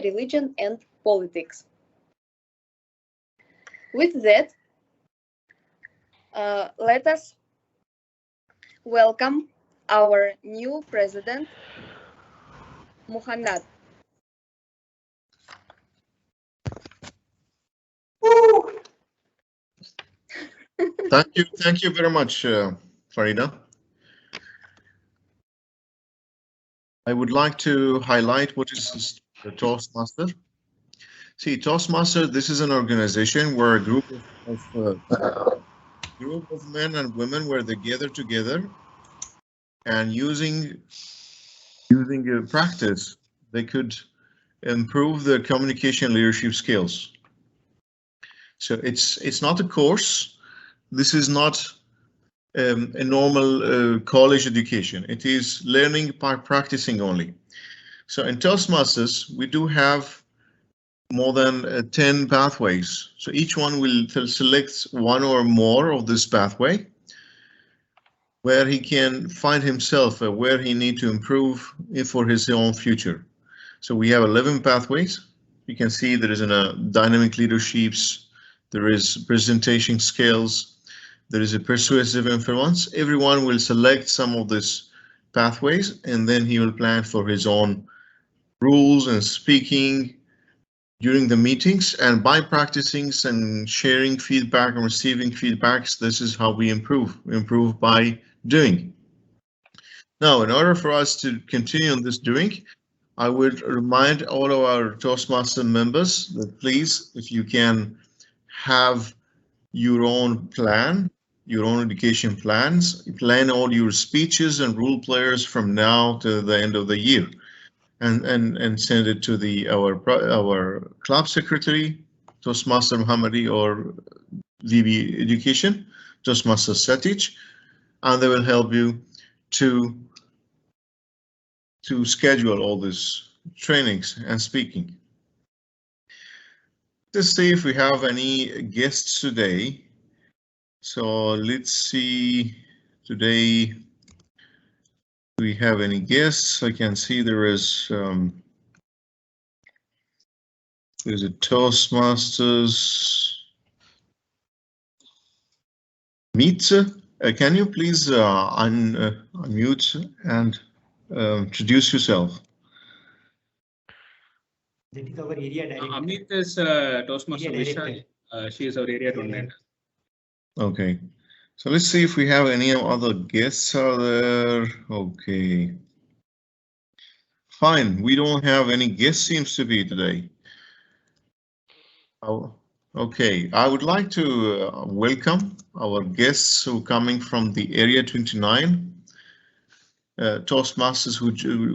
religion, and politics. With that, let us welcome our new president, Muhammad. Thank you very much, Farida. I would like to highlight what is the Toastmaster. See, Toastmaster, this is an organization where a group of men and women where they gather together and using a practice, they could improve their communication leadership skills. So it's not a course. This is not a normal college education. It is learning by practicing only. So in Toastmasters, we do have more than 10 pathways. So each one will select one or more of this pathway where he can find himself, where he need to improve for his own future. So we have 11 pathways. You can see there is a dynamic leaderships, there is presentation skills, there is a persuasive influence. Everyone will select some of these pathways and then he will plan for his own rules and speaking during the meetings, and by practicing and sharing feedback and receiving feedbacks, this is how we improve. We improve by doing. Now, in order for us to continue on this doing, I would remind all of our Toastmaster members that please, if you can have your own plan, your own education plans, plan all your speeches and role players from now to the end of the year. And send it to our club secretary, Toastmaster Muhammadi or VB Education, Toastmaster Satich, and they will help you to schedule all these trainings and speaking. Let's see if we have any guests today. So let's see today. Do we have any guests? I can see there's a Toastmasters meet. Can you please unmute and introduce yourself? That is our area director. Amit is Toastmaster Vishali. She is our area coordinator. Okay. So let's see if we have any other guests out there. Okay. Fine, we don't have any guests seems to be today. Oh, okay, I would like to welcome our guests who are coming from the Area 29. Toastmasters who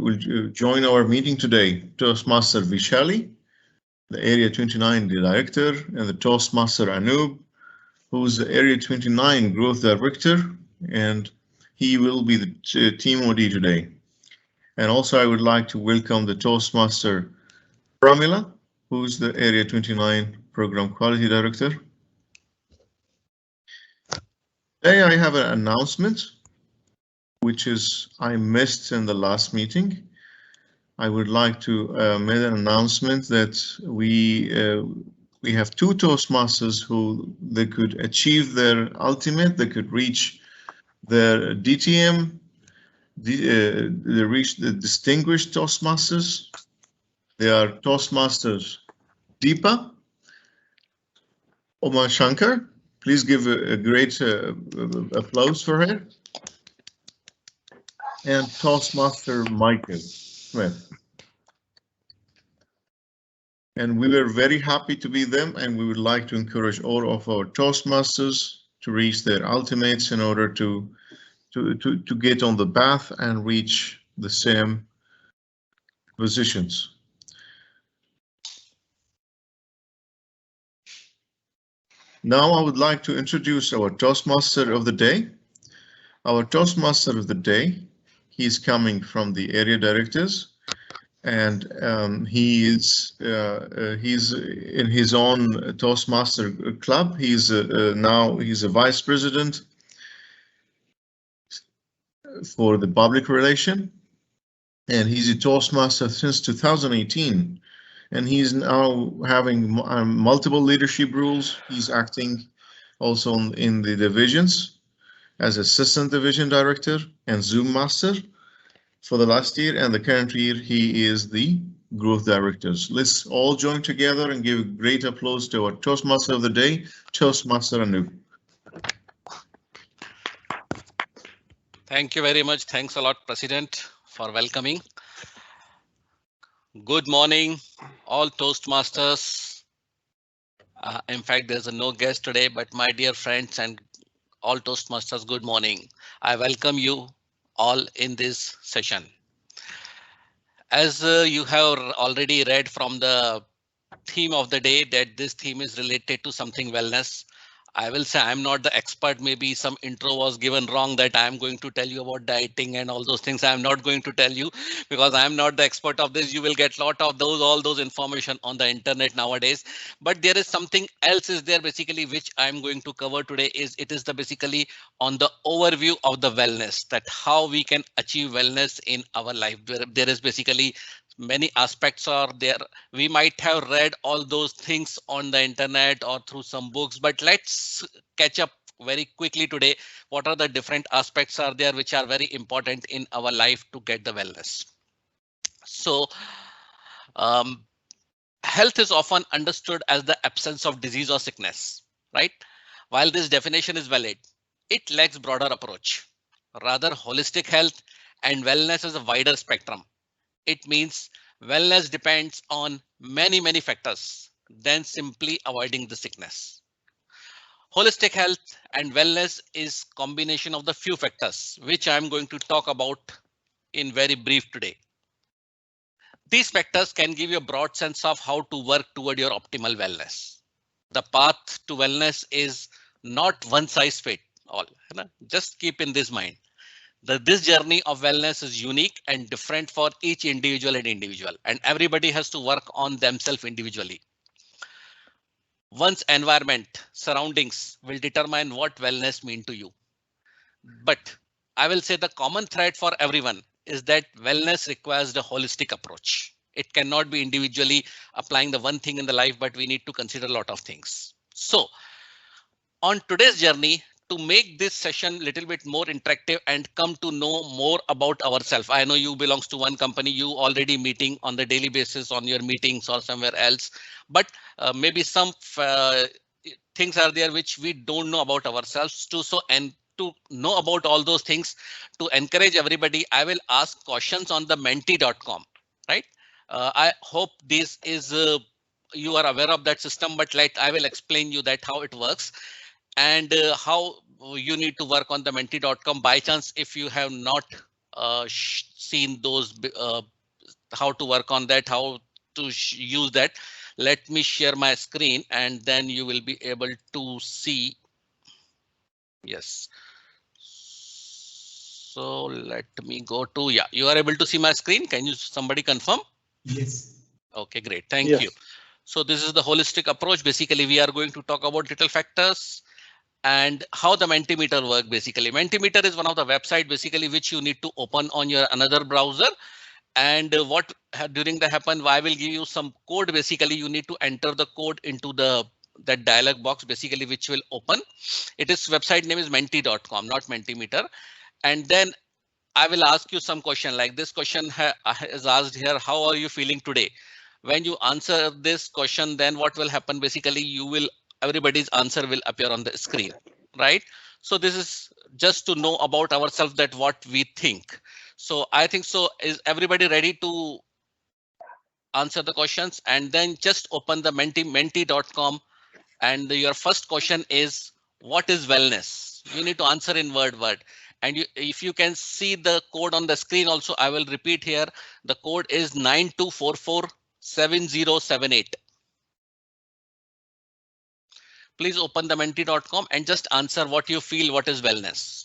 will join our meeting today. Toastmaster Vishali, the Area 29 Director, and the Toastmaster Anoop, who's the Area 29 Growth Director, and he will be the TMOD today. And also I would like to welcome the Toastmaster Pramila, who's the Area 29 Program Quality Director. Today I have an announcement, which is I missed in the last meeting. I would like to make an announcement that we have two Toastmasters who they could achieve their ultimate, they could reach their DTM, they reach the distinguished Toastmasters. They are Toastmasters Deepa Omar Shankar. Please give a great applause for her. And Toastmaster Michael Smith. And we were very happy to be them, and we would like to encourage all of our Toastmasters to reach their ultimates in order to get on the path and reach the same positions. Now I would like to introduce our Toastmaster of the day. Our Toastmaster of the day, he is coming from the area directors, and he's in his own Toastmaster club. He's now he's a vice president for the public relation, and he's a Toastmaster since 2018. and he's now having multiple leadership roles. He's acting also in the divisions as assistant division director and Zoom master for the last year, and the current year he is the growth directors. Let's all join together and give great applause to our Toastmaster of the day, Toastmaster Anoop. Thank you very much. Thanks a lot, President, for welcoming. Good morning, all Toastmasters. In fact, there's no guest today, but my dear friends and all Toastmasters, good morning. I welcome you all in this session. As you have already read from the theme of the day, that this theme is related to something wellness. I will say I'm not the expert. Maybe some intro was given wrong that I'm going to tell you about dieting and all those things. I'm not going to tell you because I'm not the expert of this. You will get a lot of all those information on the internet nowadays. But there is something else is there basically which I'm going to cover today. It is the basically on the overview of the wellness, that how we can achieve wellness in our life. There is basically many aspects are there. We might have read all those things on the internet or through some books, but let's catch up very quickly today. What are the different aspects are there which are very important in our life to get the wellness? So health is often understood as the absence of disease or sickness, right? While this definition is valid, it lacks broader approach. Rather, holistic health and wellness is a wider spectrum. It means wellness depends on many factors than simply avoiding the sickness. Holistic health and wellness is combination of the few factors which I'm going to talk about in very brief today. These factors can give you a broad sense of how to work toward your optimal wellness. The path to wellness is not one size fits all. Just keep in this mind. This journey of wellness is unique and different for each individual, and everybody has to work on themselves individually. One's environment, surroundings will determine what wellness means to you. But I will say the common thread for everyone is that wellness requires the holistic approach. It cannot be individually applying the one thing in the life, but we need to consider a lot of things. So on today's journey, to make this session a little bit more interactive and come to know more about ourselves. I know you belongs to one company, you already meeting on the daily basis on your meetings or somewhere else, but maybe some things are there which we don't know about ourselves too. So, and to know about all those things, to encourage everybody, I will ask questions on the menti.com, right? I hope this is you are aware of that system, but I will explain you that how it works. And how you need to work on the menti.com. By chance, if you have not seen those, how to work on that, how to use that, let me share my screen and then you will be able to see. Yes. So let me go to, yeah, you are able to see my screen. Can you somebody confirm? Yes. Okay, great. Thank you. So this is the holistic approach. Basically, we are going to talk about little factors and how the Mentimeter work. Basically, Mentimeter is one of the website basically which you need to open on your another browser. And what during the happen, I will give you some code. Basically, you need to enter the code into that dialog box basically which will open. It is website name is menti.com, not Mentimeter. And then I will ask you some question like this question is asked here. How are you feeling today? When you answer this question, then what will happen? Basically, everybody's answer will appear on the screen, right? So this is just to know about ourselves, that what we think. So I think so. Is everybody ready to answer the questions? And then just open the menti.com. And your first question is, what is wellness? You need to answer in word. And if you can see the code on the screen also, I will repeat here. The code is 92447078. Please open the menti.com and just answer what you feel, what is wellness.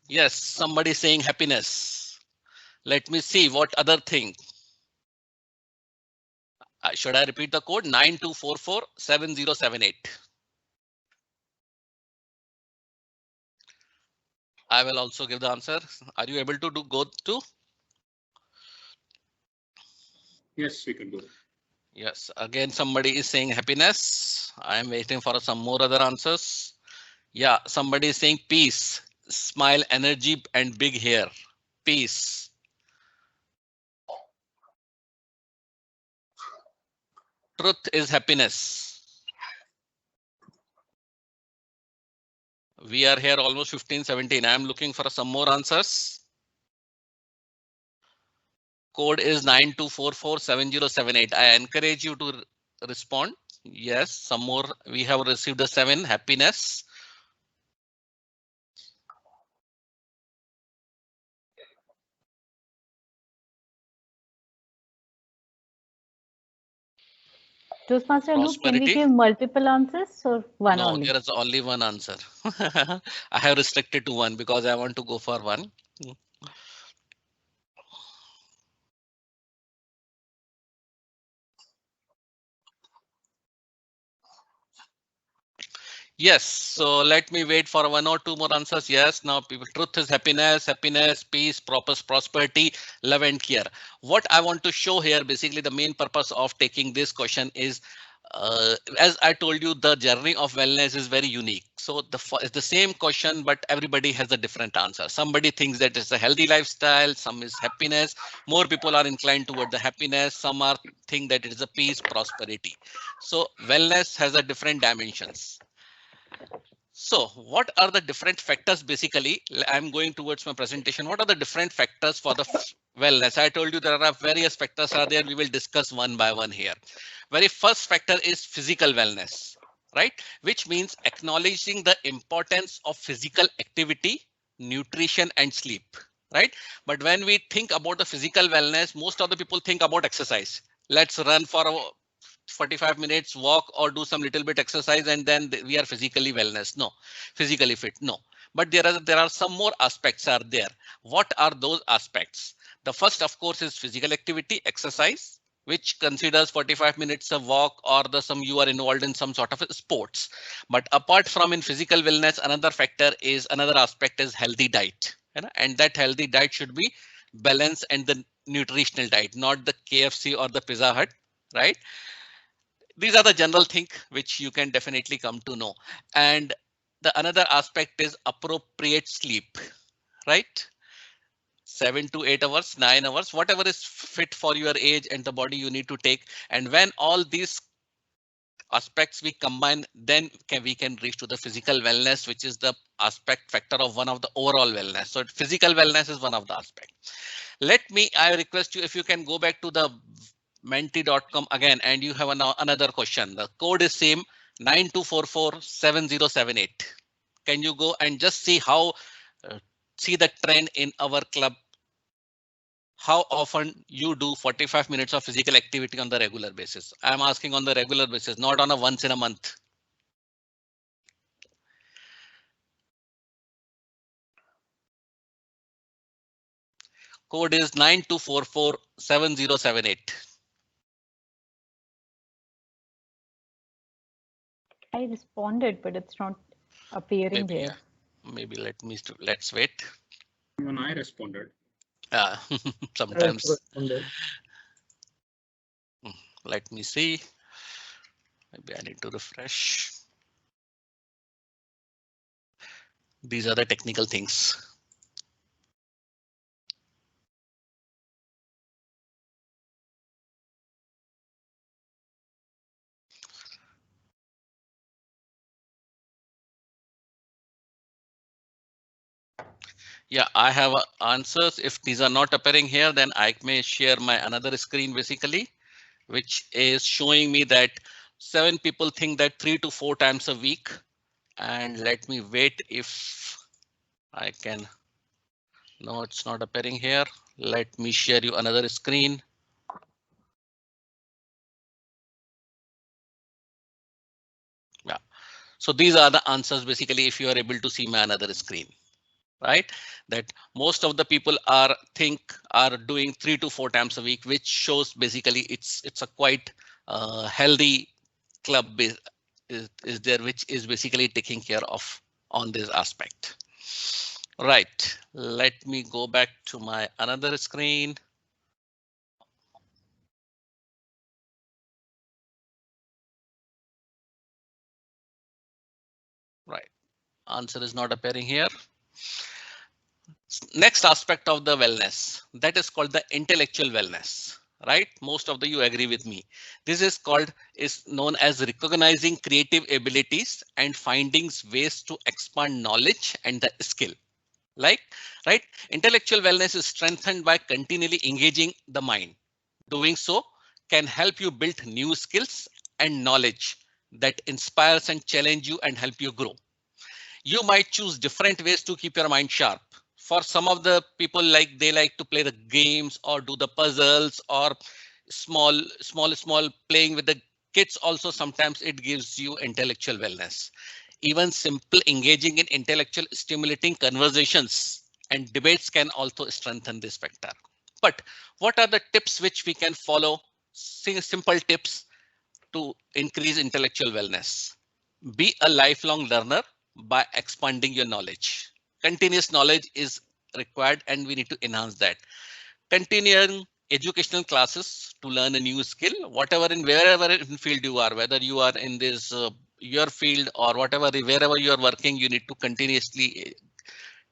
Yes, somebody saying happiness. Let me see what other thing. Should I repeat the code? 92447078. I will also give the answer. Are you able to go to? Yes, we can go. Yes, again, somebody is saying happiness. I am waiting for some more other answers. Yeah, somebody is saying peace, smile, energy, and big hair. Peace. Truth is happiness. We are here almost 15, 17. I am looking for some more answers. Code is 92447078. I encourage you to respond. Yes, some more. We have received a 7. Happiness. Toastmaster Anoop, can we Prosperity. give multiple answers or one No, only? there is only one answer. I have restricted to one because I want to go for one. Yes, so let me wait for 1 or 2 more answers. Yes, now people, truth is happiness, happiness, peace, prosperity, love and care. What I want to show here, basically the main purpose of taking this question is, as I told you, the journey of wellness is very unique. So it's the same question, but everybody has a different answer. Somebody thinks that it's a healthy lifestyle, some is happiness. More people are inclined toward the happiness, some are think that it is a peace, prosperity. So wellness has a different dimensions. So what are the different factors? Basically, I'm going towards my presentation. What are the different factors for the wellness? I told you there are various factors are there. We will discuss one by one here. Very first factor is physical wellness, right? Which means acknowledging the importance of physical activity, nutrition and sleep, right? But when we think about the physical wellness, most of the people think about exercise. Let's run for a 45 minutes walk or do some little bit exercise and then we are physically wellness. No, physically fit. No, but there are some more aspects are there. What are those aspects? The first, of course, is physical activity, exercise, which considers 45 minutes of walk or you are involved in some sort of sports. But apart from in physical wellness, another aspect is healthy diet. And that healthy diet should be balanced and the nutritional diet, not the KFC or the Pizza Hut, right? These are the general thing which you can definitely come to know. And the another aspect is appropriate sleep, right? 7 to 8 hours, 9 hours, whatever is fit for your age and the body you need to take. And when all these aspects we combine, then we can reach to the physical wellness, which is the aspect factor of one of the overall wellness. So physical wellness is one of the aspects. I request you if you can go back to the menti.com again and you have another question. The code is same 92447078. Can you go and just see how see the trend in our club? How often you do 45 minutes of physical activity on the regular basis? I'm asking on the regular basis, not on a once in a month. Code is 92447078. I responded, but it's not appearing Maybe, there. Maybe let's wait. When I responded. Sometimes. Let me see. Maybe I need to refresh. These are the technical things. Yeah, I have answers. If these are not appearing here, then I may share my another screen basically, which is showing me that 7 people think that 3 to 4 times a week. And let me wait if I can. No, it's not appearing here. Let me share you another screen. Yeah, so these are the answers basically if you are able to see my another screen. Right, that most of the people are doing 3 to 4 times a week, which shows basically it's a quite healthy club is there, which is basically taking care of on this aspect. Right. Let me go back to my another screen. Right. Answer is not appearing here. Next aspect of the wellness, that is called the intellectual wellness, right? Most of you agree with me. This is known as recognizing creative abilities and finding ways to expand knowledge and the skill. Right? Intellectual wellness is strengthened by continually engaging the mind. Doing so can help you build new skills and knowledge that inspires and challenge you and help you grow. You might choose different ways to keep your mind sharp. For some of the people, they like to play the games or do the puzzles or small playing with the kids. Also, sometimes it gives you intellectual wellness. Even simple engaging in intellectual stimulating conversations and debates can also strengthen this factor. But what are the tips which we can follow? Simple tips to increase intellectual wellness. Be a lifelong learner by expanding your knowledge. Continuous knowledge is required and we need to enhance that. Continuing educational classes to learn a new skill, whatever in wherever in field you are, whether you are in this your field or whatever, wherever you are working, you need to continuously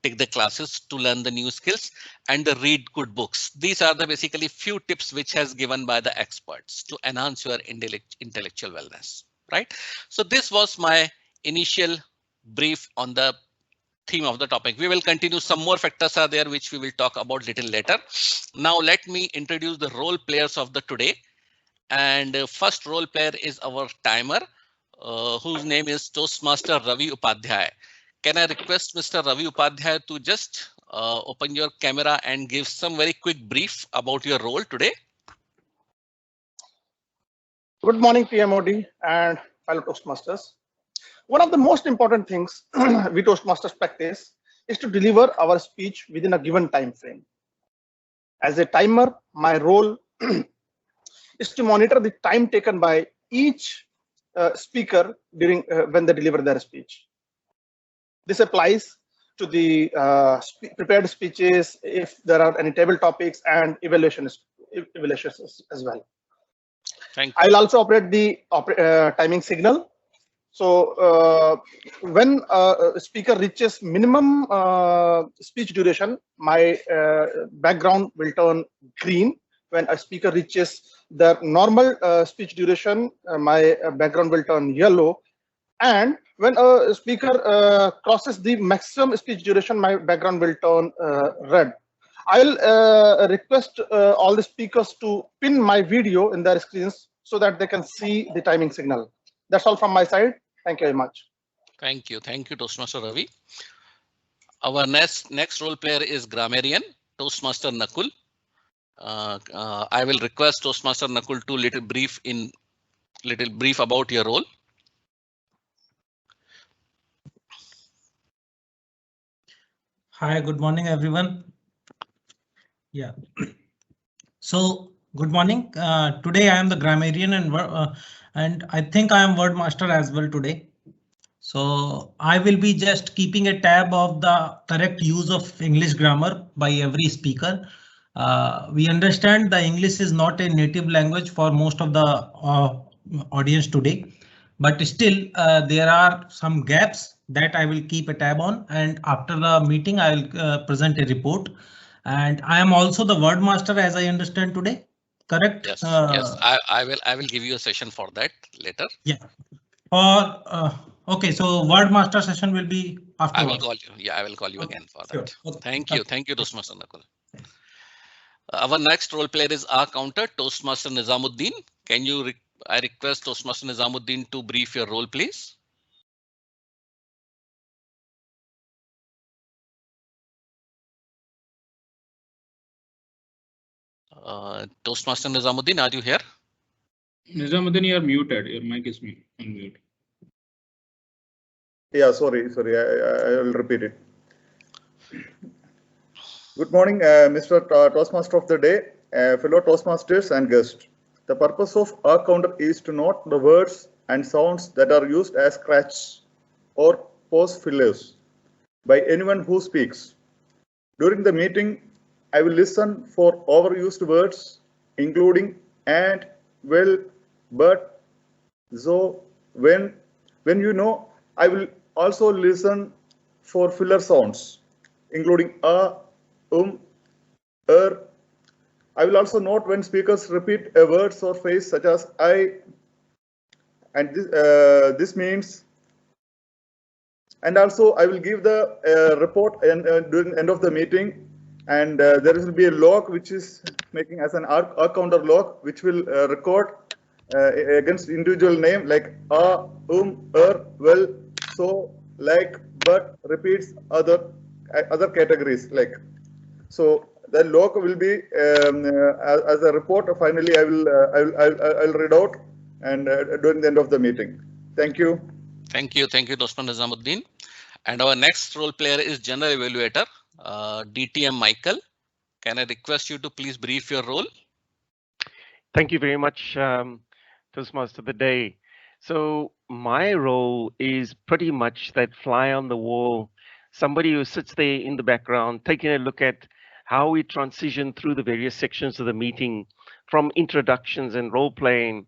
take the classes to learn the new skills and read good books. These are the basically few tips which has given by the experts to enhance your intellectual wellness, right? So this was my initial brief on the theme of the topic. We will continue. Some more factors are there which we will talk about little later. Now let me introduce the role players of the today. And first role player is our timer, whose name is Toastmaster Ravi Upadhyay. Can I request Mr. Ravi Upadhyay to just open your camera and give some very quick brief about your role today? Good morning, TMOD and fellow Toastmasters. One of the most important things we Toastmasters practice is to deliver our speech within a given time frame. As a timer, my role is to monitor the time taken by each speaker during when they deliver their speech. This applies to the prepared speeches if there are any table topics and evaluations as well. Thank you. I'll also operate the timing signal. So when a speaker reaches minimum speech duration, my background will turn green. When a speaker reaches the normal speech duration, my background will turn yellow. And when a speaker crosses the maximum speech duration, my background will turn red. I'll request all the speakers to pin my video in their screens so that they can see the timing signal. That's all from my side. Thank you very much. Thank you, Toastmaster Ravi. Our next role player is grammarian, Toastmaster Nakul. I will request Toastmaster Nakul to little brief about your role. Hi, good morning, everyone. Yeah. So, good morning. Today I am the grammarian and I think I am word master as well today. So I will be just keeping a tab of the correct use of English grammar by every speaker. We understand the English is not a native language for most of the audience today, but still there are some gaps that I will keep a tab on, and after the meeting I will present a report. And I am also the word master, as I understand today. Correct? Yes, yes. I will give you a session for that later. Yeah. Okay, so word master session will be after. I will call you. Yeah, I will call you again for that. Sure. Okay. Thank you, Toastmaster Nakul. Our next role player is our counter, Toastmaster Nizamuddin. Can you? I request Toastmaster Nizamuddin to brief your role, please. Toastmaster Nizamuddin, are you here? Nizamuddin, you are muted. Your mic is unmute. Yeah, sorry. I will repeat it. Good morning, Mr. Toastmaster of the day, fellow Toastmasters and guests. The purpose of our counter is to note the words and sounds that are used as scratch or pause fillers by anyone who speaks. During the meeting, I will listen for overused words, including and, well, but, so, when you know. I will also listen for filler sounds, including a, I will also note when speakers repeat a word or phrase such as I, and this means. And also, I will give the report during the end of the meeting, and there will be a log which is making as an R counter log, which will record against individual name like well, so, like, but, repeats other categories like. So the log will be as a report. Finally, I will read out and during the end of the meeting. Thank you. Thank you, Dostman Nizamuddin. And our next role player is General Evaluator, DTM Michael. Can I request you to please brief your role? Thank you very much, Toastmaster of the Day. So my role is pretty much that fly on the wall, somebody who sits there in the background, taking a look at how we transition through the various sections of the meeting, from introductions and role playing,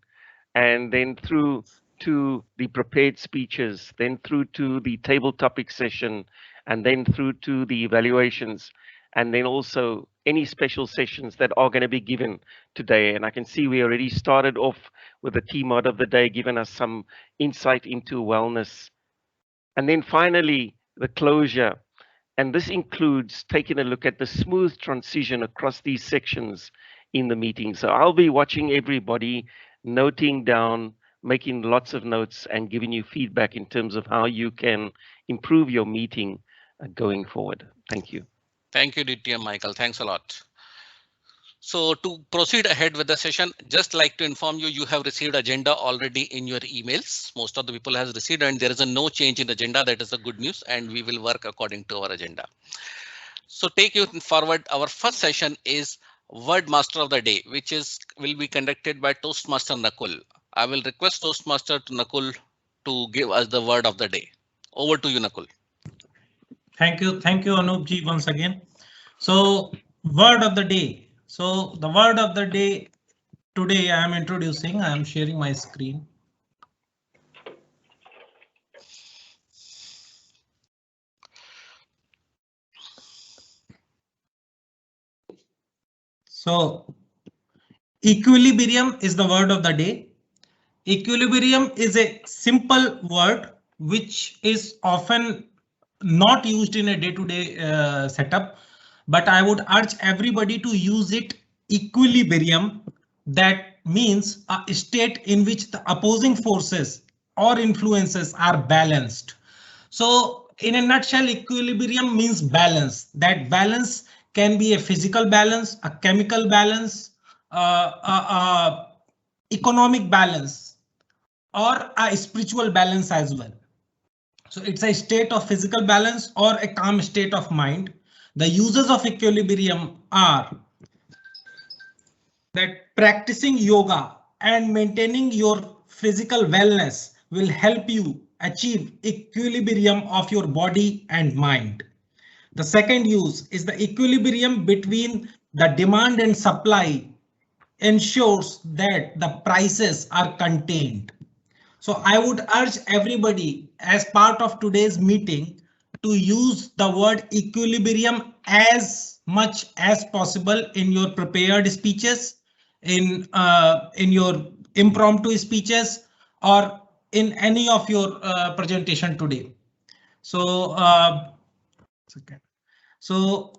and then through to the prepared speeches, then through to the table topic session, and then through to the evaluations, and then also any special sessions that are going to be given today. And I can see we already started off with the TMOD of the day, giving us some insight into wellness. And then finally, the closure. And this includes taking a look at the smooth transition across these sections in the meeting. So I'll be watching everybody, noting down, making lots of notes, and giving you feedback in terms of how you can improve your meeting going forward. Thank you. Thank you, DTM Michael. Thanks a lot. So to proceed ahead with the session, just like to inform you, you have received agenda already in your emails. Most of the people has received, and there is a no change in agenda. That is the good news, and we will work according to our agenda. So take you forward. Our first session is Word Master of the Day, which will be conducted by Toastmaster Nakul. I will request Toastmaster Nakul to give us the word of the day. Over to you, Nakul. Thank you, Anoop ji, once again. So, word of the day. So, the word of the day today I am introducing. I am sharing my screen. So, equilibrium is the word of the day. Equilibrium is a simple word which is often not used in a day-to-day setup, but I would urge everybody to use it. Equilibrium, that means a state in which the opposing forces or influences are balanced. So in a nutshell, equilibrium means balance. That balance can be a physical balance, a chemical balance, economic balance, or a spiritual balance as well. So it's a state of physical balance or a calm state of mind. The uses of equilibrium are that practicing yoga and maintaining your physical wellness will help you achieve equilibrium of your body and mind. The second use is the equilibrium between the demand and supply ensures that the prices are contained. So I would urge everybody as part of today's meeting to use the word equilibrium as much as possible in your prepared speeches, in your impromptu speeches, or in any of your presentation today. So, so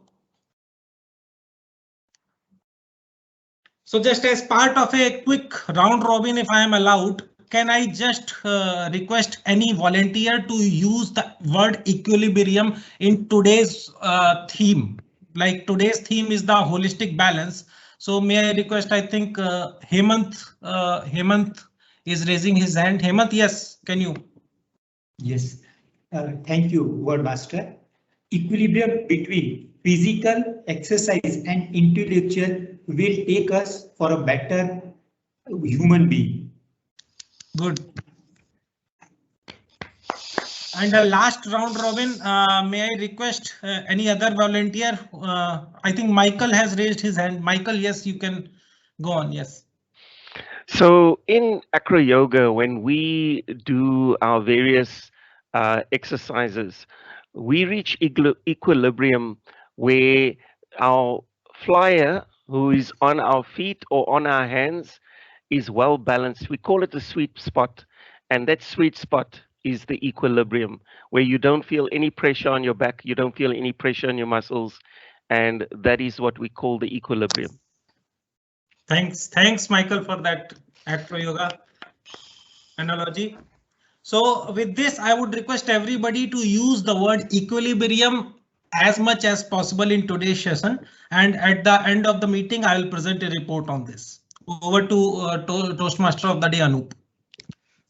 just as part of a quick round robin, if I am allowed, can I just request any volunteer to use the word equilibrium in today's theme? Like today's theme is the holistic balance. So may I request, I think Hemant is raising his hand. Hemant, yes, can you? Yes, thank you, Word Master. Equilibrium between physical exercise and intellectual will take us for a better human being. Good. And the last round robin, may I request any other volunteer? I think Michael has raised his hand. Michael, yes, you can go on. Yes. So in acro yoga, when we do our various exercises, we reach equilibrium where our flyer, who is on our feet or on our hands, is well balanced. We call it the sweet spot, and that sweet spot is the equilibrium, where you don't feel any pressure on your back, you don't feel any pressure on your muscles, and that is what we call the equilibrium. Thanks, Michael, for that acro yoga analogy. So with this, I would request everybody to use the word equilibrium as much as possible in today's session. And at the end of the meeting, I will present a report on this. Over to Toastmaster of the day, Anoop.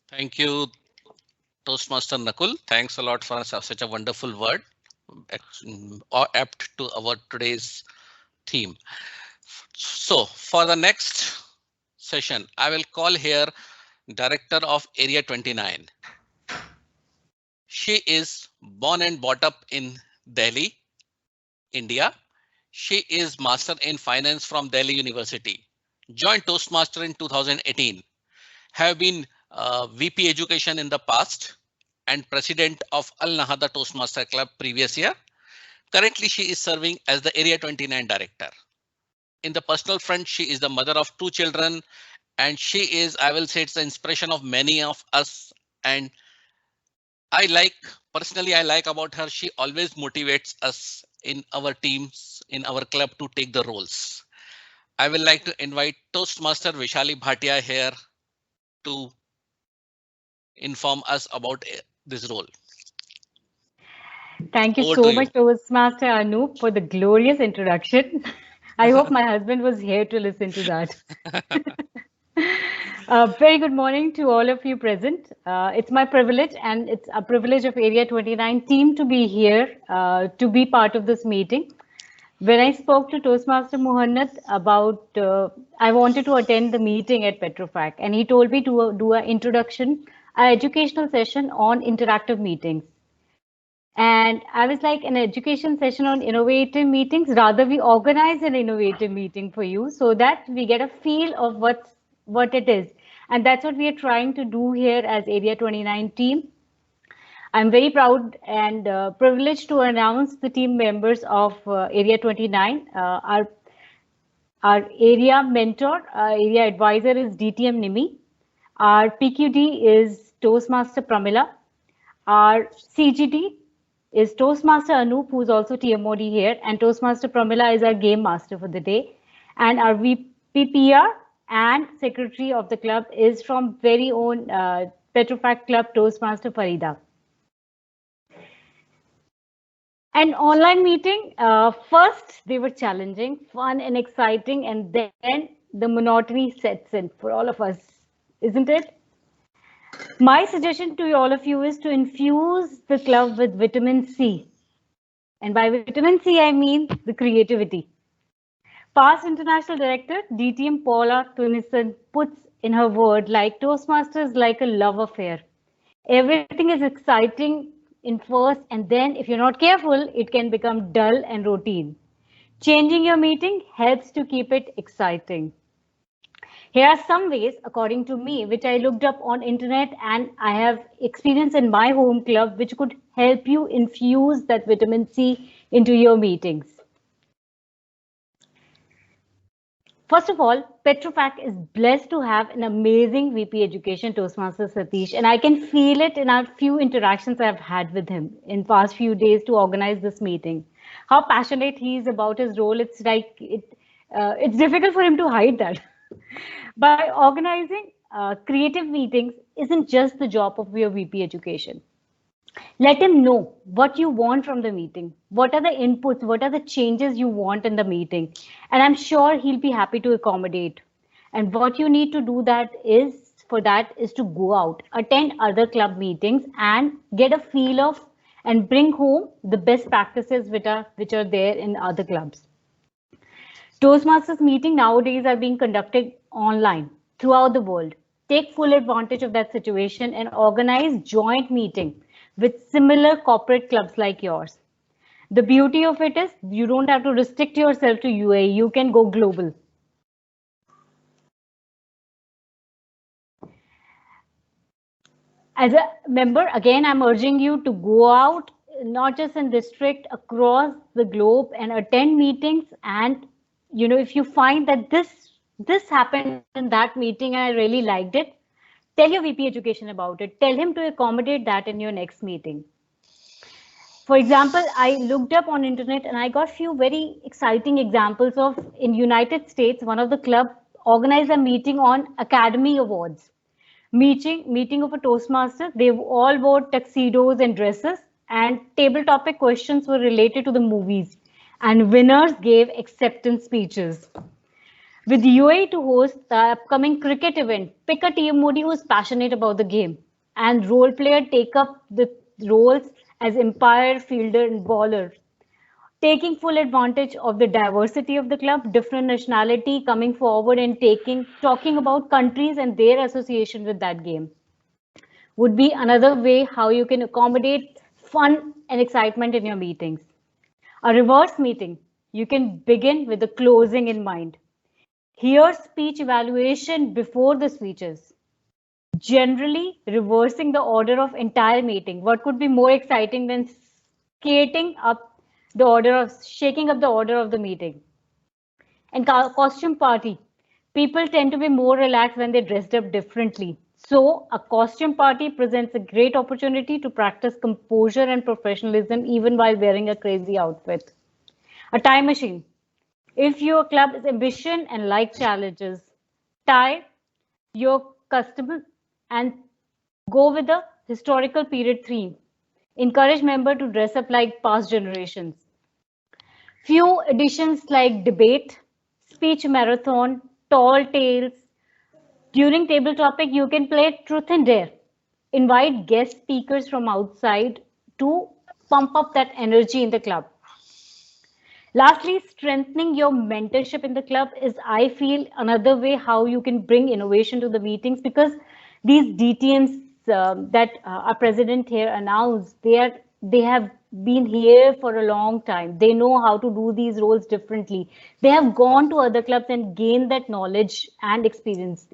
Thank you, Toastmaster Nakul. Thanks a lot for such a wonderful word, apt to our today's theme. So for the next session, I will call here Director of Area 29. She is born and brought up in Delhi, India. She is Master in Finance from Delhi University. Joined Toastmaster in 2018. Have been VP Education in the past and President of Al Nahda Toastmaster Club previous year. Currently, she is serving as the Area 29 Director. In the personal front, she is the mother of 2 children, and she is, I will say, it's the inspiration of many of us. And I like about her, she always motivates us in our teams, in our club to take the roles. I will like to invite Toastmaster Vishali Bhatia here to inform us about this role. Thank you so much, Toastmaster Anoop, for the glorious introduction. I hope my husband was here to listen to that. Very good morning to all of you present. It's my privilege, and it's a privilege of Area 29 team to be here, to be part of this meeting. When I spoke to Toastmaster Mohannad about I wanted to attend the meeting at Petrofac, and he told me to do an educational session on interactive meetings. And I was like, an education session on innovative meetings, rather we organize an innovative meeting for you so that we get a feel of what it is. And that's what we are trying to do here as Area 29 team. I'm very proud and privileged to announce the team members of Area 29. Our area mentor, area advisor is DTM Nimi. Our PQD is Toastmaster Pramila. Our CGD is Toastmaster Anoop, who's also TMOD here, and Toastmaster Pramila is our game master for the day. And our VPPR and secretary of the club is from very own Petrofac Club, Toastmaster Farida. An online meeting, first they were challenging, fun and exciting, and then the monotony sets in for all of us, isn't it? My suggestion to all of you is to infuse the club with vitamin C. And by vitamin C, I mean the creativity. Past International Director, DTM Paula Tunison puts in her word like Toastmasters like a love affair. Everything is exciting in first, and then if you're not careful, it can become dull and routine. Changing your meeting helps to keep it exciting. Here are some ways, according to me, which I looked up on internet and I have experience in my home club, which could help you infuse that vitamin C into your meetings. First of all, Petrofac is blessed to have an amazing VP Education, Toastmaster Satish, and I can feel it in our few interactions I've had with him in past few days to organize this meeting. How passionate he is about his role, it's like it's difficult for him to hide that. By organizing creative meetings isn't just the job of your VP Education. Let him know what you want from the meeting. What are the inputs? What are the changes you want in the meeting? And I'm sure he'll be happy to accommodate. And what you need to do is to go out, attend other club meetings and get a feel of and bring home the best practices which are there in other clubs. Toastmasters meeting nowadays are being conducted online throughout the world. Take full advantage of that situation and organize joint meeting with similar corporate clubs like yours. The beauty of it is you don't have to restrict yourself to UAE, you can go global. As a member, again, I'm urging you to go out, not just in district, across the globe and attend meetings. And, you know, if you find that this happened in that meeting and I really liked it, tell your VP education about it. Tell him to accommodate that in your next meeting. For example, I looked up on internet and I got few very exciting examples of in United States, one of the club organized a meeting on Academy Awards. Meeting of a Toastmaster. They all wore tuxedos and dresses, and table topic questions were related to the movies, and winners gave acceptance speeches. With UAE to host the upcoming cricket event, pick a TMOD who is passionate about the game, and role player take up the roles as umpire, fielder, and bowler, taking full advantage of the diversity of the club, different nationality coming forward and talking about countries and their association with that game would be another way how you can accommodate fun and excitement in your meetings. A reverse meeting, you can begin with the closing in mind. Hear speech evaluation before the speeches. Generally reversing the order of entire meeting. What could be more exciting than shaking up the order of the meeting? And costume party. People tend to be more relaxed when they're dressed up differently. So a costume party presents a great opportunity to practice composure and professionalism even while wearing a crazy outfit. A time machine. If your club is ambition and like challenges, tie your customer and go with the historical period theme. Encourage members to dress up like past generations. Few additions like debate, speech marathon, tall tales. During table topic, you can play truth and dare. Invite guest speakers from outside to pump up that energy in the club. Lastly, strengthening your mentorship in the club is, I feel, another way how you can bring innovation to the meetings, because these DTMs that our president here announced, they have been here for a long time. They know how to do these roles differently. They have gone to other clubs and gained that knowledge and experience.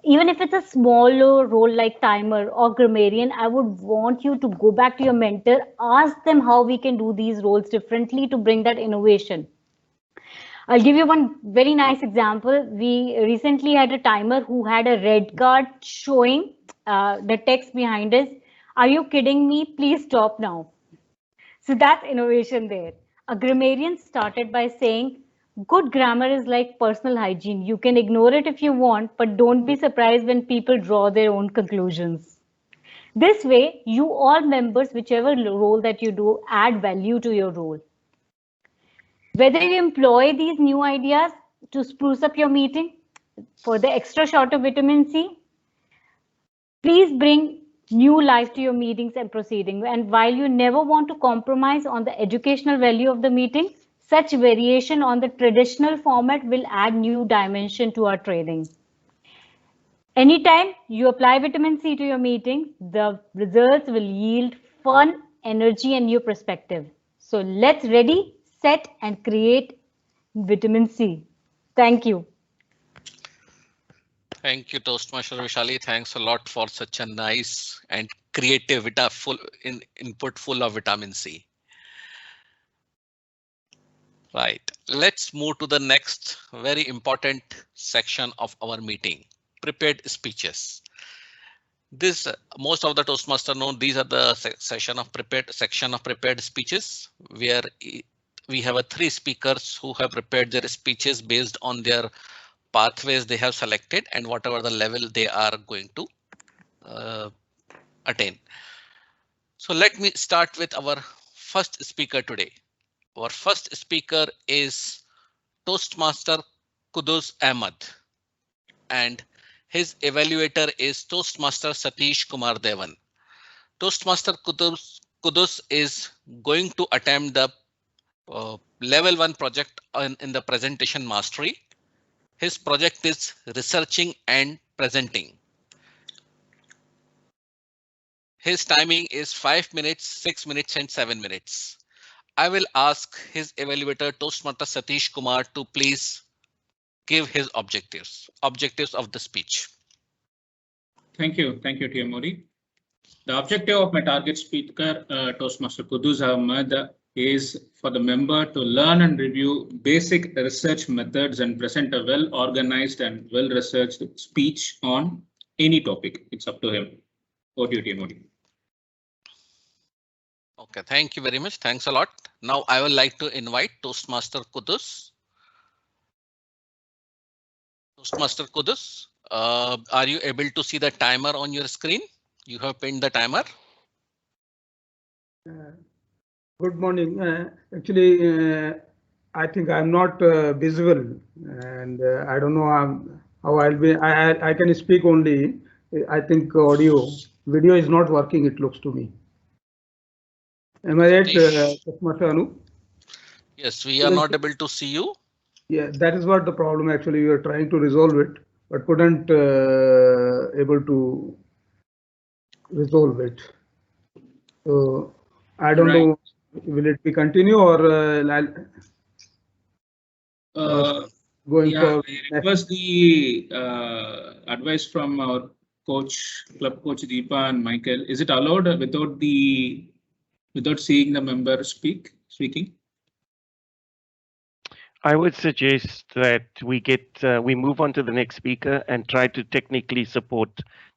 Even if it's a smaller role like timer or grammarian, I would want you to go back to your mentor, ask them how we can do these roles differently to bring that innovation. I'll give you one very nice example. We recently had a timer who had a red card showing the text behind us. Are you kidding me? Please stop now. So that's innovation there. A grammarian started by saying, good grammar is like personal hygiene. You can ignore it if you want, but don't be surprised when people draw their own conclusions. This way, you all members, whichever role that you do, add value to your role. Whether you employ these new ideas to spruce up your meeting for the extra shot of vitamin C, please bring new life to your meetings and proceedings. And while you never want to compromise on the educational value of the meeting, such variation on the traditional format will add new dimension to our training. Anytime you apply vitamin C to your meeting, the results will yield fun, energy, and new perspective. So let's ready, set, and create vitamin C. Thank you. Thank you, Toastmaster Vishali. Thanks a lot for such a nice and creative input full of vitamin C. Right, let's move to the next very important section of our meeting, prepared speeches. This most of the Toastmasters know these are the section of prepared speeches, where we have three speakers who have prepared their speeches based on their pathways they have selected and whatever the level they are going to attain. So let me start with our first speaker today. Our first speaker is Toastmaster Kudus Ahmed, and his evaluator is Toastmaster Satish Kumar Devan. Toastmaster Kudus is going to attempt the level 1 project in the presentation mastery. His project is researching and presenting. His timing is 5 minutes, 6 minutes, and 7 minutes. I will ask his evaluator Toastmaster Satish Kumar to please give his objectives of the speech. Thank you, TMOD. The objective of my target speaker, Toastmaster Kudus Ahmed, is for the member to learn and review basic research methods and present a well-organized and well-researched speech on any topic. It's up to him. Over to you, TMOD. Okay, thank you very much. Thanks a lot. Now I would like to invite Toastmaster Kudus. Toastmaster Kudus, are you able to see the timer on your screen? You have pinned the timer. Good morning. Actually, I think I'm not visible, and I don't know how I'll be. I can speak only. I think audio, video is not working. It looks to me. Am I right, Toastmaster Anoop? Yes, we are not able to see you. Yeah, that is what the problem. Actually, we are trying to resolve it, but couldn't able to resolve it. So I don't know. Will it be continue or going yeah, for? it was the advice from our coach, club coach Deepa and Michael. Is it allowed without seeing the member speaking? I would suggest that we move on to the next speaker and try to technically support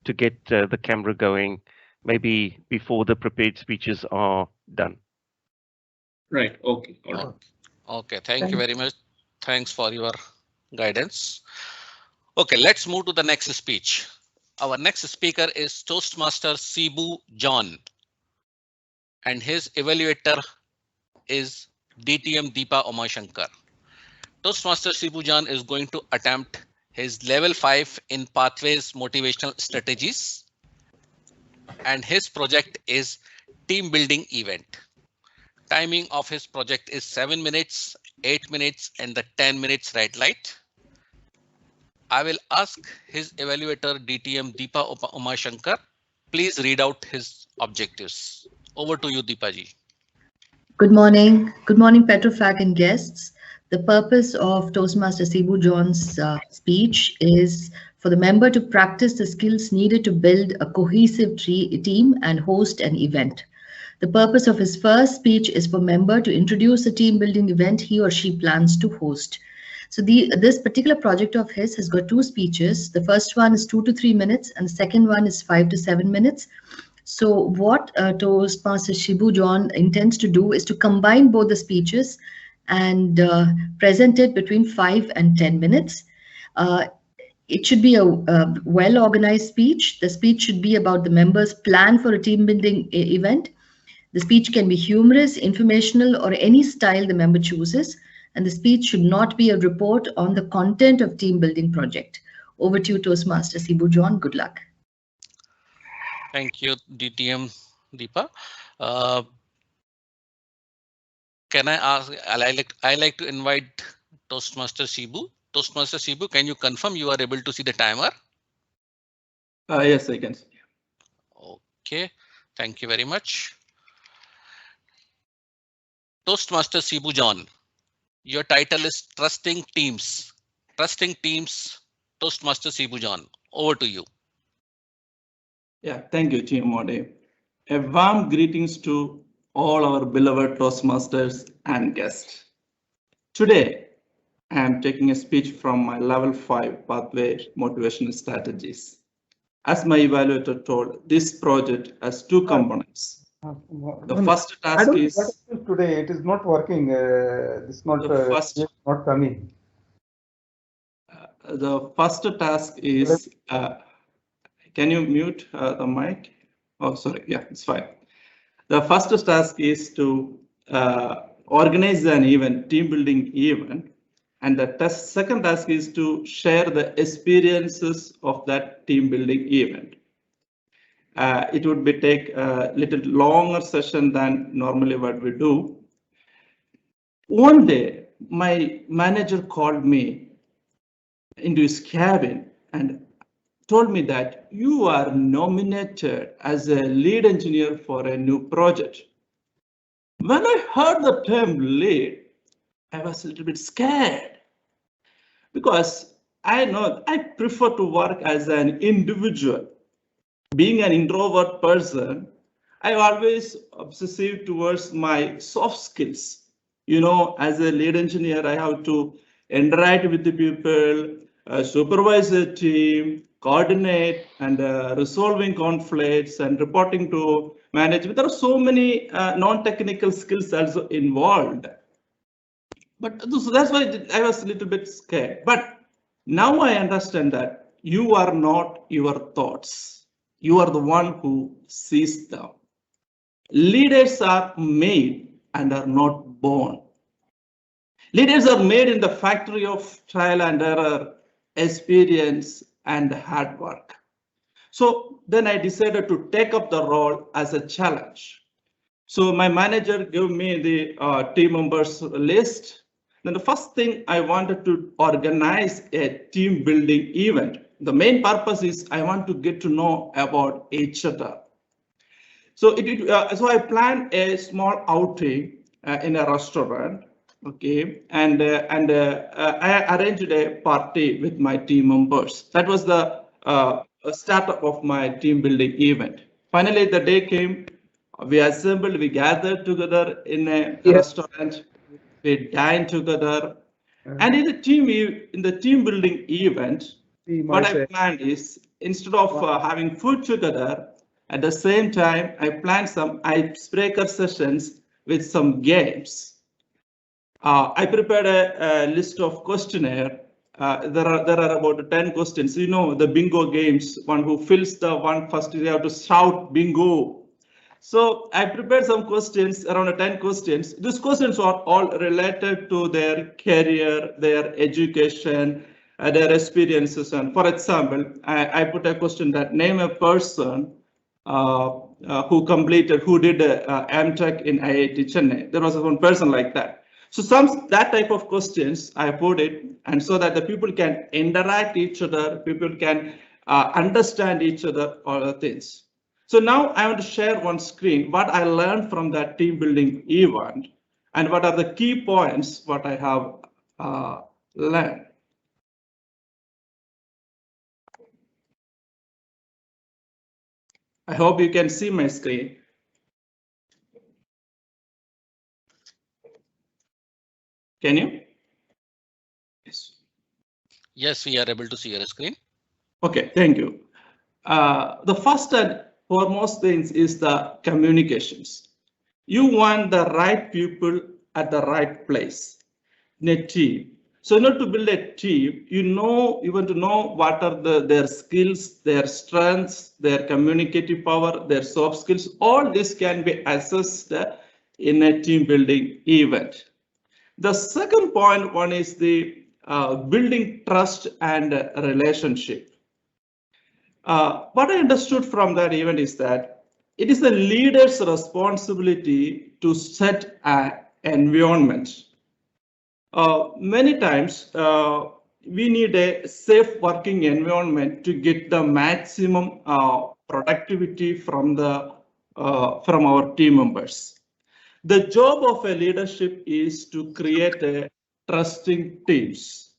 to get the camera going, maybe before the prepared speeches are done. Right. Okay. All right. Okay. Thank you very much. Thanks for your guidance. Okay, let's move to the next speech. Our next speaker is Toastmaster Sibu John, and his evaluator is DTM Deepa Umashankar. Toastmaster Sibu John is going to attempt his level 5 in Pathways Motivational Strategies, and his project is team building event. Timing of his project is 7 minutes, 8 minutes, and the 10 minutes red light. I will ask his evaluator DTM Deepa Umashankar, please read out his objectives. Over to you, Deepa ji. Good morning, Petroflag and guests. The purpose of Toastmaster Sibu John's speech is for the member to practice the skills needed to build a cohesive team and host an event. The purpose of his first speech is for member to introduce a team building event he or she plans to host. So this particular project of his has got 2 speeches. The first one is 2 to 3 minutes and the second one is 5 to 7 minutes. So what Toastmaster Sibu John intends to do is to combine both the speeches and present it between 5 and 10 minutes. It should be a well-organized speech. The speech should be about the members' plan for a team building event. The speech can be humorous, informational, or any style the member chooses. And the speech should not be a report on the content of team building project. Over to you, Toastmaster Sibu John. Good luck. Thank you, DTM Deepa. Can I ask? I like to invite Toastmaster Sibu. Toastmaster Sibu, can you confirm you are able to see the timer? Yes, I can see. Okay, thank you very much. Toastmaster Sibu John, your title is Trusting Teams. Trusting Teams, Toastmaster Sibu John. Over to you. Yeah, thank you, TMOD. A warm greetings to all our beloved Toastmasters and guests. Today, I am taking a speech from my level 5 pathway motivational strategies. As my evaluator told, this project has 2 components. The first task is today. It is not working. It's not not coming. The first task is. Can you mute the mic? Oh, sorry. Yeah, it's fine. The first task is to organize an event, team building event, and the second task is to share the experiences of that team building event. It would be take a little longer session than normally what we do. One day, my manager called me into his cabin and told me that you are nominated as a lead engineer for a new project. When I heard the term lead, I was a little bit scared because I know I prefer to work as an individual. Being an introvert person, I always obsessive towards my soft skills. You know, as a lead engineer, I have to interact with the people, supervise a team, coordinate, and resolving conflicts and reporting to management. There are so many non-technical skills also involved. But so that's why I was a little bit scared. But now I understand that you are not your thoughts. You are the one who sees them. Leaders are made and are not born. Leaders are made in the factory of trial and error, experience, and hard work. So then I decided to take up the role as a challenge. So my manager gave me the team members list. Then the first thing I wanted to organize a team building event. The main purpose is I want to get to know about each other. So so I planned a small outing in a restaurant. Okay, and I arranged a party with my team members. That was the start of my team building event. Finally, the day came. We assembled, we gathered together in a restaurant, we dined together, and in the team building event, what I planned is instead of having food together, at the same time, I planned some icebreaker sessions with some games. I prepared a list of questionnaire. There are about 10 questions. You know, the bingo games, one who fills the one first, you have to shout bingo. So I prepared some questions, around 10 questions. These questions are all related to their career, their education, their experiences. And for example, I put a question that name a person who did MTech in IIT Chennai. There was one person like that. So that type of questions I put it, and so that the people can interact each other, people can understand each other, all the things. So now I want to share one screen, what I learned from that team building event and what are the key points what I have learned. I hope you can see my screen. Can you? Yes. Yes, we are able to see your screen. Okay, thank you. The first and foremost things is the communications. You want the right people at the right place in a team. So in order to build a team, you want to know what are their skills, their strengths, their communicative power, their soft skills. All this can be assessed in a team building event. The second point one is the building trust and relationship. What I understood from that event is that it is the leader's responsibility to set an environment. Many times we need a safe working environment to get the maximum productivity from our team members. The job of a leadership is to create a trusting teams.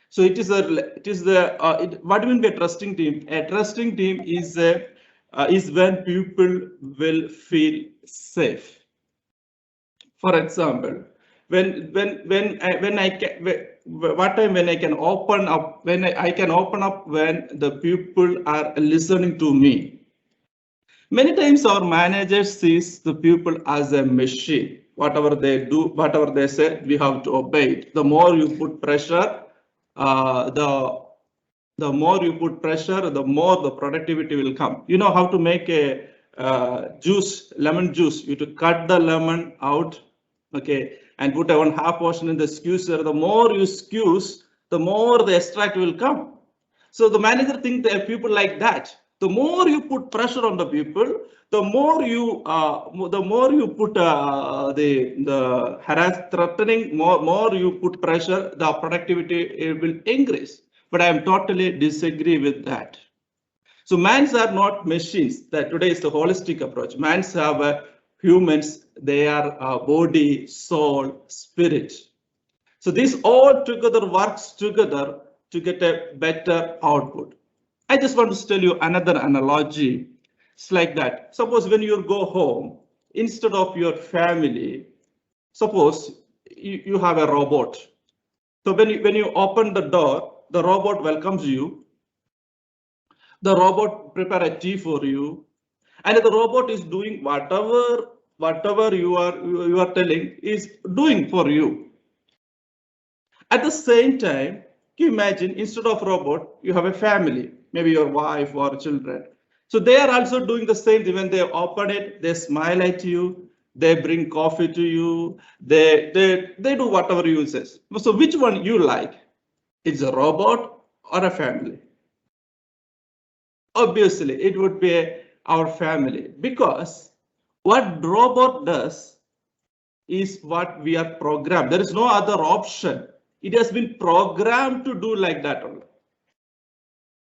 So what do you mean by a trusting team? A trusting team is when people will feel safe. For example, when I can open up when the people are listening to me. Many times our manager sees the people as a machine. Whatever they do, whatever they say, we have to obey it. The more you put pressure, the more you put pressure, the more the productivity will come. You know how to make a lemon juice. You have to cut the lemon out, okay, and put a 1/2 portion in the squeezer. The more you squeeze, the more the extract will come. So the manager thinks that people like that. The more you put pressure on the people, the more you put the harass threatening, more you put pressure, the productivity will increase. But I am totally disagree with that. So mans are not machines. That today is the holistic approach. Mans have humans. They are body, soul, spirit. So this all together works together to get a better output. I just want to tell you another analogy. It's like that. Suppose when you go home, instead of your family, suppose you have a robot. So when you open the door, the robot welcomes you. The robot prepare a tea for you, and the robot is doing whatever you are telling is doing for you. At the same time, you imagine instead of robot, you have a family, maybe your wife or children. So they are also doing the same thing. When they open it, they smile at you, they bring coffee to you, they do whatever you say. So which one you like? It's a robot or a family? Obviously, it would be our family, because what robot does is what we are programmed. There is no other option. It has been programmed to do like that only.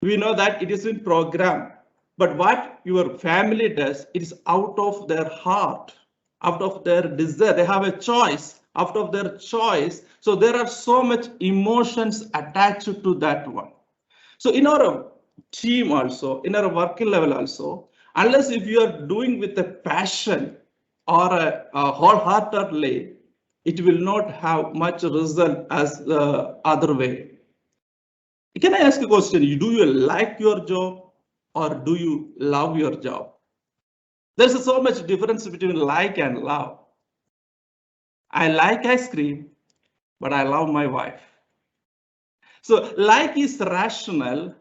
We know that it has been programmed. But what your family does, it is out of their heart, out of their desire. They have a choice, out of their choice. So there are so much emotions attached to that one. So in our team also, in our working level also, unless if you are doing with a passion or a wholeheartedly, it will not have much result as the other way. Can I ask a question? Do you like your job or do you love your job? There's so much difference between like and love. I like ice cream, but I love my wife. So like is rational,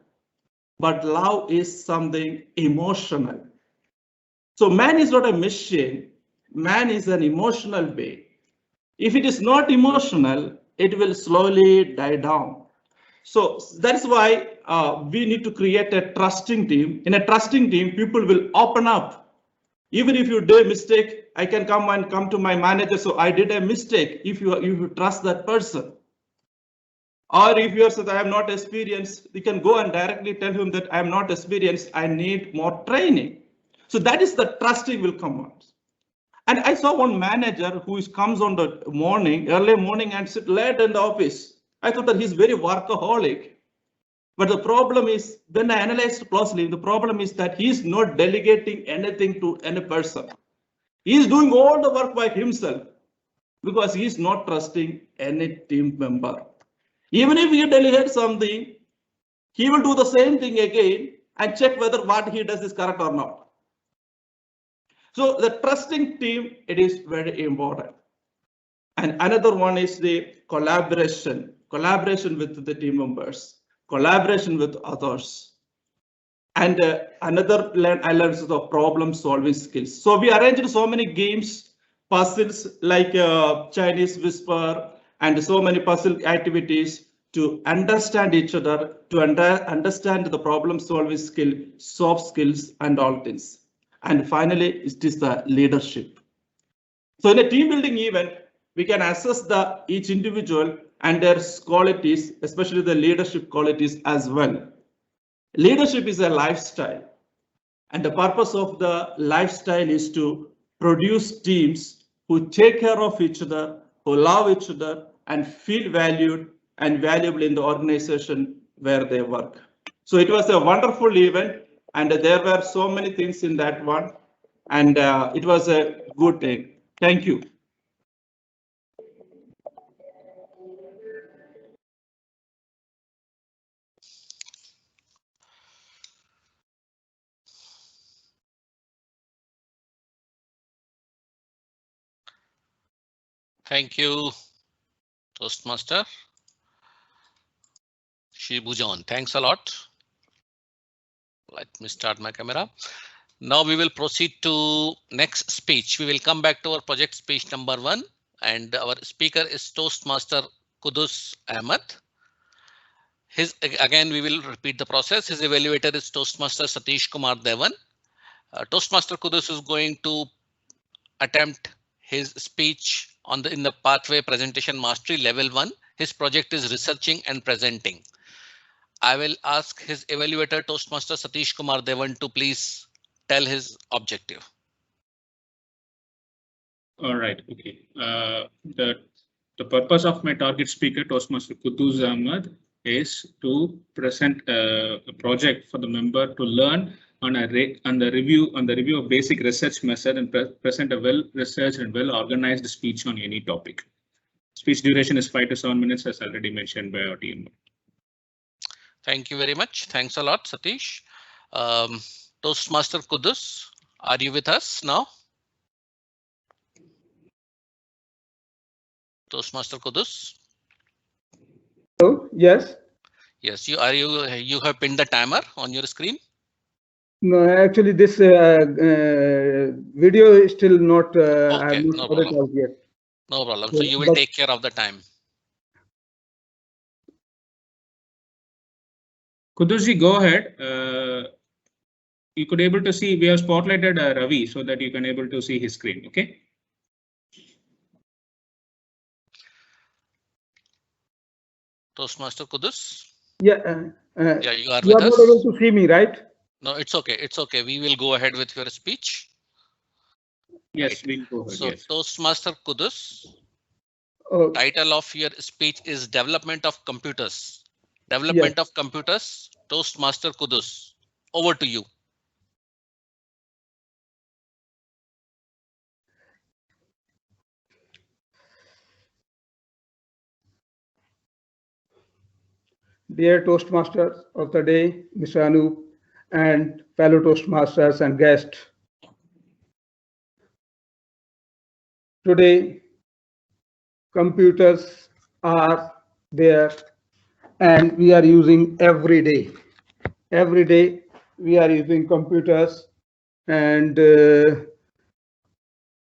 but love is something emotional. So man is not a machine. Man is an emotional being. If it is not emotional, it will slowly die down. So that's why we need to create a trusting team. In a trusting team, people will open up. Even if you do a mistake, I can come to my manager. So I did a mistake. If you trust that person. Or if you are saying I am not experienced, you can go and directly tell him that I am not experienced. I need more training. So that is the trusting will come out. And I saw one manager who comes on the early morning and sit late in the office. I thought that he's very workaholic. But the problem is, when I analyzed closely, the problem is that he's not delegating anything to any person. He's doing all the work by himself because he's not trusting any team member. Even if he delegates something, he will do the same thing again and check whether what he does is correct or not. So the trusting team, it is very important. And another one is the collaboration with the team members, collaboration with others. And another I learned is the problem solving skills. So we arranged so many games, puzzles like Chinese whisper and so many puzzle activities to understand each other, to understand the problem solving skill, soft skills and all things. And finally, it is the leadership. So in a team building event, we can assess each individual and their qualities, especially the leadership qualities as well. Leadership is a lifestyle, and the purpose of the lifestyle is to produce teams who take care of each other, who love each other, and feel valued and valuable in the organization where they work. So it was a wonderful event, and there were so many things in that one, and it was a good day. Thank you. Thank you, Toastmaster Shibujan. Thanks a lot. Let me start my camera. Now we will proceed to next speech. We will come back to our project speech number 1, and our speaker is Toastmaster Kudus Ahmed. Again, we will repeat the process. His evaluator is Toastmaster Satish Kumar Devan. Toastmaster Kudus is going to attempt his speech in the pathway presentation mastery level 1. His project is researching and presenting. I will ask his evaluator, Toastmaster Satish Kumar Devan, to please tell his objective. All right. Okay. The purpose of my target speaker, Toastmaster Kuduz Ahmad, is to present a project for the member to learn on the review of basic research method and present a well-researched and well-organized speech on any topic. Speech duration is 5 to 7 minutes, as already mentioned by our team. Thank you very much. Thanks a lot, Satish. Toastmaster Kudus, are you with us now? Toastmaster Kudus? Hello, yes. Yes, you have pinned the timer on your screen? No, actually this video is still not, I Okay, have not put it out yet. No problem. So you will take care of the time. Kudusi, go ahead. You could able to see, we have spotlighted Ravi so that you can able to see his screen. Okay. Toastmaster Kudus? Yeah. Yeah, you are You with are us. not able to see me, right? No, it's okay. It's okay. We will go ahead with your speech. Yes, Right. we'll go ahead. So Yes. Toastmaster Kudus, Oh. title of your speech is Development of Computers. Development of Computers, Toastmaster Kudus. Over to you. Dear Toastmasters of the day, Mr. Anoop, and fellow Toastmasters and guests. Today, computers are there and we are using every day. Every day we are using computers, and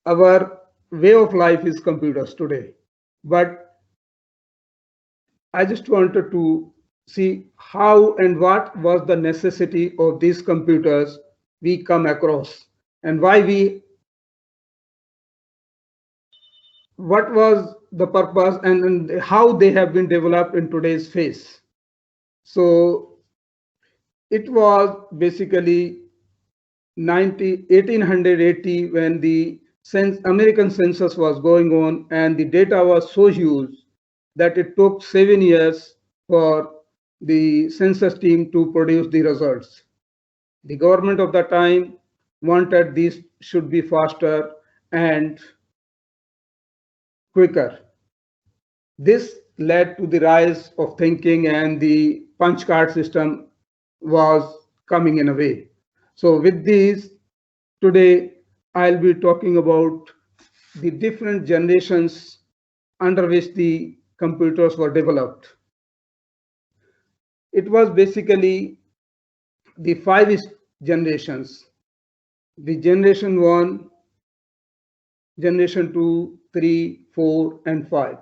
our way of life is computers today. But I just wanted to see how and what was the necessity of these computers we come across, and what was the purpose and how they have been developed in today's phase. So it was basically 1880 when the American census was going on, and the data was so huge that it took 7 years for the census team to produce the results. The government of the time wanted these should be faster and quicker. This led to the rise of thinking, and the punch card system was coming in a way. So with these, today I'll be talking about the different generations under which the computers were developed. It was basically the 5 generations: the generation 1, generation 2, 3, 4, and 5.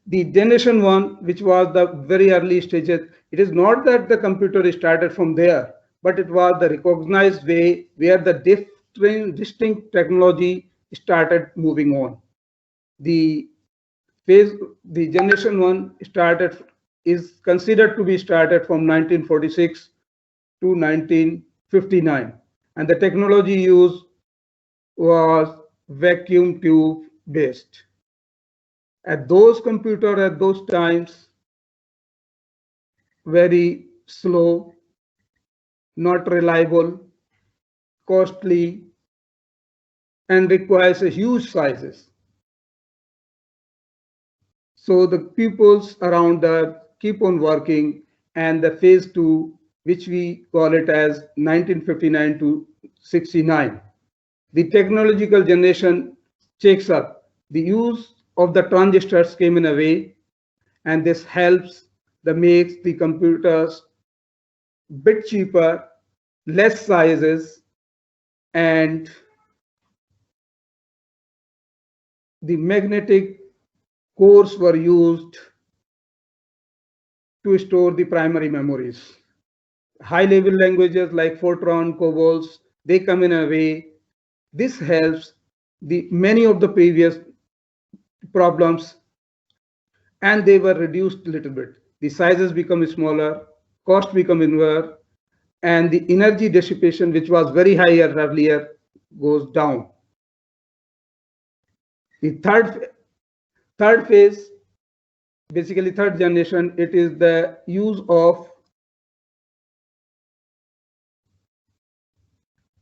The generation 1, which was the very early stages, it is not that the computer started from there, but it was the recognized way where the distinct technology started moving on. The generation 1 is considered to be started from 1946 to 1959, and the technology used was vacuum tube based. At those computers at those times, very slow, not reliable, costly, and requires a huge sizes. So the pupils around that keep on working, and the phase 2, which we call it as 1959 to 69, the technological generation checks up. The use of the transistors came in a way, and this helps makes the computers bit cheaper, less sizes, and the magnetic cores were used to store the primary memories. High-level languages like Fortran, COBOLs, they come in a way. This helps many of the previous problems, and they were reduced a little bit. the sizes become smaller, cost become lower, and the energy dissipation, which was very high earlier, goes down. The third phase, basically third generation, it is the use of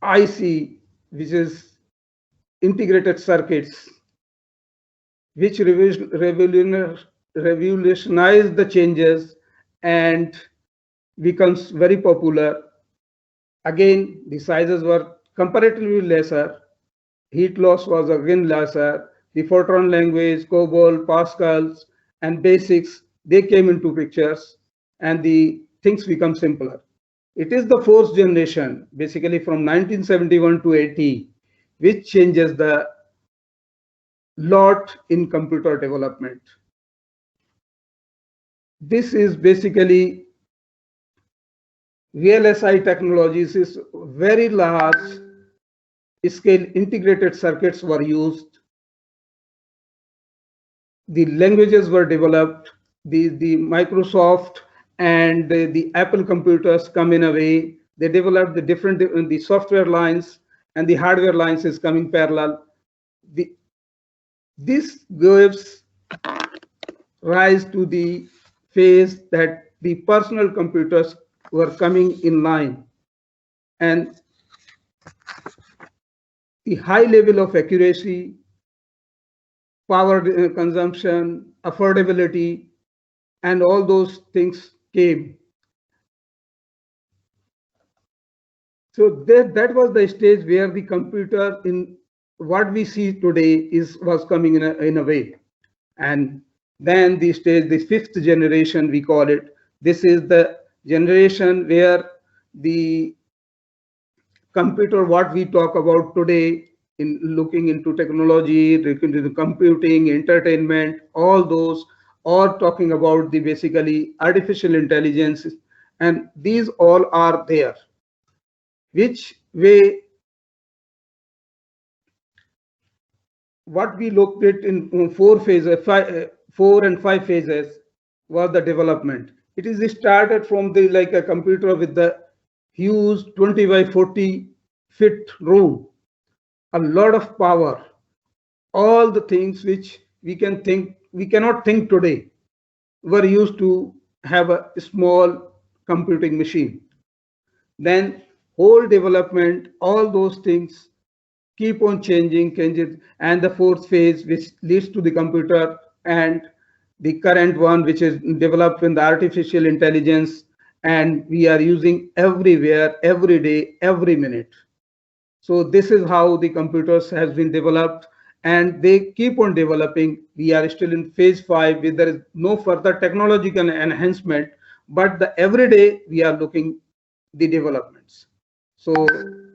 IC, which is integrated circuits, which revolutionized the changes and becomes very popular. Again, the sizes were comparatively lesser. Heat loss was again lesser. The Fortran language, COBOL, Pascals, and basics, they came into pictures, and the things become simpler. It is the fourth generation, basically from 1971 to 80, which changes the lot in computer development. This is basically VLSI technologies is very large scale integrated circuits were used. The languages were developed. The Microsoft and the Apple computers come in a way. They developed the software lines, and the hardware lines is coming parallel. This gives rise to the phase that the personal computers were coming in line, and the high level of accuracy, power consumption, affordability, and all those things came. So that was the stage where the computer in what we see today was coming in a way. And then the stage, the fifth generation, we call it. This is the generation where the computer, what we talk about today, in looking into technology, looking into computing, entertainment, all those, or talking about the basically artificial intelligence, and these all are there. Which way, what we looked at in 4 phases, 4 and 5 phases was the development. It is started from the like a computer with the huge 20 by 40 feet room, a lot of power, all the things which we cannot think today, were used to have a small computing machine. Then whole development, all those things keep on changing, and the fourth phase, which leads to the computer, and the current one, which is developed in the artificial intelligence, and we are using everywhere, every day, every minute. So this is how the computers has been developed, and they keep on developing. We are still in phase 5, where there is no further technological enhancement, but the everyday we are looking the developments. So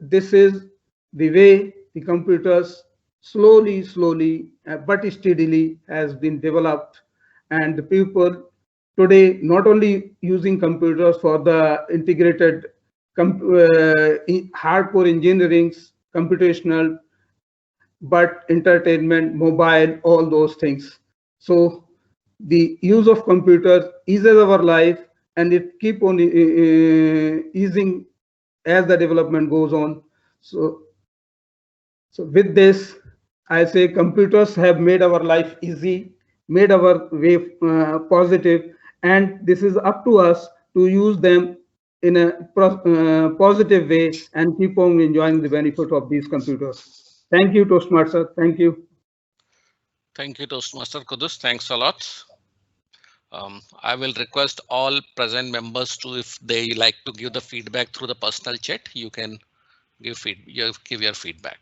this is the way the computers slowly but steadily has been developed, and the people today not only using computers for the integrated hardcore engineering, computational, but entertainment, mobile, all those things. So the use of computers eases our life, and it keep on easing as the development goes on. So with this, I say computers have made our life easy, made our way positive, and this is up to us to use them in a positive way and keep on enjoying the benefit of these computers. Thank you, Toastmaster. Thank you. Thank you, Toastmaster Kudus. Thanks a lot. I will request all present members to, if they like to give the feedback through the personal chat, you can give your feedback.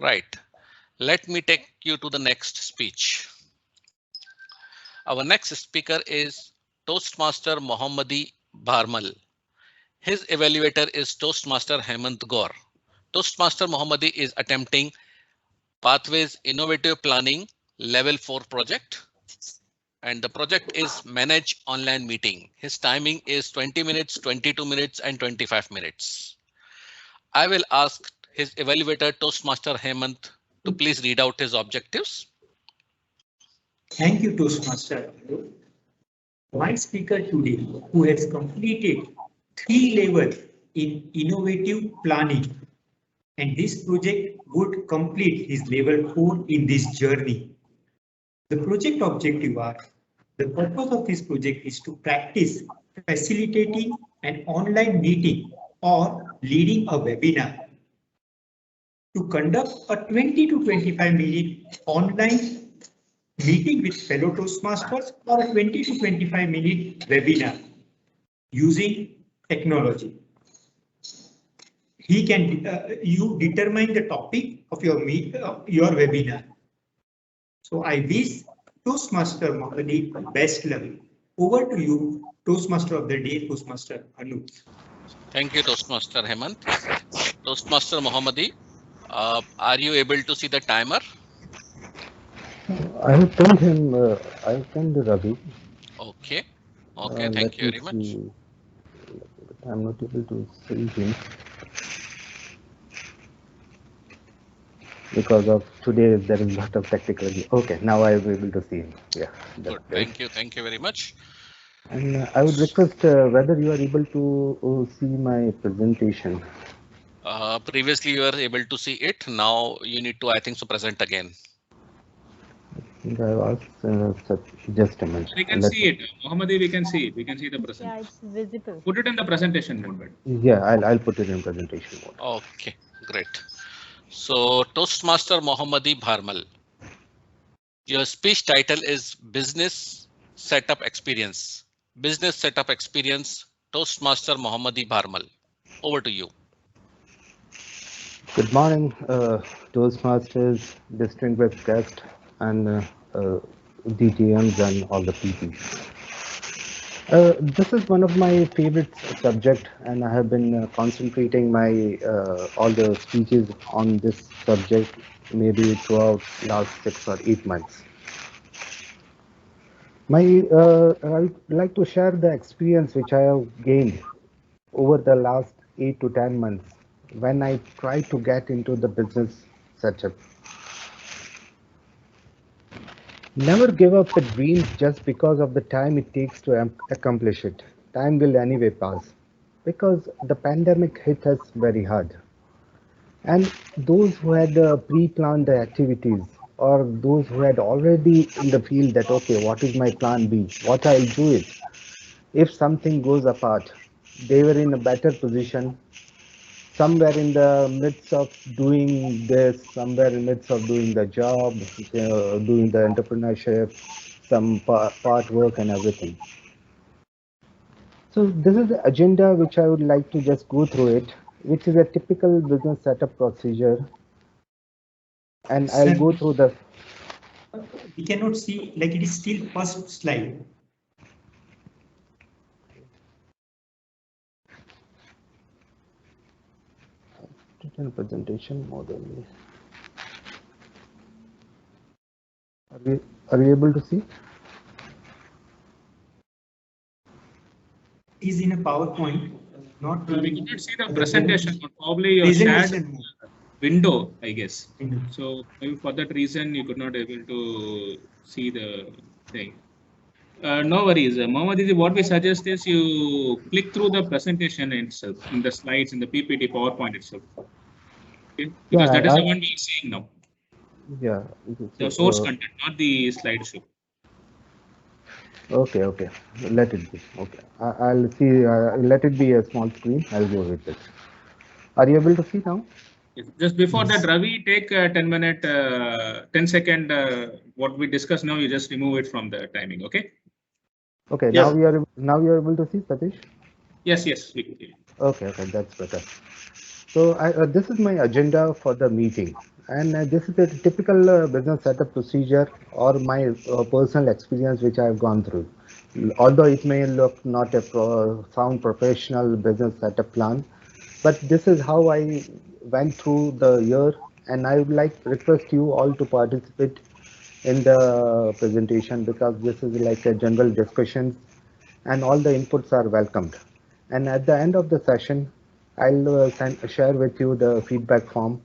Right. Let me take you to the next speech. Our next speaker is Toastmaster Mohammadi Bharmal. His evaluator is Toastmaster Hemant Gaur. Toastmaster Mohammadi is attempting Pathways Innovative Planning Level 4 project, and the project is Manage Online Meeting. His timing is 20 minutes, 22 minutes, and 25 minutes. I will ask his evaluator Toastmaster Hemant to please read out his objectives. Thank you, Toastmaster. My speaker today, who has completed 3 levels in innovative planning, and this project would complete his level 4 in this journey. The project objective are, the purpose of this project is to practice facilitating an online meeting or leading a webinar, to conduct a 20 to 25 minute online meeting with fellow Toastmasters or a 20 to 25 minute webinar using technology. He can you determine the topic of your webinar. So I wish Toastmaster Mohamedi best luck. Over to you, Toastmaster of the day, Toastmaster Anoop. Thank you, Toastmaster Hemant. Toastmaster Mohammadi, are you able to see the timer? I have told him, I have told Ravi. Okay. Okay, thank you very much. I'm not able to see him because of today there is a lot of technical. Okay, now I will be able to see him. Yeah. Good. Thank you. Thank you very much. And I would request whether you are able to see my presentation. Previously you were able to see it. Now you need to, I think, so present again. I asked just a minute. We can see it, Mohammadi. We can see it. We can see the presentation. Yeah, it's visible. Put it in the presentation mode. Yeah, I'll put it in presentation mode. Okay, great. So Toastmaster Mohammadi Bharmal, your speech title is Business Setup Experience. Business Setup Experience, Toastmaster Mohammadi Bharmal. Over to you. Good morning, Toastmasters, distinguished guests, and DTMs and all the PPs. This is one of my favorite subject, and I have been concentrating my all the speeches on this subject maybe throughout last 6 or 8 months. I would like to share the experience which I have gained over the last 8 to 10 months when I try to get into the business setup. Never give up the dreams just because of the time it takes to accomplish it. Time will anyway pass because the pandemic hit us very hard. And those who had pre-planned the activities or those who had already in the field that, okay, what is my plan B? What I'll do it. If something goes apart, they were in a better position. Somewhere in the midst of doing this, somewhere in the midst of doing the job, doing the entrepreneurship, some part work and everything. So this is the agenda which I would like to just go through it, which is a typical business setup procedure. And I'll go through the... We cannot see, like it is still first slide. Presentation model. Are you able to see? Is in a PowerPoint, not. We cannot see the presentation, but probably your shared window, I guess. So maybe for that reason you could not able to see the thing. No worries, Mohammad. What we suggest is you click through the presentation itself, in the slides, in the PPT PowerPoint itself. Okay? Because that is the one we are seeing now. Yeah. The source content, not the slideshow. Okay, okay. Let it be. Okay. I'll see. Let it be a small screen. I'll go with it. Are you able to see now? Yes. Just before that, Ravi, take 10 second. What we discuss now, you just remove it from the timing. Okay. Okay. Yes. Now you are able to see, Satish? Yes. Yes. We can see. Okay. Okay. That's better. So this is my agenda for the meeting. And this is a typical business setup procedure or my personal experience which I have gone through. Although it may look not a sound professional business setup plan, but this is how I went through the year, and I would like to request you all to participate in the presentation because this is like a general discussion and all the inputs are welcomed. And at the end of the session, I'll share with you the feedback form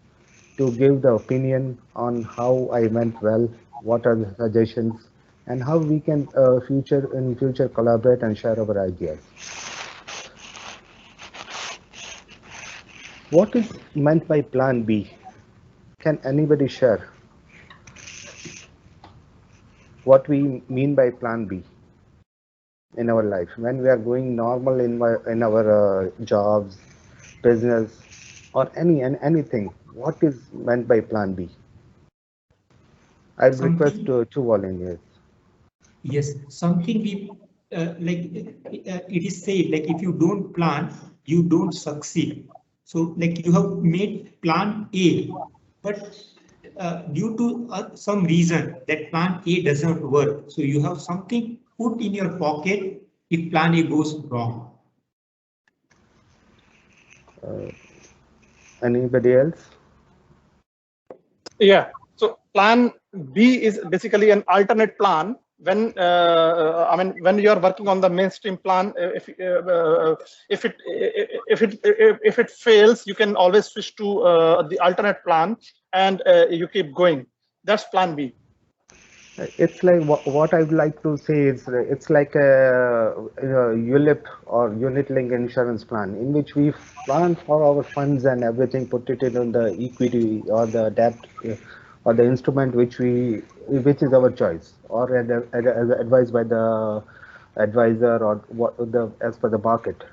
to give the opinion on how I went well, what are the suggestions, and how we can future collaborate and share our ideas. What is meant by Plan B? Can anybody share what we mean by Plan B in our life when we are going normal in our jobs, business, or anything? What is meant by Plan B? I request two volunteers. Yes, something we it is said, like if you don't plan, you don't succeed. So like you have made plan A, but due to some reason that plan A doesn't work. So you have something put in your pocket if plan A goes wrong. Anybody else? Yeah. So plan B is basically an alternate plan when I mean when you are working on the mainstream plan. If it fails, you can always switch to the alternate plan and you keep going. That's plan B. It's like what I would like to say is it's like a ULIP or unit link insurance plan in which we plan for our funds and everything, put it in the equity or the debt or the instrument which is our choice or advised by the advisor or what as per the market.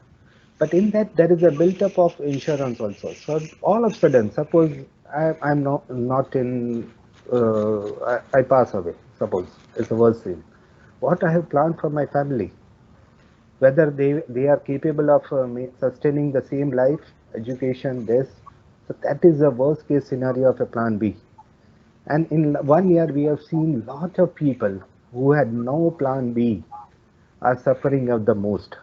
But in that there is a built up of insurance also. So all of a sudden, suppose I'm not in, I pass away. Suppose it's the worst thing. What I have planned for my family, whether they are capable of sustaining the same life, education, this. So that is the worst case scenario of a plan B. And in 1 year, we have seen lot of people who had no plan B are suffering of the most,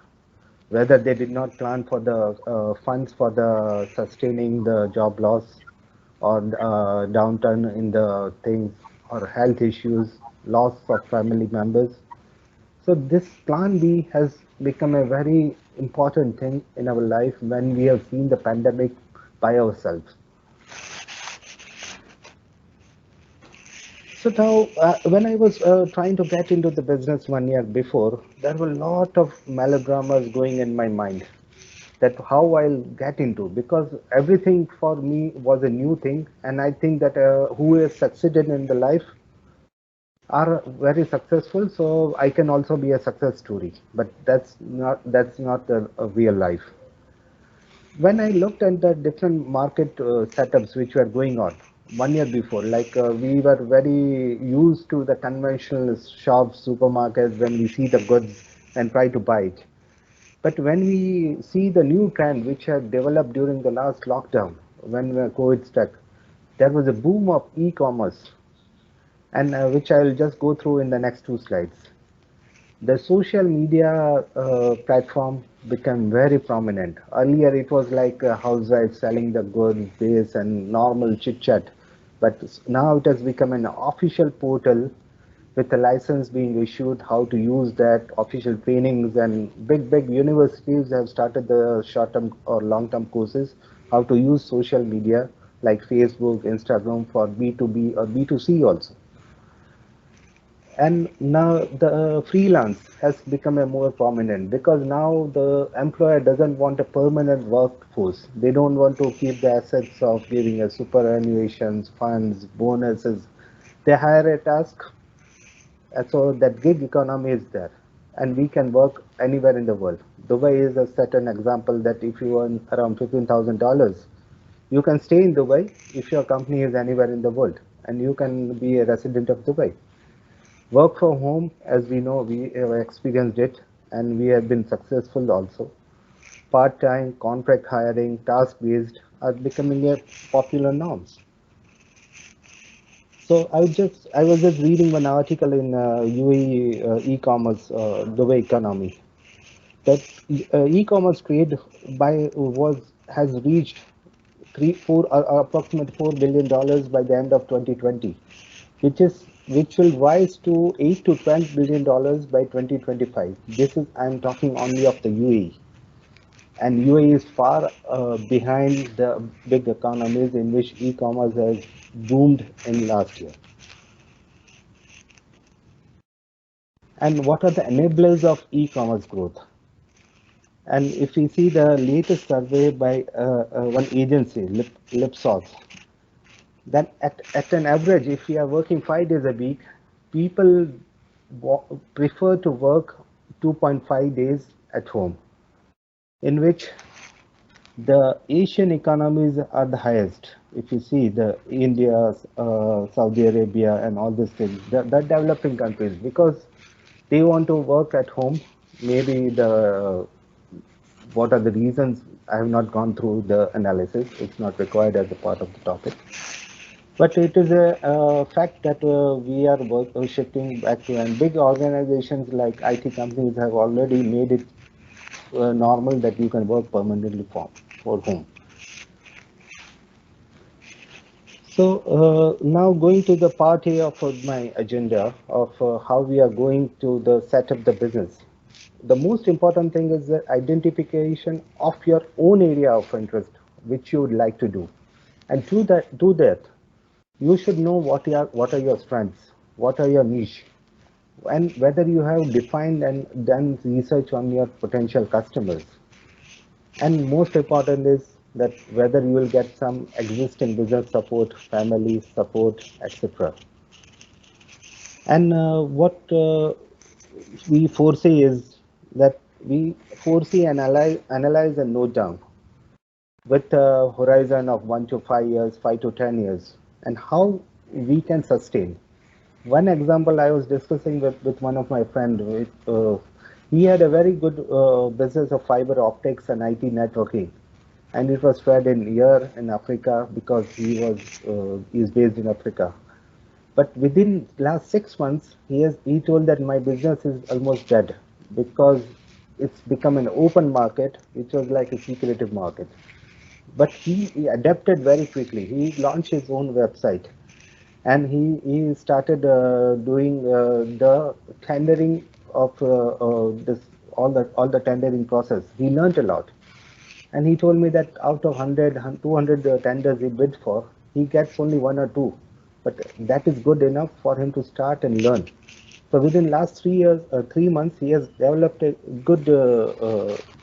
whether they did not plan for the funds for the sustaining the job loss or downturn in the things or health issues, loss of family members. So this plan B has become a very important thing in our life when we have seen the pandemic by ourselves. So now, when I was trying to get into the business 1 year before, there were a lot of melodramas going in my mind that how I'll get into, because everything for me was a new thing, and I think that who has succeeded in the life are very successful, so I can also be a success story. But that's not a real life. When I looked at the different market setups which were going on 1 year before, like we were very used to the conventional shops, supermarkets, when we see the goods and try to buy it. But when we see the new trend which had developed during the last lockdown, when COVID struck, there was a boom of e-commerce, and which I will just go through in the next two slides. The social media platform became very prominent. Earlier, it was like a housewife selling the goods, this, and normal chit chat. But now it has become an official portal with a license being issued, how to use that, official trainings, and big universities have started the short-term or long-term courses, how to use social media like Facebook, Instagram for B2B or B2C also. And now the freelance has become a more prominent, because now the employer doesn't want a permanent workforce. They don't want to keep the assets of giving a superannuations, funds, bonuses. They hire a task, and so that gig economy is there, and we can work anywhere in the world. Dubai is a certain example that if you earn around $15,000, you can stay in Dubai if your company is anywhere in the world, and you can be a resident of Dubai. Work from home, as we know, we have experienced it, and we have been successful also. Part-time, contract hiring, task-based are becoming a popular norms. So I was just reading one article in UAE e-commerce, Dubai economy, that e-commerce trade has reached approximately $4 billion by the end of 2020, which will rise to $8 to $12 billion by 2025. This is, I'm talking only of the UAE. And UAE is far behind the big economies in which e-commerce has boomed in last year. and what are the enablers of e-commerce growth. And if we see the latest survey by one agency, Lipsos, that at an average, if we are working 5 days a week, people prefer to work 2.5 days at home, in which the Asian economies are the highest. If you see the India, Saudi Arabia, and all these things, the developing countries, because they want to work at home. Maybe what are the reasons? I have not gone through the analysis. It's not required as a part of the topic. But it is a fact that we are shifting back to, and big organizations like IT companies have already made it normal that you can work permanently for home. So now going to the part A of my agenda of how we are going to set up the business. The most important thing is the identification of your own area of interest, which you would like to do. And to do that, you should know what are your strengths, what are your niche, and whether you have defined and done research on your potential customers. And most important is that whether you will get some existing business support, family support, etc. And what we foresee is that we foresee and analyze and note down with a horizon of 1 to 5 years, 5 to 10 years, and how we can sustain. One example I was discussing with one of my friends, he had a very good business of fiber optics and IT networking, and it was spread here in Africa because he is based in Africa. But within last 6 months, he told that my business is almost dead because it's become an open market, which was like a secretive market. But he adapted very quickly. He launched his own website, and he started doing the tendering of all the tendering process. He learned a lot, and he told me that out of 200 tenders he bid for, he gets only 1 or 2, but that is good enough for him to start and learn. So within last 3 months, he has developed a good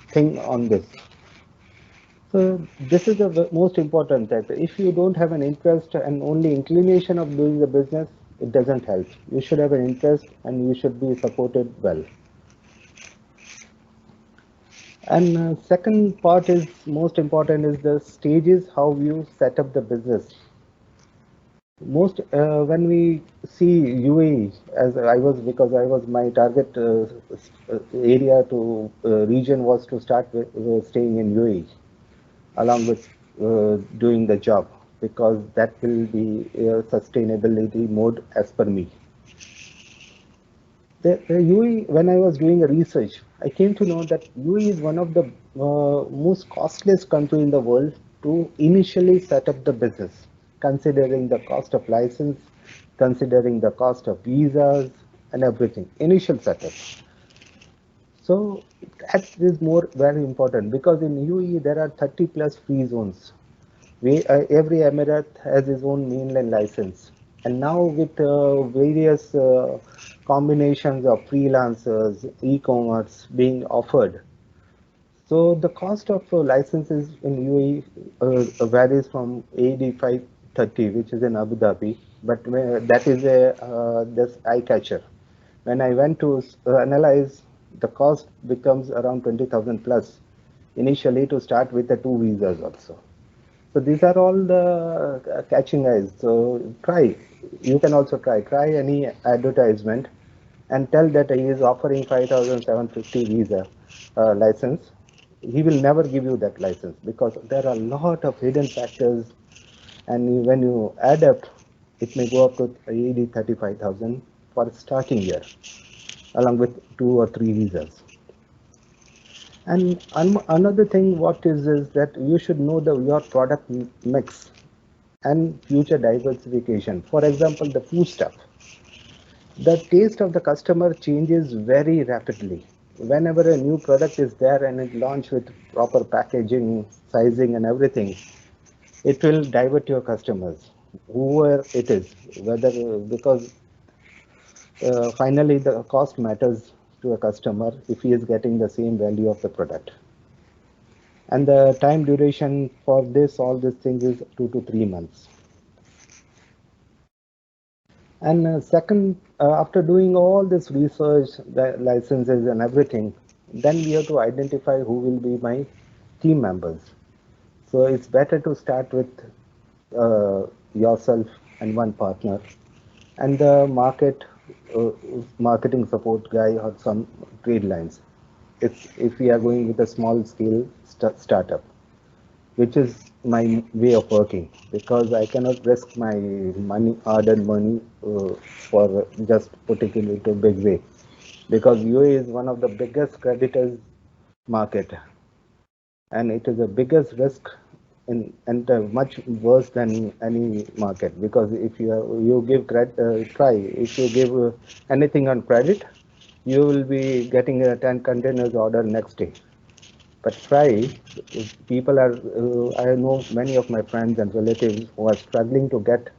thing on this. So this is the most important, that if you don't have an interest and only inclination of doing the business, it doesn't help. You should have an interest and you should be supported well. And second part is most important is the stages, how you set up the business. When we see UAE, because I was my target area to region was to start with staying in UAE along with doing the job, because that will be a sustainability mode as per me. The UAE, when I was doing a research, I came to know that UAE is one of the most costliest country in the world to initially set up the business, considering the cost of license, considering the cost of visas and everything, initial setup. So that is very important, because in UAE there are 30 plus free zones. Every emirate has its own mainland license, and now with various combinations of freelancers, e-commerce being offered, so the cost of licenses in UAE varies from AED 530, which is in Abu Dhabi, but that is this eye catcher. When I went to analyze, the cost becomes around 20,000 plus initially to start with the 2 visas also. So these are all the catching eyes. So you can also try any advertisement and tell that he is offering 5,750 visa license. He will never give you that license, because there are a lot of hidden factors, and when you add up, it may go up to 35,000 for starting year, along with 2 or 3 visas. And another thing is that you should know your product mix and future diversification. For example, the food stuff. The taste of the customer changes very rapidly. Whenever a new product is there and it launched with proper packaging, sizing and everything, it will divert your customers, whoever it is, because finally the cost matters to a customer if he is getting the same value of the product. And the time duration for this, all these things is 2 to 3 months. And second, after doing all this research, the licenses and everything, then we have to identify who will be my team members. So it's better to start with yourself and one partner, and the marketing support guy or some trade lines. If we are going with a small scale startup, which is my way of working, because I cannot risk my money, hard-earned money, for just putting it into a big way, because UAE is one of the biggest creditors market, and it is the biggest risk and much worse than any market, because if you give try if you give anything on credit, you will be getting a 10 containers order next day. But try, people are, I know many of my friends and relatives who are struggling to get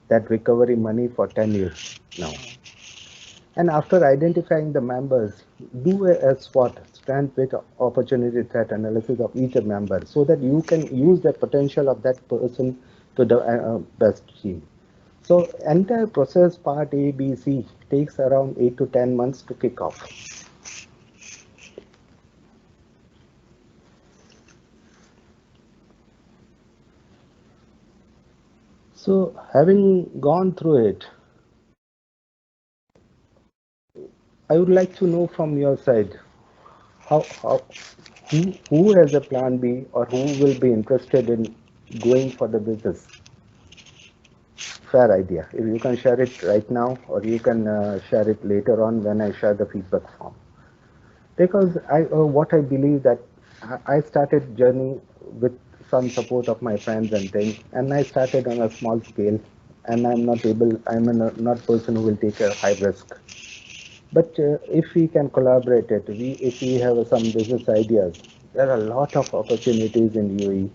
that recovery money for 10 years now. And after identifying the members, do a SWOT, strength, weak, opportunity, threat analysis of each member, so that you can use the potential of that person to the best team. So entire process, part A, B, C, takes around 8 to 10 months to kick off. So having gone through it, I would like to know from your side, who has a plan B, or who will be interested in going for the business? Fair idea. If you can share it right now, or you can share it later on when I share the feedback form. Because what I believe that I started journey with some support of my friends and things, and I started on a small scale, and I'm not person who will take a high risk. But if we can collaborate it, if we have some business ideas, there are a lot of opportunities in UAE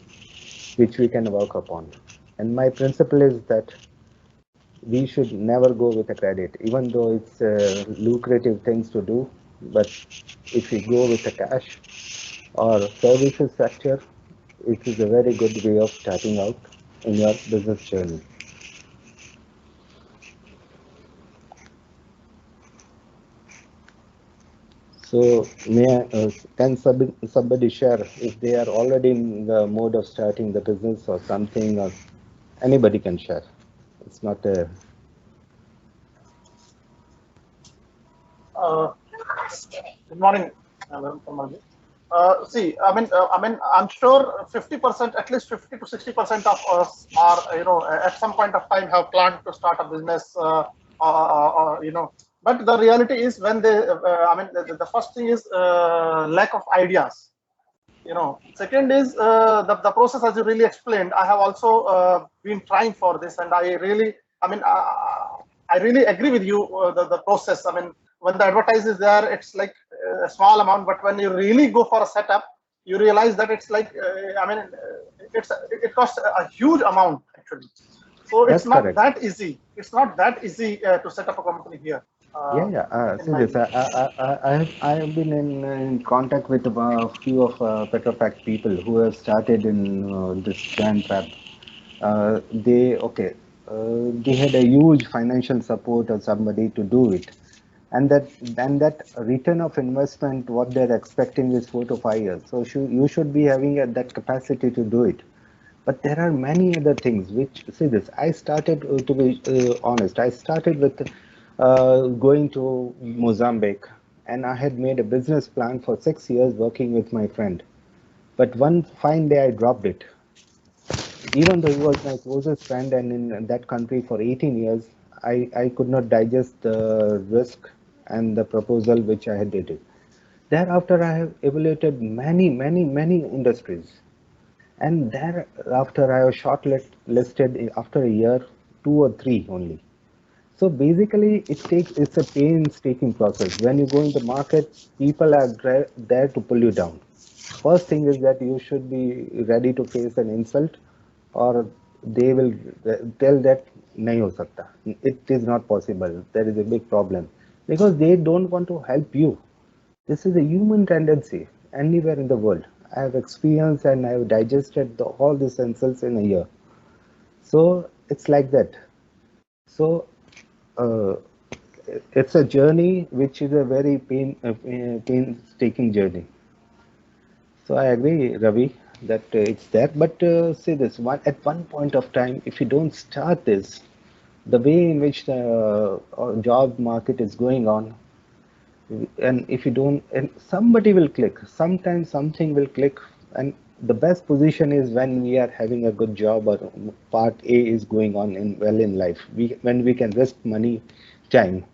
which we can work upon. And my principle is that we should never go with a credit, even though it's lucrative things to do. But if we go with a cash or services sector, it is a very good way of starting out in your business journey. So can somebody share if they are already in the mode of starting the business or something, or anybody can share. It's not a. Good morning, see, I'm sure 50%, at least 50 to 60% of us are, at some point of time have planned to start a business, but the reality is when they, the first thing is lack of ideas. Second is the process, as you really explained. I have also been trying for this, and I really, I really agree with you. The process. When the advertise is there, it's like a small amount, but when you really go for a setup, you realize that it's like, it costs a huge amount actually. So it's not correct. That easy. It's not that easy to set up a company here. See this. I have been in contact with a few of Petrofac people who have started in this brand trap. They had a huge financial support of somebody to do it, and that return of investment, what they're expecting is 4 to 5 years. So you should be having that capacity to do it. But there are many other things which, see this, I started, to be honest, I started with going to Mozambique, and I had made a business plan for 6 years working with my friend. But one fine day I dropped it. Even though he was my closest friend and in that country for 18 years, I could not digest the risk and the proposal which I had did it. Thereafter, I have evaluated many industries. And thereafter, I was shortlisted after a year, 2 or 3 only. So basically, it's a painstaking process. When you go in the market, people are there to pull you down. First thing is that you should be ready to face an insult, or they will tell that नहीं हो सकता. It is not possible. There is a big problem because they don't want to help you. This is a human tendency anywhere in the world. I have experienced and I have digested all these insults in a year. So it's like that. So uh, it's a journey which is a very painstaking journey. So I agree, Ravi, that it's there. But say this: at one point of time, if you don't start this, the way in which the job market is going on, and if you don't, and somebody will click. Sometimes something will click, and the best position is when we are having a good job or part A is going on in life. When we can risk money, time.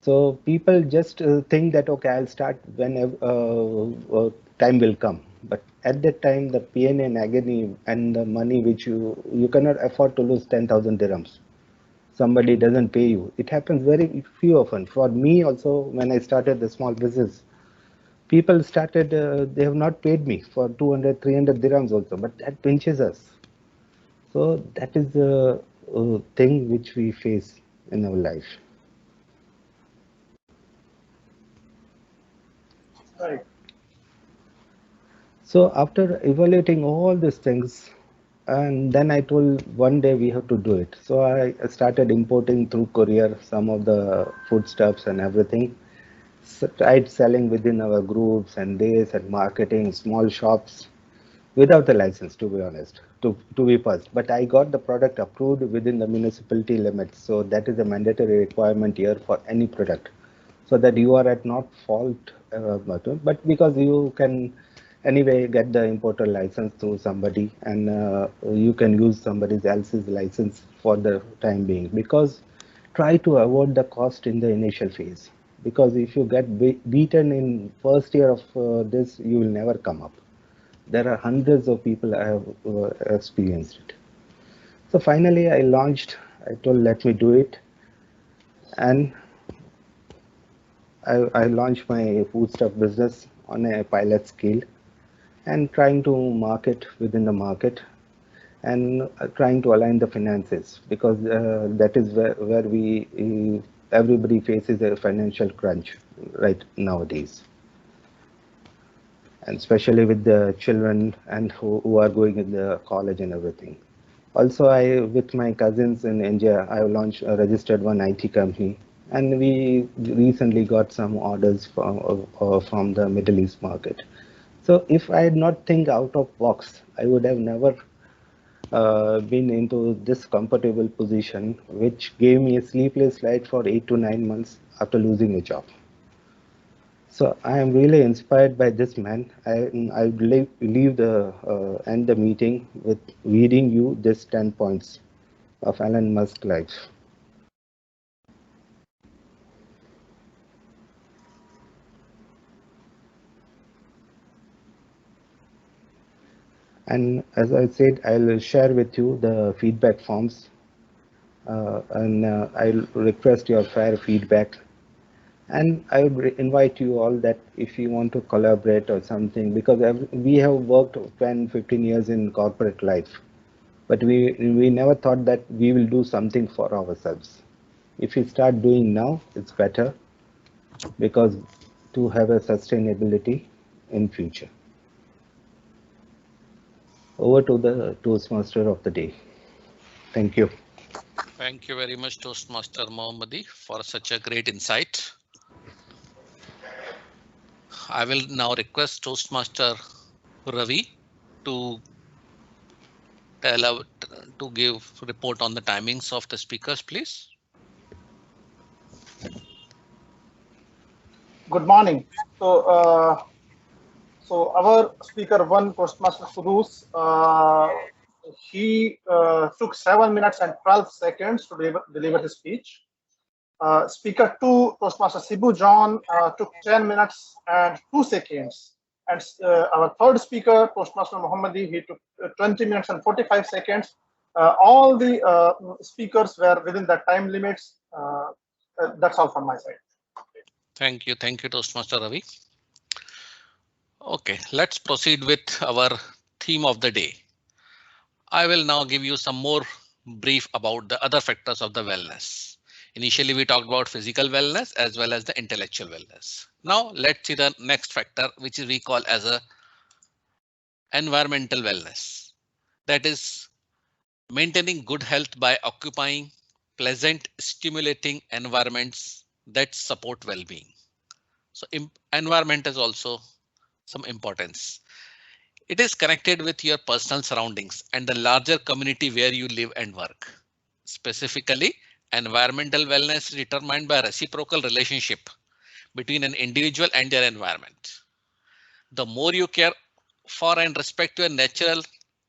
So people just think that, okay, I'll start whenever time will come. But at that time, the pain and agony and the money which you cannot afford to lose 10,000 dirhams. Somebody doesn't pay you. It happens very few often. For me also, when I started the small business, people started, they have not paid me for 200, 300 dirhams also, but that pinches us. So that is the thing which we face in our life. Right. So after evaluating all these things, and then I told one day we have to do it. So I started importing through courier some of the foodstuffs and everything. So tried selling within our groups and this and marketing, small shops without a license, to be honest, to be first. But I got the product approved within the municipality limits. So that is a mandatory requirement here for any product. So that you are at not fault, but because you can anyway get the importer license through somebody, and you can use somebody else's license for the time being, because try to avoid the cost in the initial phase, because if you get beaten in first year of this, you will never come up. There are hundreds of people I have experienced it. So finally I launched. I told, let me do it. And I launched my foodstuff business on a pilot scale, and trying to market within the market, and trying to align the finances, because that is where everybody faces a financial crunch right nowadays, and especially with the children and who are going in the college and everything. Also, with my cousins in India, I launched a registered one IT company, and we recently got some orders from the Middle East market. So if I had not think out of box, I would have never been into this comfortable position, which gave me a sleepless night for 8 to 9 months after losing a job. So I am really inspired by this man. I leave end the meeting with reading you this 10 points of Elon Musk's life. And as I said, I'll share with you the feedback forms, and I'll request your fair feedback. And I would invite you all that if you want to collaborate or something, because we have worked 10, 15 years in corporate life, but we never thought that we will do something for ourselves. If we start doing now, it's better, because to have a sustainability in future. Over to the Toastmaster of the day. Thank you. Thank you very much, Toastmaster Mohammadi, for such a great insight. I will now request Toastmaster Ravi to give report on the timings of the speakers, please. Good morning. So our speaker one, Toastmaster Kudus, he took 7 minutes and 12 seconds to deliver his speech. Speaker 2, Toastmaster Sibu John, took 10 minutes and 2 seconds. And our third speaker, Toastmaster Mohammadi, he took 20 minutes and 45 seconds. All the speakers were within the time limits. That's all from my side. Thank you, Toastmaster Ravi. Okay, let's proceed with our theme of the day. I will now give you some more brief about the other factors of the wellness. Initially, we talked about physical wellness as well as the intellectual wellness. Now let's see the next factor, which we call as a environmental wellness. That is maintaining good health by occupying pleasant, stimulating environments that support well-being. So environment is also some importance. It is connected with your personal surroundings and the larger community where you live and work. Specifically, environmental wellness is determined by a reciprocal relationship between an individual and their environment. The more you care for and respect your natural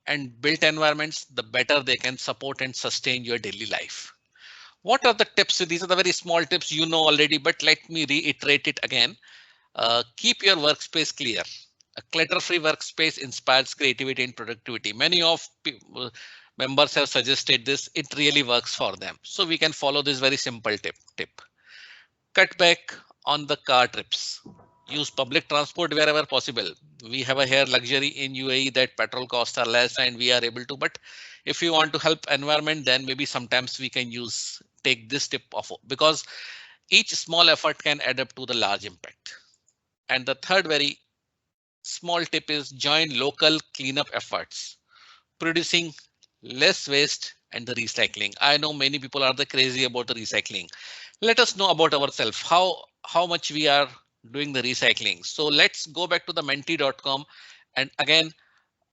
and built environments, the better they can support and sustain your daily life. What are the tips? These are the very small tips you know already, but let me reiterate it again. Keep your workspace clear. A clutter-free workspace inspires creativity and productivity. Many of members have suggested this. It really works for them. So we can follow this very simple tip. Cut back on the car trips. Use public transport wherever possible. We have a here luxury in UAE that petrol costs are less and we are able to. But if you want to help environment, then maybe sometimes we can take this tip off, because each small effort can add up to the large impact. And the third very small tip is join local cleanup efforts, producing less waste and the recycling. I know many people are crazy about the recycling. Let us know about ourselves, how much we are doing the recycling. So let's go back to the menti.com. And again,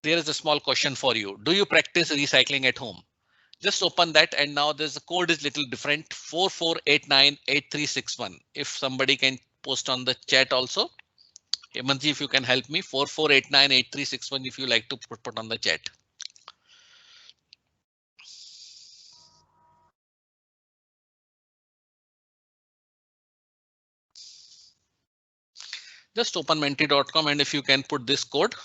there is a small question for you. Do you practice recycling at home? Just open that, and now there's a code is little different, 44898361. If somebody can post on the chat also. Hemanji, if you can help me, 44898361 if you like to put on the chat. Just open menti.com, and if you can put this code.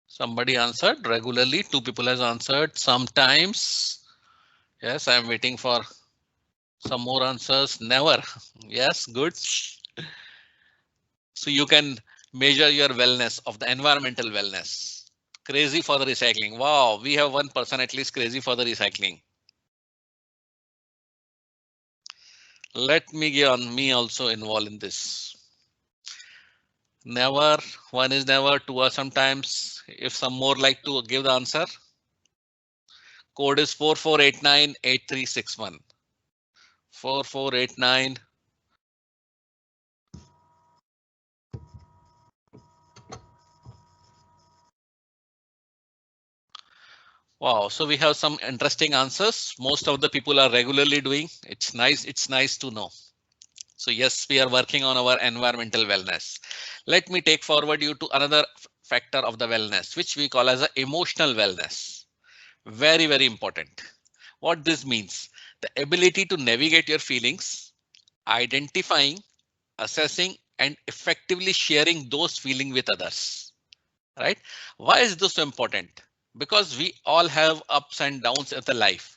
Somebody answered regularly. 2 people has answered. Sometimes. Yes, I'm waiting for some more answers. Never. Yes, good. So you can measure your wellness of the environmental wellness. Crazy for the recycling. Wow, we have one person at least crazy for the recycling. Let me get on me also involved in this. Never, one is never, 2 are sometimes. If some more like to give the answer. Code is 44898361. 4489. Wow, so we have some interesting answers. Most of the people are regularly doing. It's nice to know. So yes, we are working on our environmental wellness. Let me take forward you to another factor of the wellness, which we call as a emotional wellness. Very, very important. What this means, the ability to navigate your feelings, identifying, assessing, and effectively sharing those feelings with others. Right? Why is this so important? Because we all have ups and downs of the life.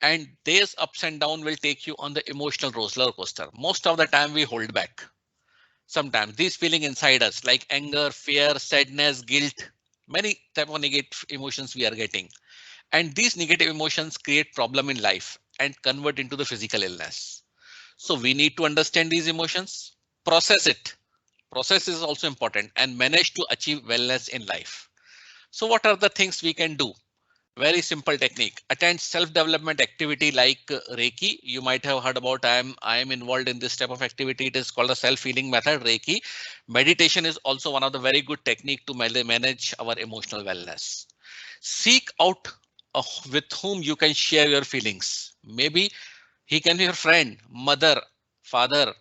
And these ups and downs will take you on the emotional roller coaster. Most of the time we hold back. Sometimes these feelings inside us like anger, fear, sadness, guilt, many type of negative emotions we are getting. And these negative emotions create problem in life and convert into the physical illness. So we need to understand these emotions, process it. Process is also important and manage to achieve wellness in life. So what are the things we can do? Very simple technique. Attend self-development activity like Reiki. You might have heard about I am involved in this type of activity. It is called a self-healing method, Reiki. Meditation is also one of the very good technique to manage our emotional wellness. Seek out with whom you can share your feelings. Maybe he can be your friend, mother, father,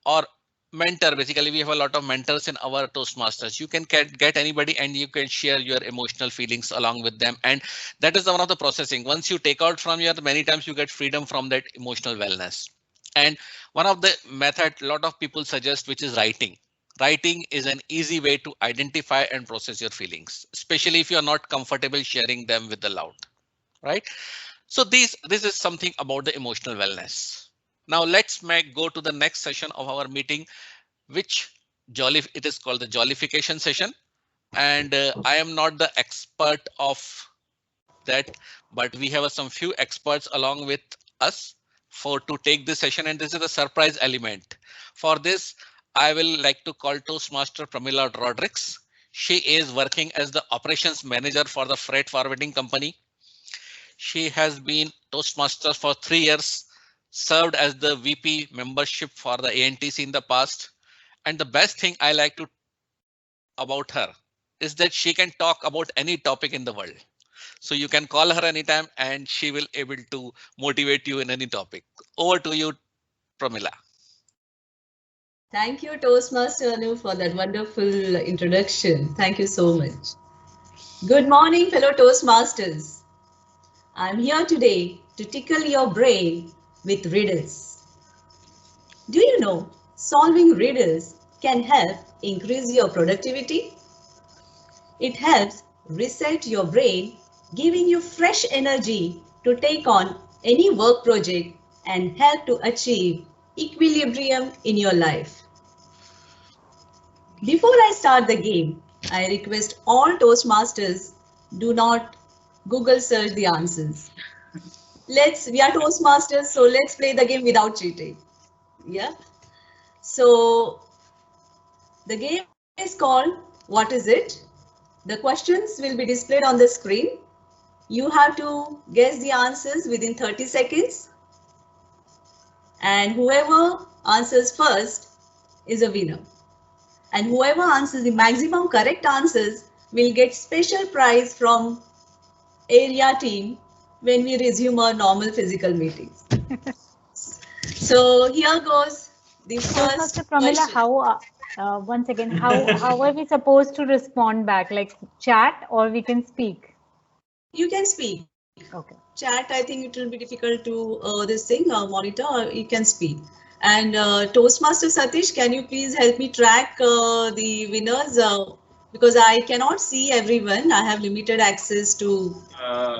or mentor. Basically, we have a lot of mentors in our Toastmasters. You can get anybody and you can share your emotional feelings along with them. And that is one of the processing. Once you take out from your, many times you get freedom from that emotional wellness. And one of the method a lot of people suggest, which is writing. Writing is an easy way to identify and process your feelings, especially if you're not comfortable sharing them with the loud. Right? So this is something about the emotional wellness. Now let's go to the next session of our meeting, which it is called the jollification session. And I am not the expert of that, but we have some few experts along with us to take this session, and this is a surprise element. For this, I will like to call Toastmaster Pramila Rodrigues. She is working as the operations manager for the freight forwarding company. She has been Toastmaster for 3 years, served as the VP membership for the ANTC in the past. And the best thing I like to about her is that she can talk about any topic in the world. So you can call her anytime and she will able to motivate you in any topic. Over to you, Pramila. Thank you, Toastmaster Anoop, for that wonderful introduction. Thank you so much. Good morning, fellow Toastmasters. I'm here today to tickle your brain with riddles. Do you know solving riddles can help increase your productivity? It helps reset your brain, giving you fresh energy to take on any work project and help to achieve equilibrium in your life. Before I start the game, I request all Toastmasters do not Google search the answers. We are Toastmasters, so let's play the game without cheating. Yeah. So the game is called What Is It? The questions will be displayed on the screen. You have to guess the answers within 30 seconds. And whoever answers first is a winner. And whoever answers the maximum correct answers will get special prize from area team when we resume our normal physical meetings. So here goes the first Pramila, how once again, how are we supposed to respond back? Like chat or we can speak? You can speak. Okay. Chat, I think it will be difficult to monitor, or you can speak. And Toastmaster Satish, can you please help me track the winners? Because I cannot see everyone. I have limited access to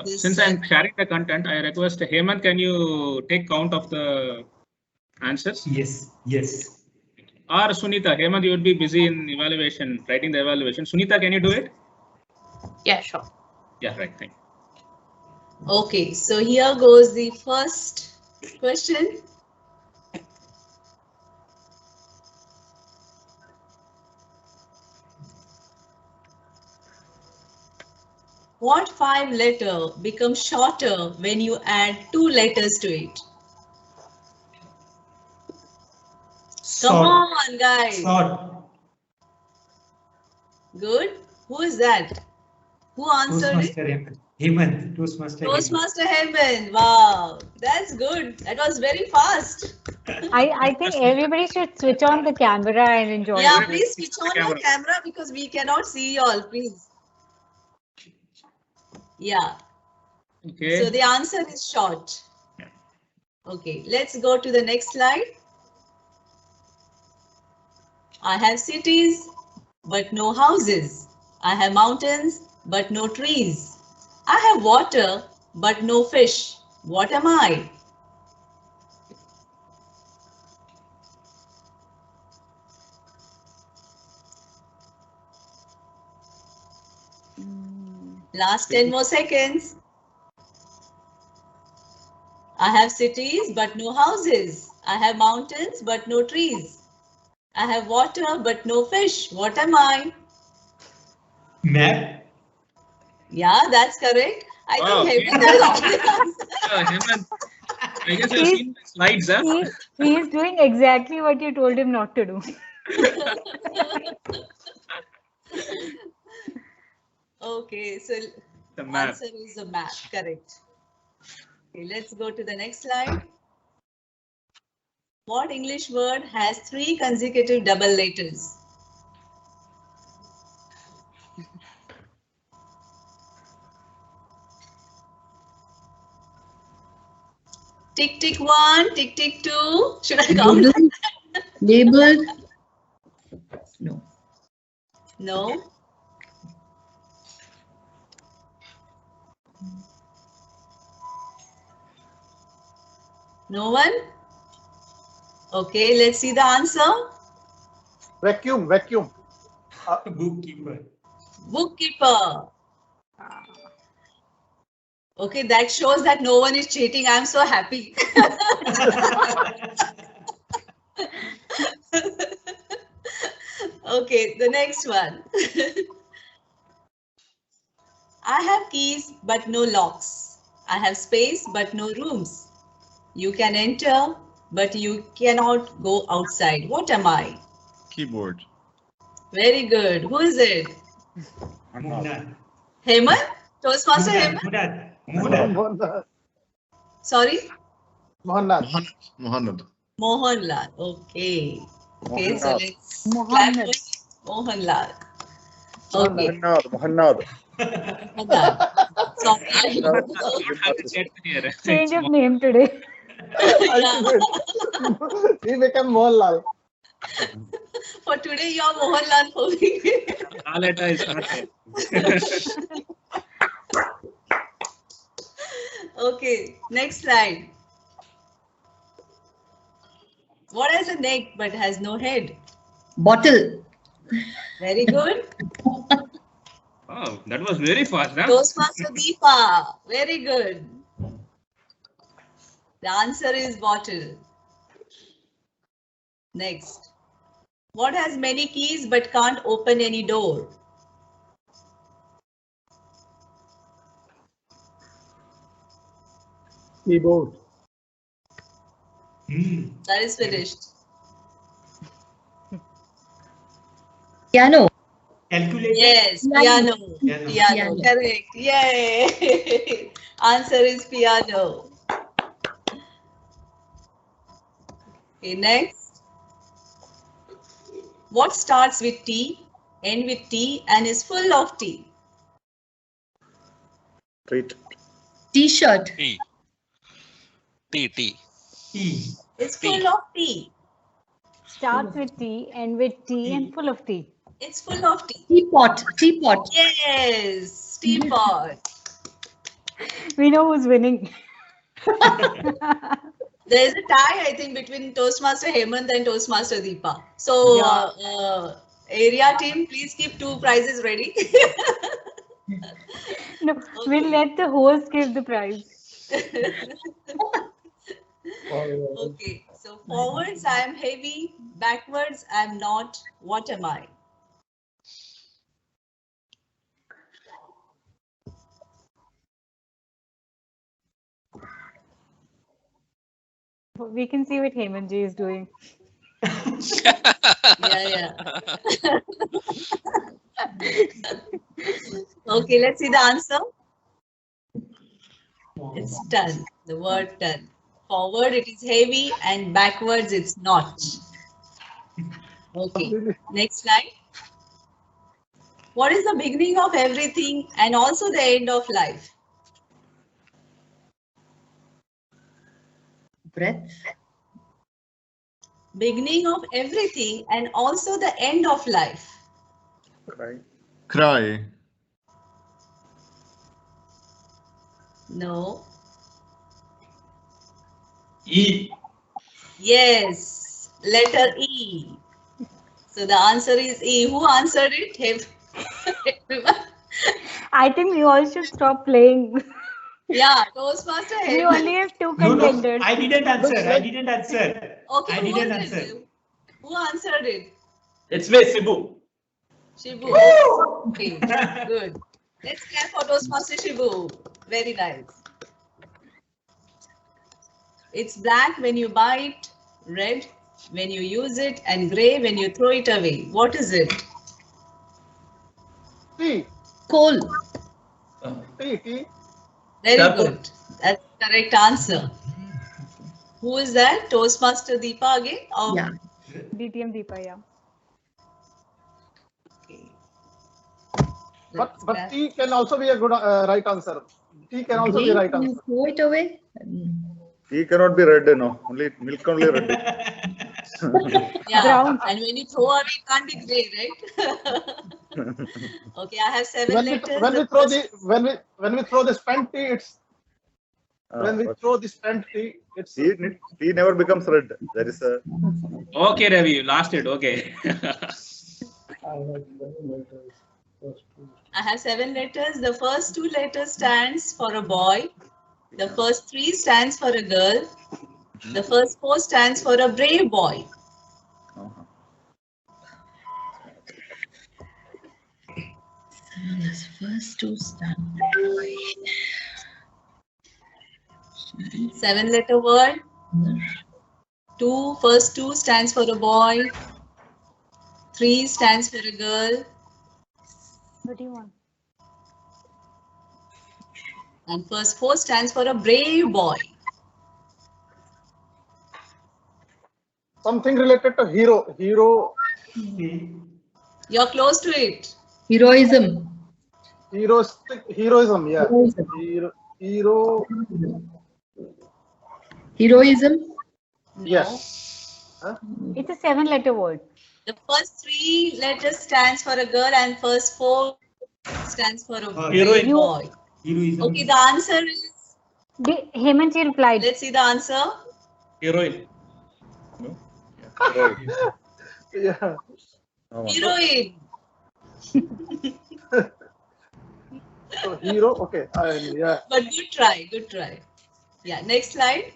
this. Since I'm sharing the content, I request Hemant, can you take count of the answers? Yes, yes. Or Sunita, Hemant, you would be busy in evaluation, writing the evaluation. Sunita, can you do it? Yeah, sure. Yeah, right. Thank you. Okay, so here goes the first question. What 5-letter becomes shorter when you add 2 letters to it? Come on, guys. Short. Good. Who is that? Who answered it? Hemant. Toastmaster Hemant. Wow, that's good. That was very fast. I think everybody should switch on the camera and enjoy. Yeah, it. please switch on your camera because we cannot see you all, please. Yeah. Okay. So the answer is short. Okay, let's go to the next slide. I have cities, but no houses. I have mountains, but no trees. I have water, but no fish. What am I? Last 10 more seconds. I have cities, but no houses. I have mountains, but no trees. I have water, but no fish. What am I? Map. Yeah, that's correct. I think Hemant has all the answers. Hemant, I guess you've seen the slides, huh? He is doing exactly what you told him not to do. Okay, so the answer is the map, correct. Okay, let's go to the next slide. What English word has 3 consecutive double letters? Tick, tick 1, tick, tick 2. Should I count? Labeled. No. No. No one? Okay, let's see the answer. Vacuum. Bookkeeper. Bookkeeper. Okay, that shows that no one is cheating. I'm so happy. Okay, the next one. I have keys but no locks. I have space but no rooms. You can enter but you cannot go outside. What am I? Keyboard. Very good. Who is it? Munad. Hemant? Toastmaster Hemant? Munad. Sorry? Mohanad. Mohanlal. Okay. Okay, so Mohanlal. let's clap for Mohanlal. Okay. Mohanad. Sorry. Change of name today. He became Mohanlal. For today, you're Mohanlal for me. Aleta is not here. Okay, next slide. What has a neck but has no head? Bottle. Very good. Oh, that was very fast, huh? Toastmaster Deepa. Very good. The answer is bottle. Next. What has many keys but can't open any door? Keyboard. That is finished. Piano. Calculator. Yes, piano. Piano. Correct. Yay. Answer is piano. Okay, next. What starts with T, end with T, and is full of T? Treat. T-shirt. T. E. It's full of T. Starts with T, end with T, and full of T. It's full of T. Teapot. Teapot. Yes, teapot. We know who's winning. There is a tie, I think, between Toastmaster Hemant and Toastmaster Deepa. So, area team, please keep 2 prizes ready. No, we'll let the host give the prize. Okay, so forwards I am heavy, backwards I am not. What am I? We can see what Hemantji is doing. Yeah. Okay, let's see the answer. It's done. The word done. Forward it is heavy and backwards it's not. Okay, next slide. What is the beginning of everything and also the end of life? Breath. Beginning of everything and also the end of life. Cry. No. E. Yes, letter E. So the answer is E. Who answered it? I think we all should stop playing. Yeah, Toastmaster. We only have 2 contenders. No, I didn't answer. Okay, I didn't answer. Who answered it? It's me, Shibu. Shibu. Okay, good. Let's clap for Toastmaster Shibu. Very nice. It's black when you buy it, red when you use it, and grey when you throw it away. What is it? Tea. Coal. Tea. Very good. That's the correct answer. Who is that? Toastmaster Deepa again? Or? Yeah. DTM Deepa, yeah. Okay. But tea can also be a good right answer. Tea can also be a right answer. Throw it away. Tea cannot be red, no. Only milk only red. Yeah, Brown. and when you throw away, it can't be grey, right? Okay, I have 7 letters. When we throw this spent tea, When we throw this pant, it's tea never becomes red. There is a. Okay, Ravi, you lost it. Okay. I have 7 letters. The first 2 letters stands for a boy. The first 3 stands for a girl. The first 4 stands for a brave boy. This first 2 stand. 7-letter word. First 2 stands for a boy. 3 stands for a girl. What do you want? And first 4 stands for a brave boy. something related to hero. You're close to it. Heroism. Heroism, yeah. Heroism? Yes. Huh? It's a 7-letter word. The first 3 letters stands for a girl and first 4 stands for a brave boy. Heroism. Okay, the answer is. Hemant replied. Let's see the answer. Heroine. No? Yeah. Heroine. So hero, okay. Yeah. But good try, good try. Yeah, next slide.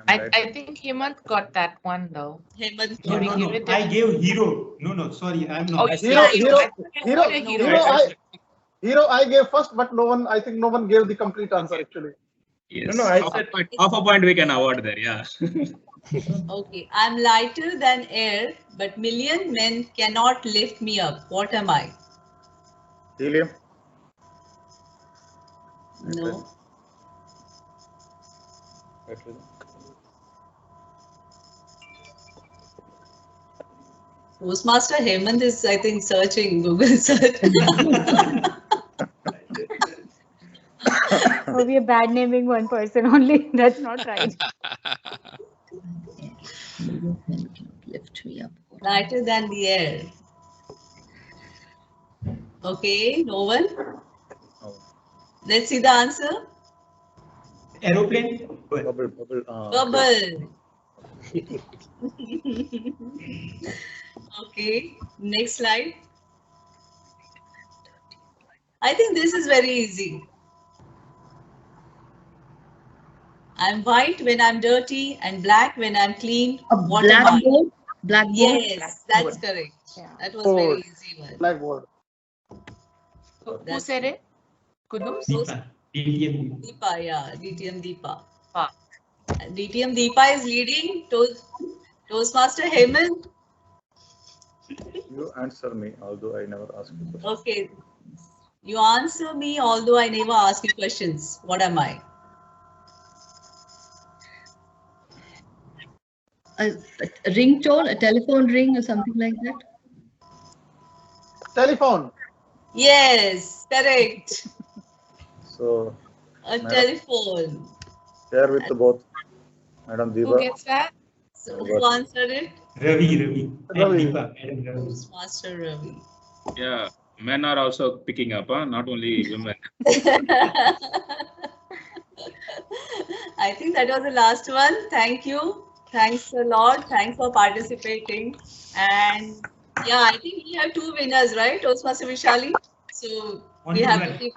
I think Hemant got that one though. Hemant, I gave hero. No, sorry, I'm not. Oh, hero, I gave first, but I think no one gave the complete answer actually. Yes. No, I said half a point we can award there. Yeah. Okay, I'm lighter than air, but million men cannot lift me up. What am I? helium. No. Toastmaster Hemant is, I think, searching Google search. Oh, we are bad naming one person only. That's not right. Lift me up. Lighter than the air. Okay, no one? Let's see the answer. Aeroplane? Bubble. Bubble. Okay, next slide. I think this is very easy. I'm white when I'm dirty and black when I'm clean. What am I? Blackboard? Blackboard? Yes, that's correct. Yeah. That was very easy one. Blackboard. Who said it? Kudus? DTM. Deepa, yeah, DTM Deepa. DTM Deepa is leading. Toastmaster Hemant. You answer me, although I never asked you questions. Okay. You answer me, although I never ask you questions. What am I? A ringtone, a telephone ring or something like that? Telephone. Yes, correct. So, A telephone. share with both. Madam Diva. Who gets that? So who answered it? Ravi. Ravi. Master Ravi. Yeah, men are also picking up, not only women. I think that was the last one. Thank you. Thanks a lot. Thanks for participating. And yeah, I think we have 2 winners, right? Toastmaster Vishali. So we have to give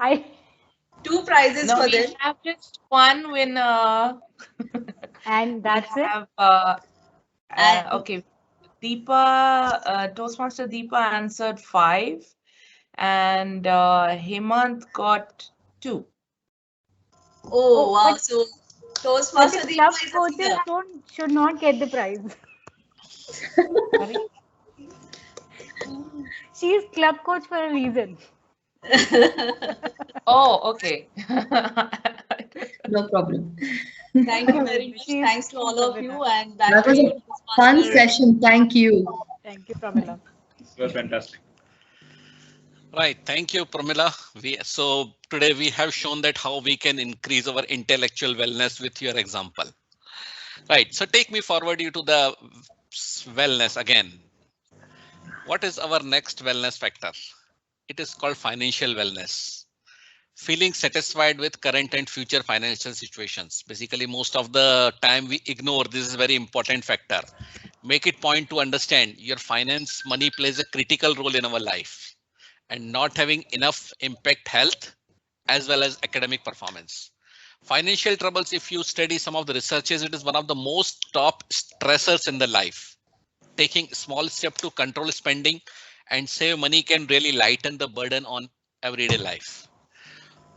2 prizes for them. We have just one winner. And that's it. Okay. Deepa, Toastmaster Deepa answered 5 and Hemant got 2. Oh, wow. So Toastmaster But the Deepa club is a coaches should not get the prize. She is club coach for a reason. Oh, okay. No problem. Thank you very much. Thanks to all of you. And back That to was you, a fun Toastmaster. session. Thank you. Thank you, Pramila. It was fantastic. Right. Thank you, Pramila. So today we have shown that how we can increase our intellectual wellness with your example. Right. So take me forward you to the wellness again. What is our next wellness factor? It is called financial wellness. feeling satisfied with current and future financial situations. Basically, most of the time we ignore this is a very important factor. Make it point to understand your finance, money plays a critical role in our life, and not having enough impact health as well as academic performance. Financial troubles, if you study some of the researches, it is one of the most top stressors in the life. Taking small steps to control spending and save money can really lighten the burden on everyday life.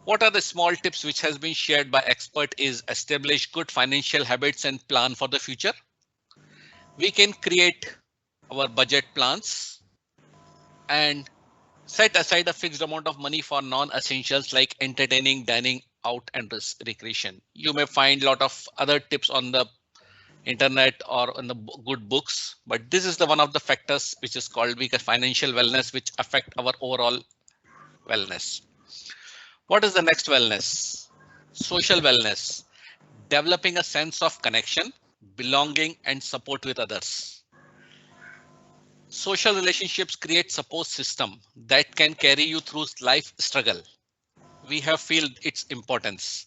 What are the small tips which has been shared by expert is establish good financial habits and plan for the future. We can create our budget plans and set aside a fixed amount of money for non-essentials like entertaining, dining out and recreation. You may find a lot of other tips on the internet or on the good books, but this is the one of the factors which is called financial wellness, which affect our overall wellness. What is the next wellness? Social wellness, developing a sense of connection, belonging and support with others. Social relationships create support system that can carry you through life struggle. We have felt its importance.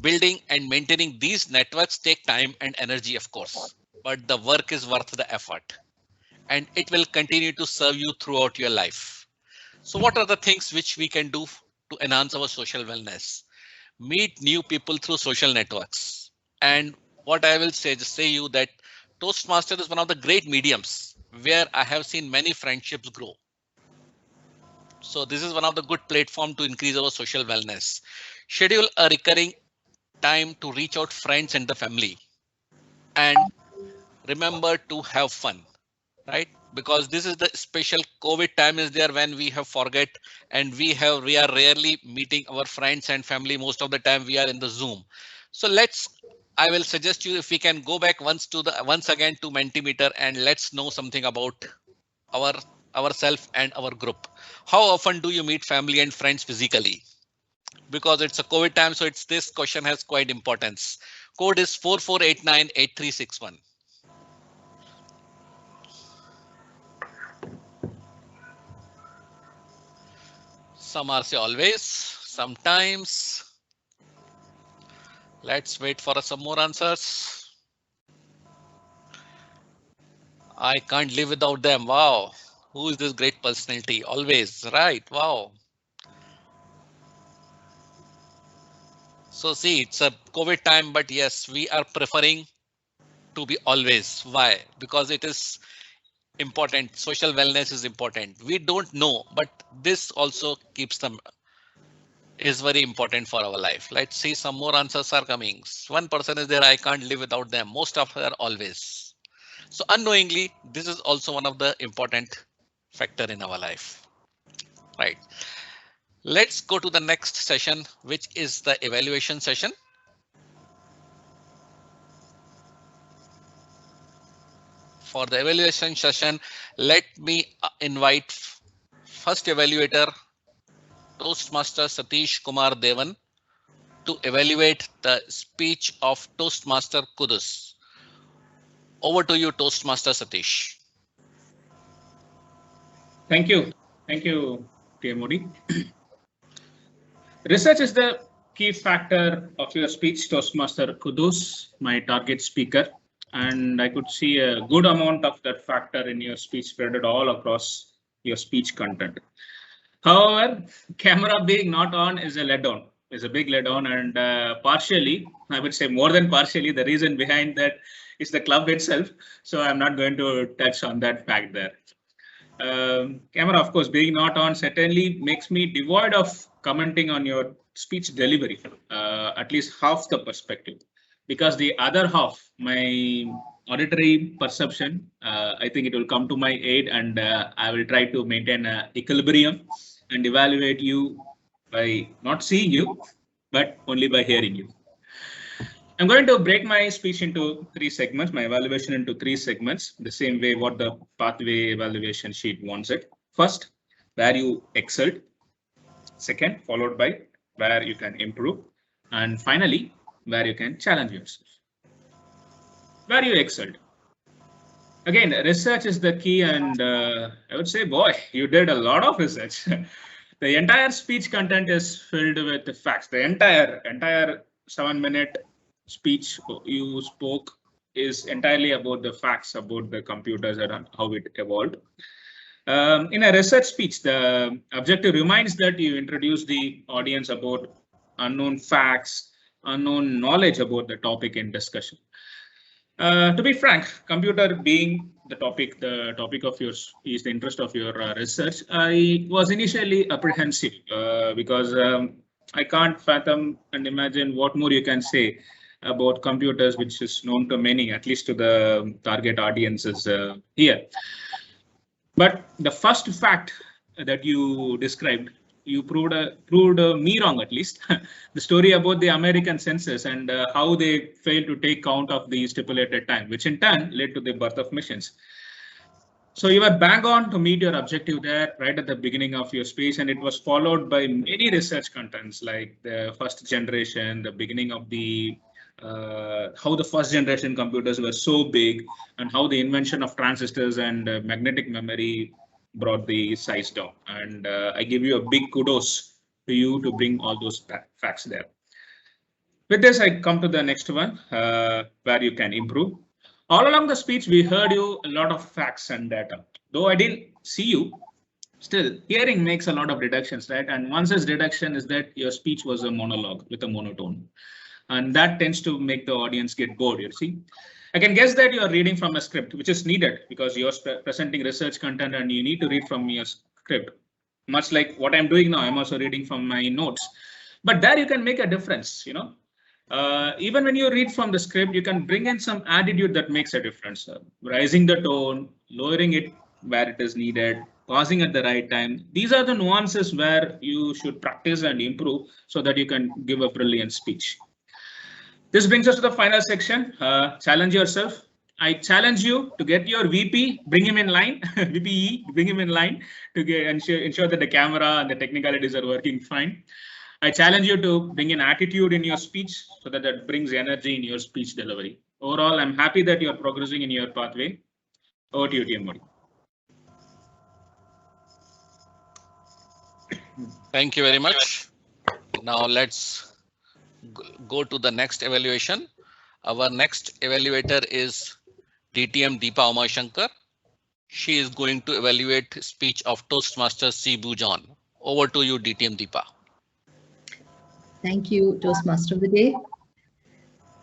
Building and maintaining these networks take time and energy, of course, but the work is worth the effort and it will continue to serve you throughout your life. So what are the things which we can do to enhance our social wellness? Meet new people through social networks. And what I will say you that Toastmaster is one of the great mediums where I have seen many friendships grow. So this is one of the good platform to increase our social wellness. Schedule a recurring time to reach out friends and the family. And remember to have fun, right? Because this is the special COVID time is there when we have forget and we are rarely meeting our friends and family. Most of the time we are in the Zoom. So I will suggest you if we can go back once again to Mentimeter and let's know something about ourselves and our group. How often do you meet family and friends physically? Because it's a COVID time, so this question has quite importance. Code is 44898361. Some are say always, sometimes. Let's wait for some more answers. I can't live without them. Wow. Who is this great personality? Always, right? Wow. So see, it's a COVID time, but yes, we are preferring to be always. Why? Because it is important. Social wellness is important. We don't know, but this also is very important for our life. Let's see, some more answers are coming. One person is there, I can't live without them. Most of them are always. So unknowingly, this is also one of the important factor in our life, right? Let's go to the next session, which is the evaluation session. For the evaluation session, let me invite first evaluator, Toastmaster Satish Kumar Devan, to evaluate the speech of Toastmaster Kudus. Over to you, Toastmaster Satish. Thank you. Thank you, TMOD. Research is the key factor of your speech, Toastmaster Kudus, my target speaker. And I could see a good amount of that factor in your speech spread all across your speech content. However, camera being not on is a letdown, is a big letdown, and partially, I would say more than partially, the reason behind that is the club itself. So I'm not going to touch on that fact there. Camera, of course, being not on certainly makes me devoid of commenting on your speech delivery, at least half the perspective, because the other half, my auditory perception, I think it will come to my aid, and I will try to maintain an equilibrium and evaluate you by not seeing you, but only by hearing you. I'm going to break my speech into 3 segments, my evaluation into 3 segments, the same way what the pathway evaluation sheet wants it. First, where you excelled. Second, followed by where you can improve. And finally, where you can challenge yourself. Where you excelled. Again, research is the key, and I would say, boy, you did a lot of research. The entire speech content is filled with the facts. The entire 7-minute speech you spoke is entirely about the facts about the computers and how it evolved. In a research speech, the objective reminds that you introduce the audience about unknown facts, unknown knowledge about the topic in discussion. To be frank, computer being the topic of yours is the interest of your research. I was initially apprehensive because I can't fathom and imagine what more you can say about computers, which is known to many, at least to the target audiences here. But the first fact that you described, you proved me wrong, at least. The story about the American census and how they failed to take count of the stipulated time, which in turn led to the birth of machines. So you were bang on to meet your objective there right at the beginning of your speech, and it was followed by many research contents like the first generation, the beginning of the how the first generation computers were so big, and how the invention of transistors and magnetic memory brought the size down. And I give you a big kudos to you to bring all those facts there. With this, I come to the next one where you can improve. All along the speech, we heard you a lot of facts and data. Though I didn't see you, still hearing makes a lot of deductions, right? And one such deduction is that your speech was a monologue with a monotone. And that tends to make the audience get bored, you see. I can guess that you are reading from a script, which is needed because you're presenting research content and you need to read from your script. Much like what I'm doing now, I'm also reading from my notes. But there you can make a difference, you know. Even when you read from the script, you can bring in some attitude that makes a difference. Rising the tone, lowering it where it is needed, pausing at the right time. These are the nuances where you should practice and improve so that you can give a brilliant speech. This brings us to the final section. Challenge yourself. I challenge you to get your VP, bring him in line, VPE, bring him in line to ensure that the camera and the technicalities are working fine. I challenge you to bring an attitude in your speech so that that brings energy in your speech delivery. Overall, I'm happy that you're progressing in your pathway. Over to you, TM. Thank you very much. Now let's go to the next evaluation. Our next evaluator is DTM Deepa Umashankar. She is going to evaluate speech of Toastmaster Cebu John. Over to you, DTM Deepa. Thank you, Toastmaster of the Day.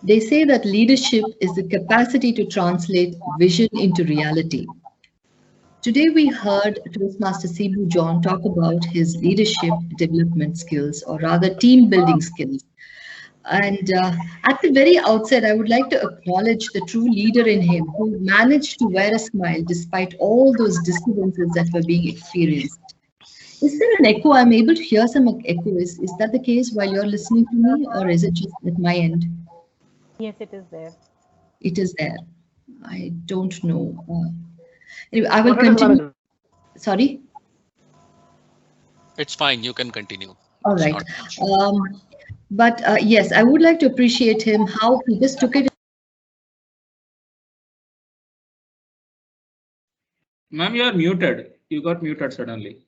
They say that leadership is the capacity to translate vision into reality. Today we heard Toastmaster Cebu John talk about his leadership development skills, or rather team building skills. And at the very outset, I would like to acknowledge the true leader in him who managed to wear a smile despite all those disturbances that were being experienced. Is there an echo? I'm able to hear some echo. Is that the case while you're listening to me, or is it just at my end? Yes, it is there. It is there. I don't know. Anyway, I will continue. Sorry? It's fine. You can continue. All right. But yes, I would like to appreciate him, how he just took it. Ma'am, you are muted. You got muted suddenly.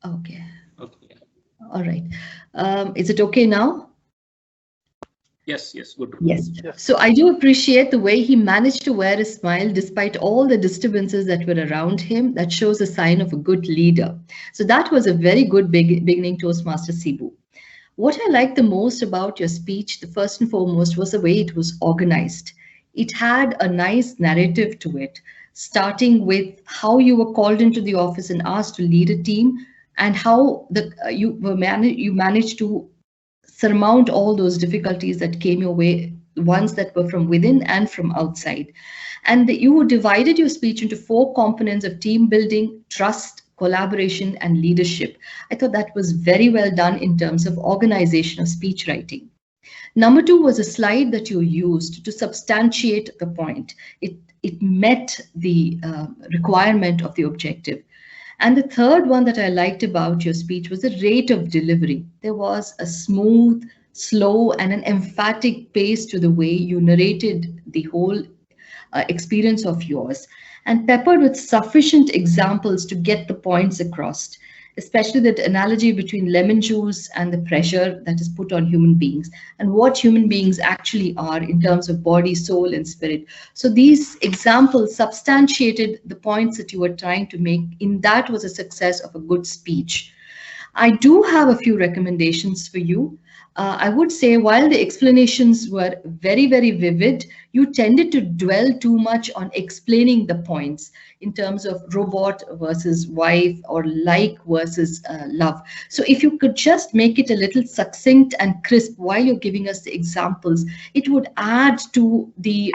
Okay. Okay. All right. Is it okay now? Yes, good. Yes. So I do appreciate the way he managed to wear a smile despite all the disturbances that were around him. That shows a sign of a good leader. So that was a very good beginning, Toastmaster Cebu. What I liked the most about your speech, the first and foremost, was the way it was organized. It had a nice narrative to it, starting with how you were called into the office and asked to lead a team, and how you managed to surmount all those difficulties that came your way, ones that were from within and from outside. And you divided your speech into 4 components of team building, trust, collaboration, and leadership. I thought that was very well done in terms of organization of speech writing. Number 2 was a slide that you used to substantiate the point. It met the requirement of the objective. And the third one that I liked about your speech was the rate of delivery. There was a smooth, slow, and an emphatic pace to the way you narrated the whole experience of yours, and peppered with sufficient examples to get the points across. especially that analogy between lemon juice and the pressure that is put on human beings and what human beings actually are in terms of body, soul, and spirit. So these examples substantiated the points that you were trying to make. In that was a success of a good speech. I do have a few recommendations for you. I would say while the explanations were very, very vivid, you tended to dwell too much on explaining the points in terms of robot versus wife or like versus love. So if you could just make it a little succinct and crisp while you're giving us the examples, it would add to the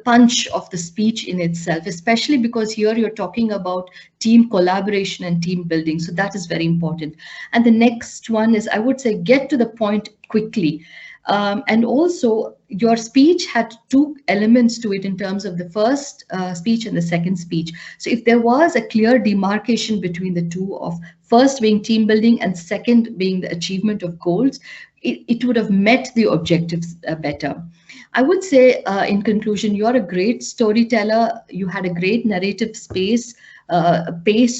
punch of the speech in itself, especially because here you're talking about team collaboration and team building. So that is very important. And the next one is, I would say, get to the point quickly. And also your speech had two elements to it in terms of the first speech and the second speech. So if there was a clear demarcation between the two, of first being team building and second being the achievement of goals, it would have met the objectives better. I would say in conclusion, you're a great storyteller. You had a great narrative pace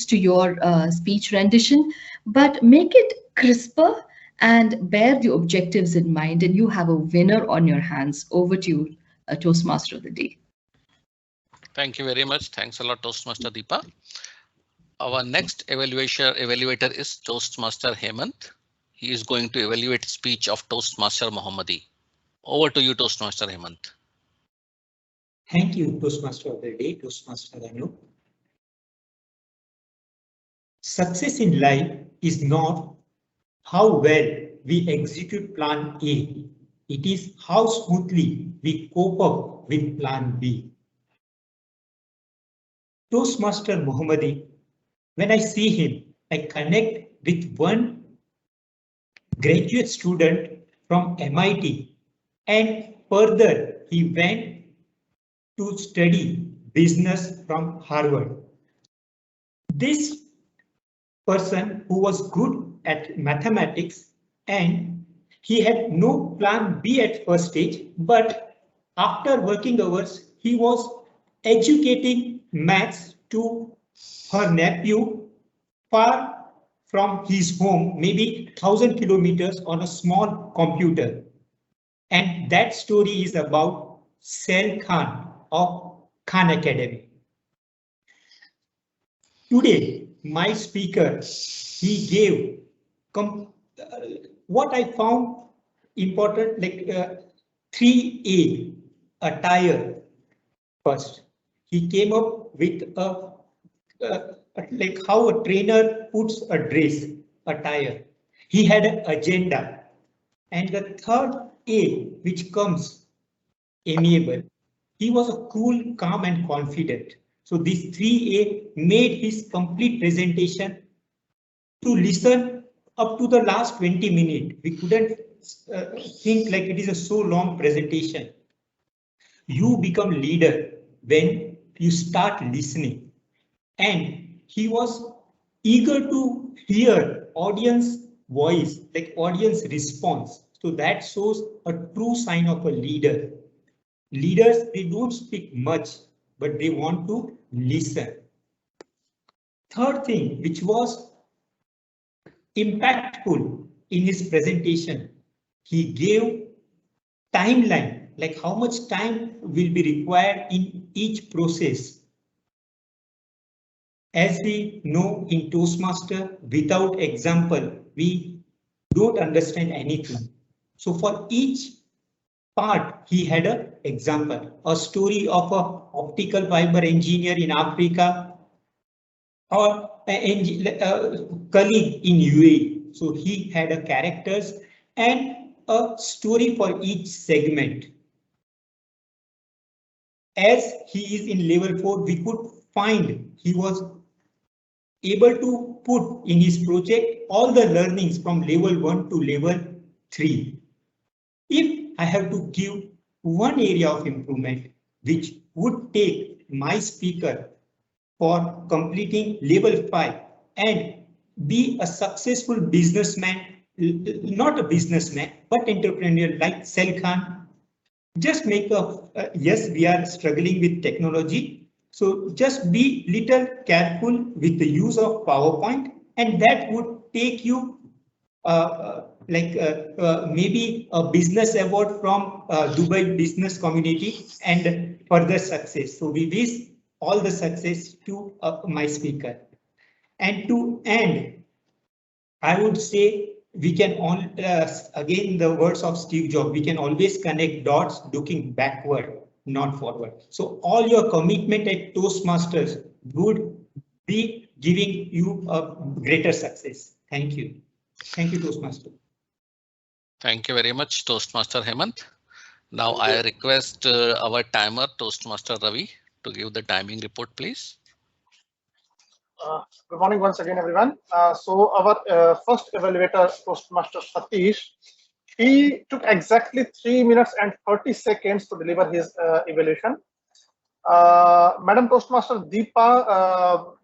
to your speech rendition, but make it crisper and bear the objectives in mind, and you have a winner on your hands. Over to you, Toastmaster of the Day. Thank you very much. Thanks a lot, Toastmaster Deepa. Our next evaluator is Toastmaster Hemant. He is going to evaluate speech of Toastmaster Mohammadi. Over to you, Toastmaster Hemant. Thank you, Toastmaster of the Day, Toastmaster Anoop. Success in life is not how well we execute plan A. It is how smoothly we cope up with plan B. Toastmaster Mohammadi, when I see him, I connect with one graduate student from MIT, and further he went to study business from Harvard. This person who was good at mathematics, and he had no plan B at first stage, but after working hours, he was educating maths to her nephew far from his home, maybe 1,000 kilometers on a small computer. And that story is about Sel Khan of Khan Academy. Today, my speaker, he gave what I found important, like 3A attire. First, he came up with like how a trainer puts a dress attire. He had an agenda. And the third A, which comes amiable. He was a cool, calm, and confident. So this 3A made his complete presentation to listen up to the last 20 minutes. We couldn't think like it is a so long presentation. You become leader when you start listening. And he was eager to hear audience voice, like audience response. So that shows a true sign of a leader. Leaders, they don't speak much, but they want to listen. Third thing, which was impactful in his presentation, he gave timeline, like how much time will be required in each process. As we know in Toastmaster, without example, we don't understand anything. So for each part, he had an example, a story of an optical fiber engineer in Africa or a colleague in UAE. So he had a characters and a story for each segment. As he is in level 4, we could find he was able to put in his project all the learnings from level 1 to level 3. If I have to give one area of improvement, which would take my speaker for completing level 5 and be a successful businessman, not a businessman, but entrepreneur like Sel Khan, just make a, yes, we are struggling with technology. So just be little careful with the use of PowerPoint and that would take you maybe a business award from Dubai business community and further success. So we wish all the success to my speaker. And to end, I would say we can again the words of Steve Jobs, we can always connect dots looking backward, not forward. So all your commitment at Toastmasters would be giving you a greater success. Thank you. Thank you, Toastmaster. Thank you very much, Toastmaster Hemant. Now I request our timer, Toastmaster Ravi, to give the timing report, please. Good morning once again, everyone. So our first evaluator, Toastmaster Satish, he took exactly 3 minutes and 30 seconds to deliver his evaluation. Madam Toastmaster Deepa,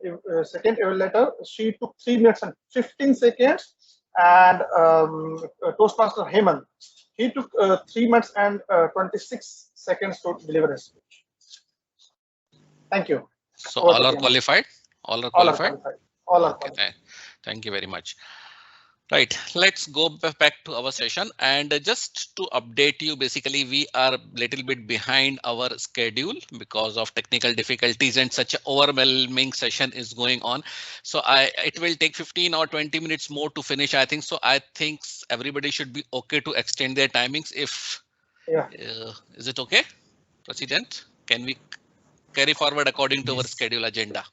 second evaluator, she took 3 minutes and 15 seconds. And Toastmaster Hemant, he took 3 minutes and 26 seconds to deliver his speech. Thank you. So all are qualified? All are qualified? All are qualified. Thank you very much. Right, let's go back to our session, and just to update you, basically we are a little bit behind our schedule because of technical difficulties, and such an overwhelming session is going on. So it will take 15 or 20 minutes more to finish, I think. So I think everybody should be okay to extend their timings. If is it okay, President? Can we carry forward according to our schedule agenda?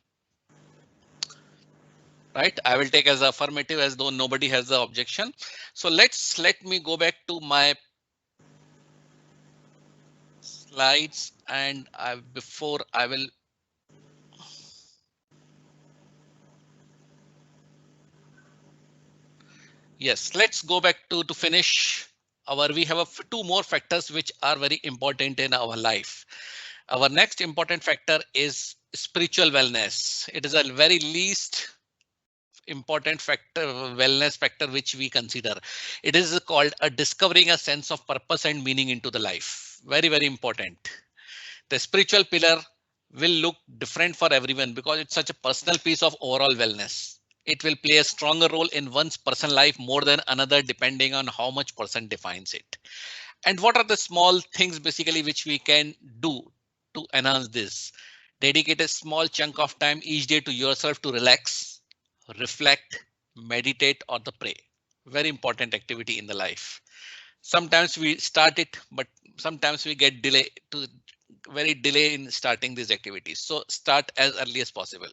Right, I will take as affirmative as though nobody has the objection. So let me go back to my slides, and before I will. Yes, let's go back to finish our. We have two more factors which are very important in our life. Our next important factor is spiritual wellness. It is a very least important factor, wellness factor, which we consider. It is called discovering a sense of purpose and meaning into the life. Very, very important. The spiritual pillar will look different for everyone because it's such a personal piece of overall wellness. It will play a stronger role in one's personal life more than another, depending on how much person defines it. And what are the small things basically which we can do to enhance this? Dedicate a small chunk of time each day to yourself to relax, reflect, meditate, or the pray. Very important activity in the life. Sometimes we start it, but sometimes we get delay in starting these activities. So start as early as possible.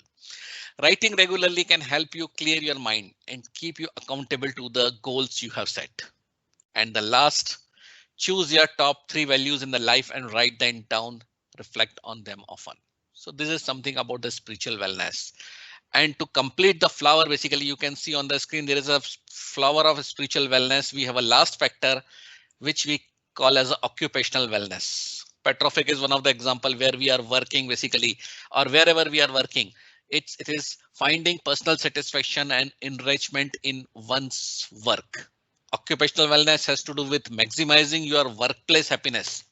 Writing regularly can help you clear your mind and keep you accountable to the goals you have set. And the last, choose your top 3 values in the life and write them down, reflect on them often. So this is something about the spiritual wellness. And to complete the flower, basically you can see on the screen, there is a flower of spiritual wellness. We have a last factor, which we call as occupational wellness. Petrofic is one of the example where we are working basically, or wherever we are working. It is finding personal satisfaction and enrichment in one's work. Occupational wellness has to do with maximizing your workplace happiness.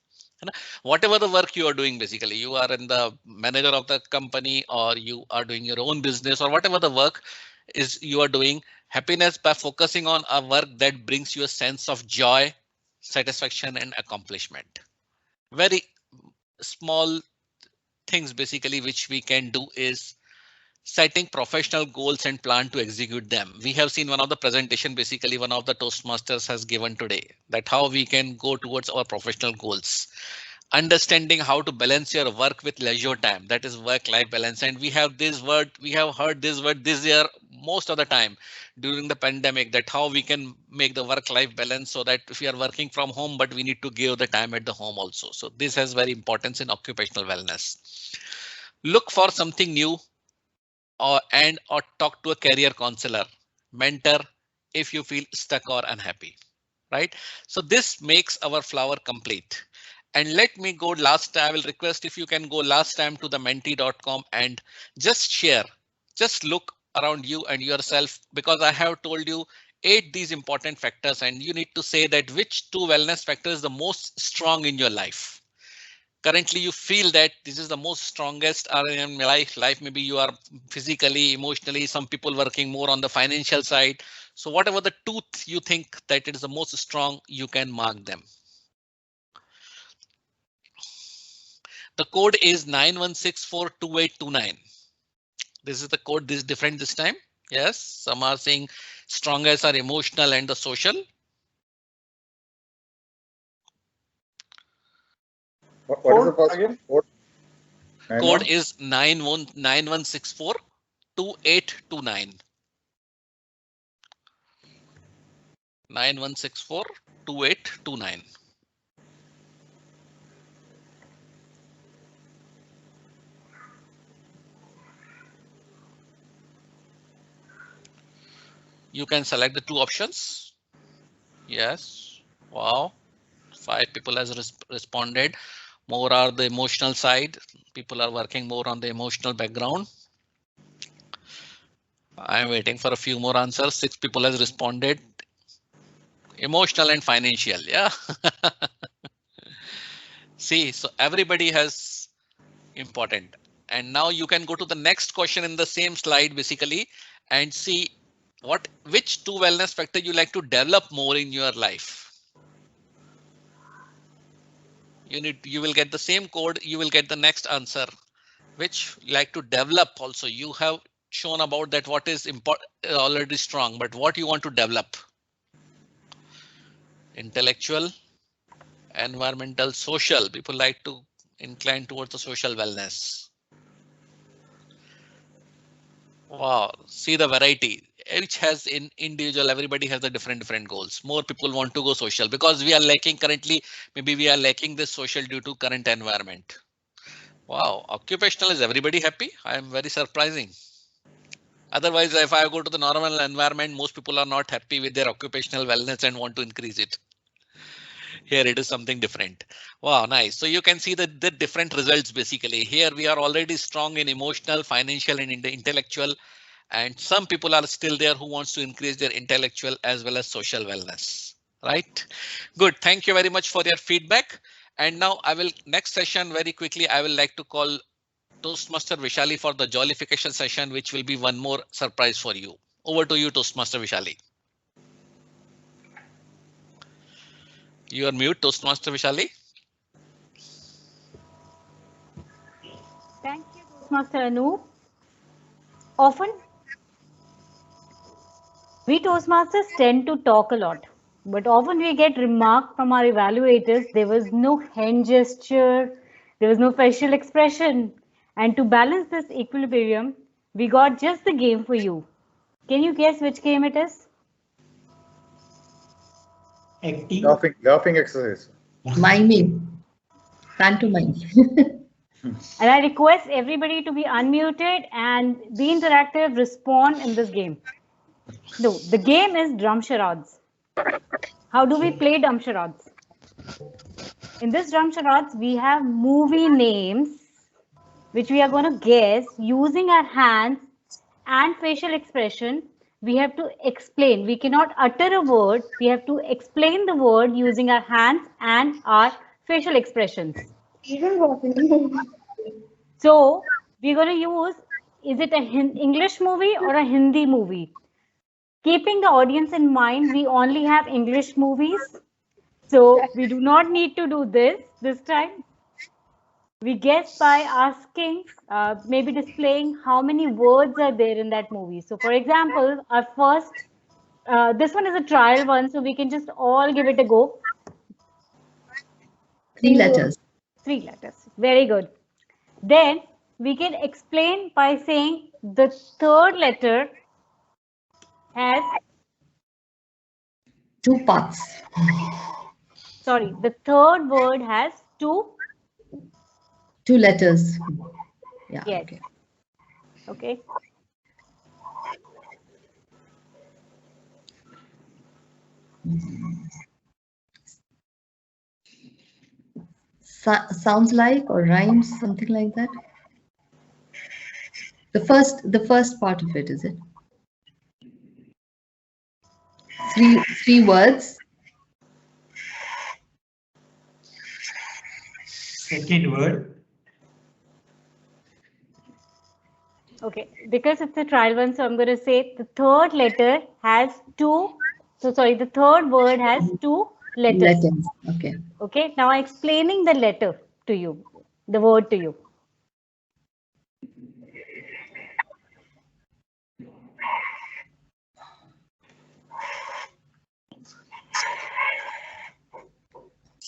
Whatever the work you are doing, basically you are in the manager of the company, or you are doing your own business, or whatever the work is you are doing, happiness by focusing on a work that brings you a sense of joy, satisfaction, and accomplishment. Very small things basically which we can do is setting professional goals and plan to execute them. We have seen one of the presentation, basically one of the Toastmasters has given today, that how we can go towards our professional goals. Understanding how to balance your work with leisure time, that is work-life balance. And we have this word, we have heard this word this year most of the time during the pandemic, that how we can make the work-life balance so that if we are working from home, but we need to give the time at the home also. So this has very importance in occupational wellness. Look for something new, or talk to a career counselor, mentor, if you feel stuck or unhappy, right? So this makes our flower complete. And let me go last. I will request if you can go last time to the menti.com and just share, just look around you and yourself, because I have told you 8 these important factors, and you need to say that which 2 wellness factors is the most strong in your life. currently you feel that this is the most strongest area in my life. Maybe you are physically, emotionally, some people working more on the financial side. So whatever the tooth you think that it is the most strong, you can mark them. The code is 91642829. This is the code. This is different this time. Yes, some are saying strongest are emotional and the social. What is the first code? Code is 91642829. 91642829. You can select the two options. Yes. Wow. 5 people has responded. More are the emotional side. People are working more on the emotional background. I'm waiting for a few more answers. 6 people has responded. Emotional and financial. Yeah. See, so everybody has important. And now you can go to the next question in the same slide basically and see which 2 wellness factor you like to develop more in your life. You will get the same code. You will get the next answer, which you like to develop also. You have shown about that what is important already strong, but what you want to develop. Intellectual, environmental, social. People like to incline towards the social wellness. Wow, see the variety. Each has in individual, everybody has the different goals. More people want to go social because we are lacking currently. Maybe we are lacking this social due to current environment. Wow, occupational, is everybody happy? I am very surprising. Otherwise, if I go to the normal environment, most people are not happy with their occupational wellness and want to increase it. Here it is something different. Wow, nice. So you can see the different results basically. Here we are already strong in emotional, financial and intellectual. And some people are still there who wants to increase their intellectual as well as social wellness. Right? Good. Thank you very much for your feedback. And now I will next session very quickly. I will like to call Toastmaster Vishali for the jollification session, which will be one more surprise for you. Over to you, Toastmaster Vishali. You are mute, Toastmaster Vishali. Thank you, Toastmaster Anoop. Often, we Toastmasters tend to talk a lot, but often we get remark from our evaluators, there was no hand gesture, there was no facial expression. And to balance this equilibrium, we got just the game for you. Can you guess which game it is? Acting. Laughing exercise. Miming. Pantomime. And I request everybody to be unmuted and be interactive, respond in this game. No, the game is drum charades. How do we play drum charades? In this drum charades, we have movie names, which we are going to guess using our hands and facial expression. We have to explain. We cannot utter a word. We have to explain the word using our hands and our facial expressions. So we're going to use, is it an English movie or a Hindi movie? Keeping the audience in mind, we only have English movies. So we do not need to do this time. We guess by asking, maybe displaying how many words are there in that movie. So for example, our first, this one is a trial one, so we can just all give it a go. 3 letters. 3 letters. Very good. Then we can explain by saying the third letter has 2 parts. Sorry, the third word has 2 letters. Yeah. Yes. Okay. Sounds like or rhymes, something like that. The first part of it, is it? 3 words. second word. Okay, because it's a trial one, so I'm going to say the third letter has two. So sorry, the third word has two letters. Okay. Okay, now I'm explaining the letter to you, the word to you.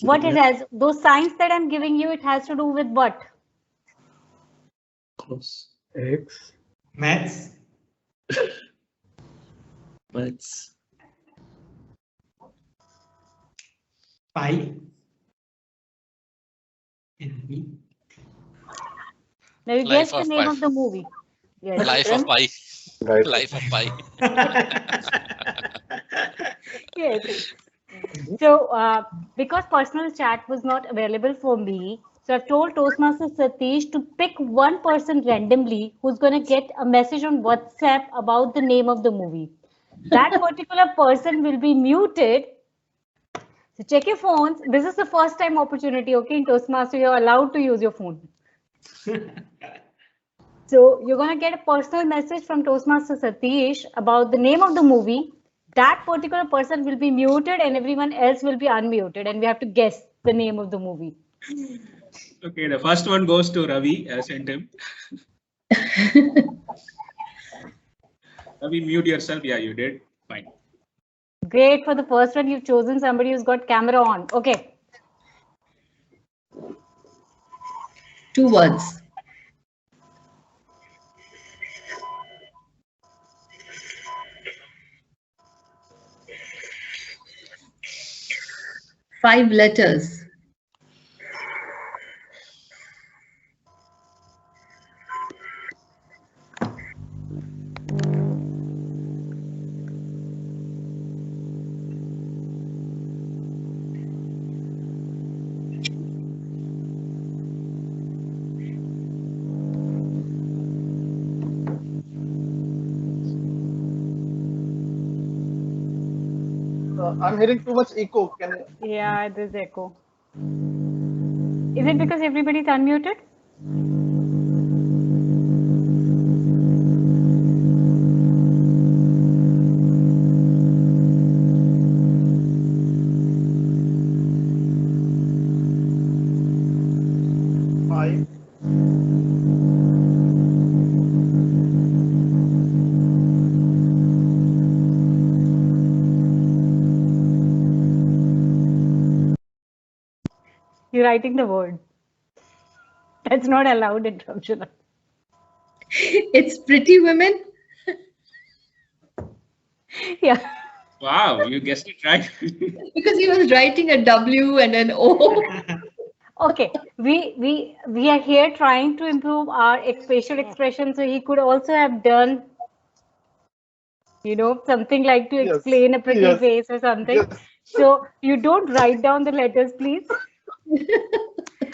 What it has, those signs that I'm giving you, it has to do with what? X. Maths. Maths. Pi. And B. Now you Life guess the of name Pi. of the movie. Yes. Life of Pi. Life of Pi. Yes. So because personal chat was not available for me, so I've told Toastmaster Satish to pick one person randomly who's going to get a message on WhatsApp about the name of the movie. That particular person will be muted. So check your phones. This is the first time opportunity, okay? In Toastmaster, you're allowed to use your phone. So you're going to get a personal message from Toastmaster Satish about the name of the movie. That particular person will be muted and everyone else will be unmuted, and we have to guess the name of the movie. Okay, the first one goes to Ravi. I sent him. Ravi, mute yourself. Yeah, you did. Fine. Great. For the first one, you've chosen somebody who's got camera on. Okay. 2 words. Five letters. I'm hearing too much echo. Yeah, there's echo. Is it because everybody's unmuted? Five. You're writing the word. That's not allowed in Ramshula. It's Pretty Women. Yeah. Wow, you guessed it right. Because he was writing a W and an O. Okay, we are here trying to improve our facial expression, so he could also have done, something like to explain a pretty face or something. Yes. So you don't write down the letters, please.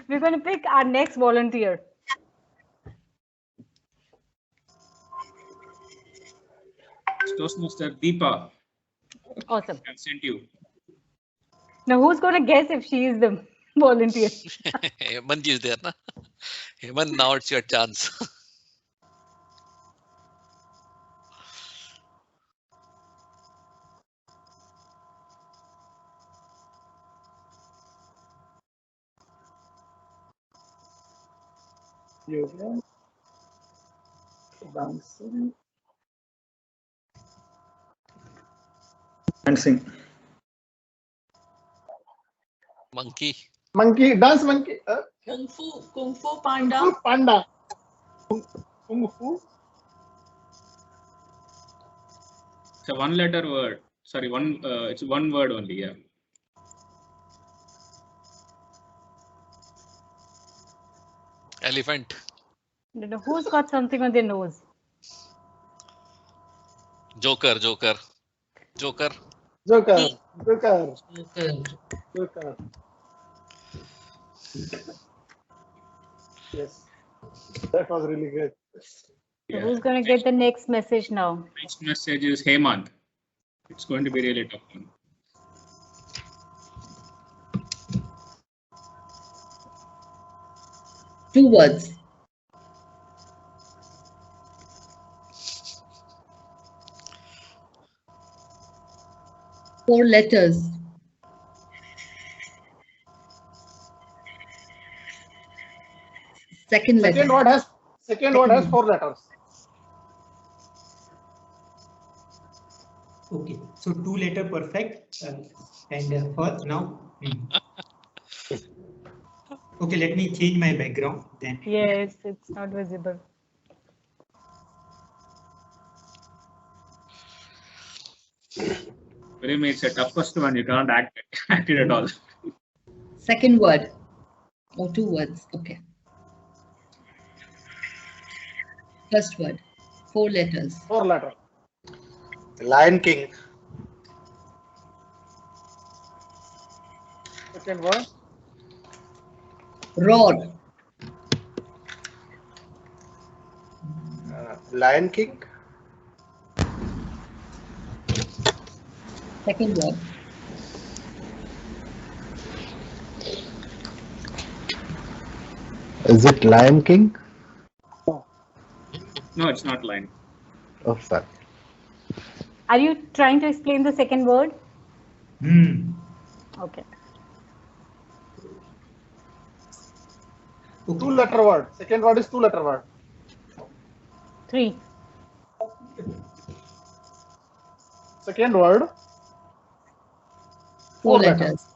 We're going to pick our next volunteer. Toastmaster Deepa. Awesome. I sent you. Now who's going to guess if she is the volunteer? Hemant is there, na? Hemant, now it's your chance. Yoga. Dancing. Dancing. Monkey. Monkey. Dance monkey. Kung Fu Panda. Kung Fu Panda. Kung Fu. It's a one-letter word. Sorry, it's one word only. Yeah. Elephant. Who's got something on their nose? Joker. Joker. Joker. Joker. Joker. Joker. Yes. That was really good. So who's going to get the next message now? Next message is Hemant. It's going to be really tough one. 2 words. Four letters. Second letter. Second word has 4 letters. Okay, so 2 letter perfect. And first now. Okay, let me change my background then. Yes, it's not visible. Very it's a toughest one. You can't act it at all. Second word. Or 2 words. Okay. First word. 4 letters. 4 letters. Lion King. Second word. Roar. Lion King. Second word. Is it Lion King? No, it's not lion. Oh, sorry. Are you trying to explain the second word? Okay. 2 letter word. Second word is 2 letter word. 3. Second word. 4 letters.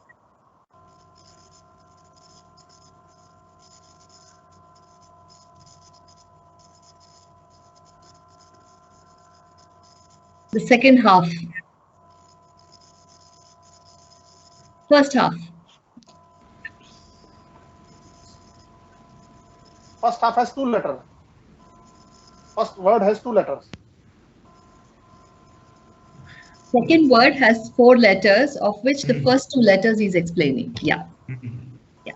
The second half. First half. First half has 2 letters. First word has 2 letters. Second word has 4 letters, of which the first 2 letters he's explaining. Yeah. Yeah.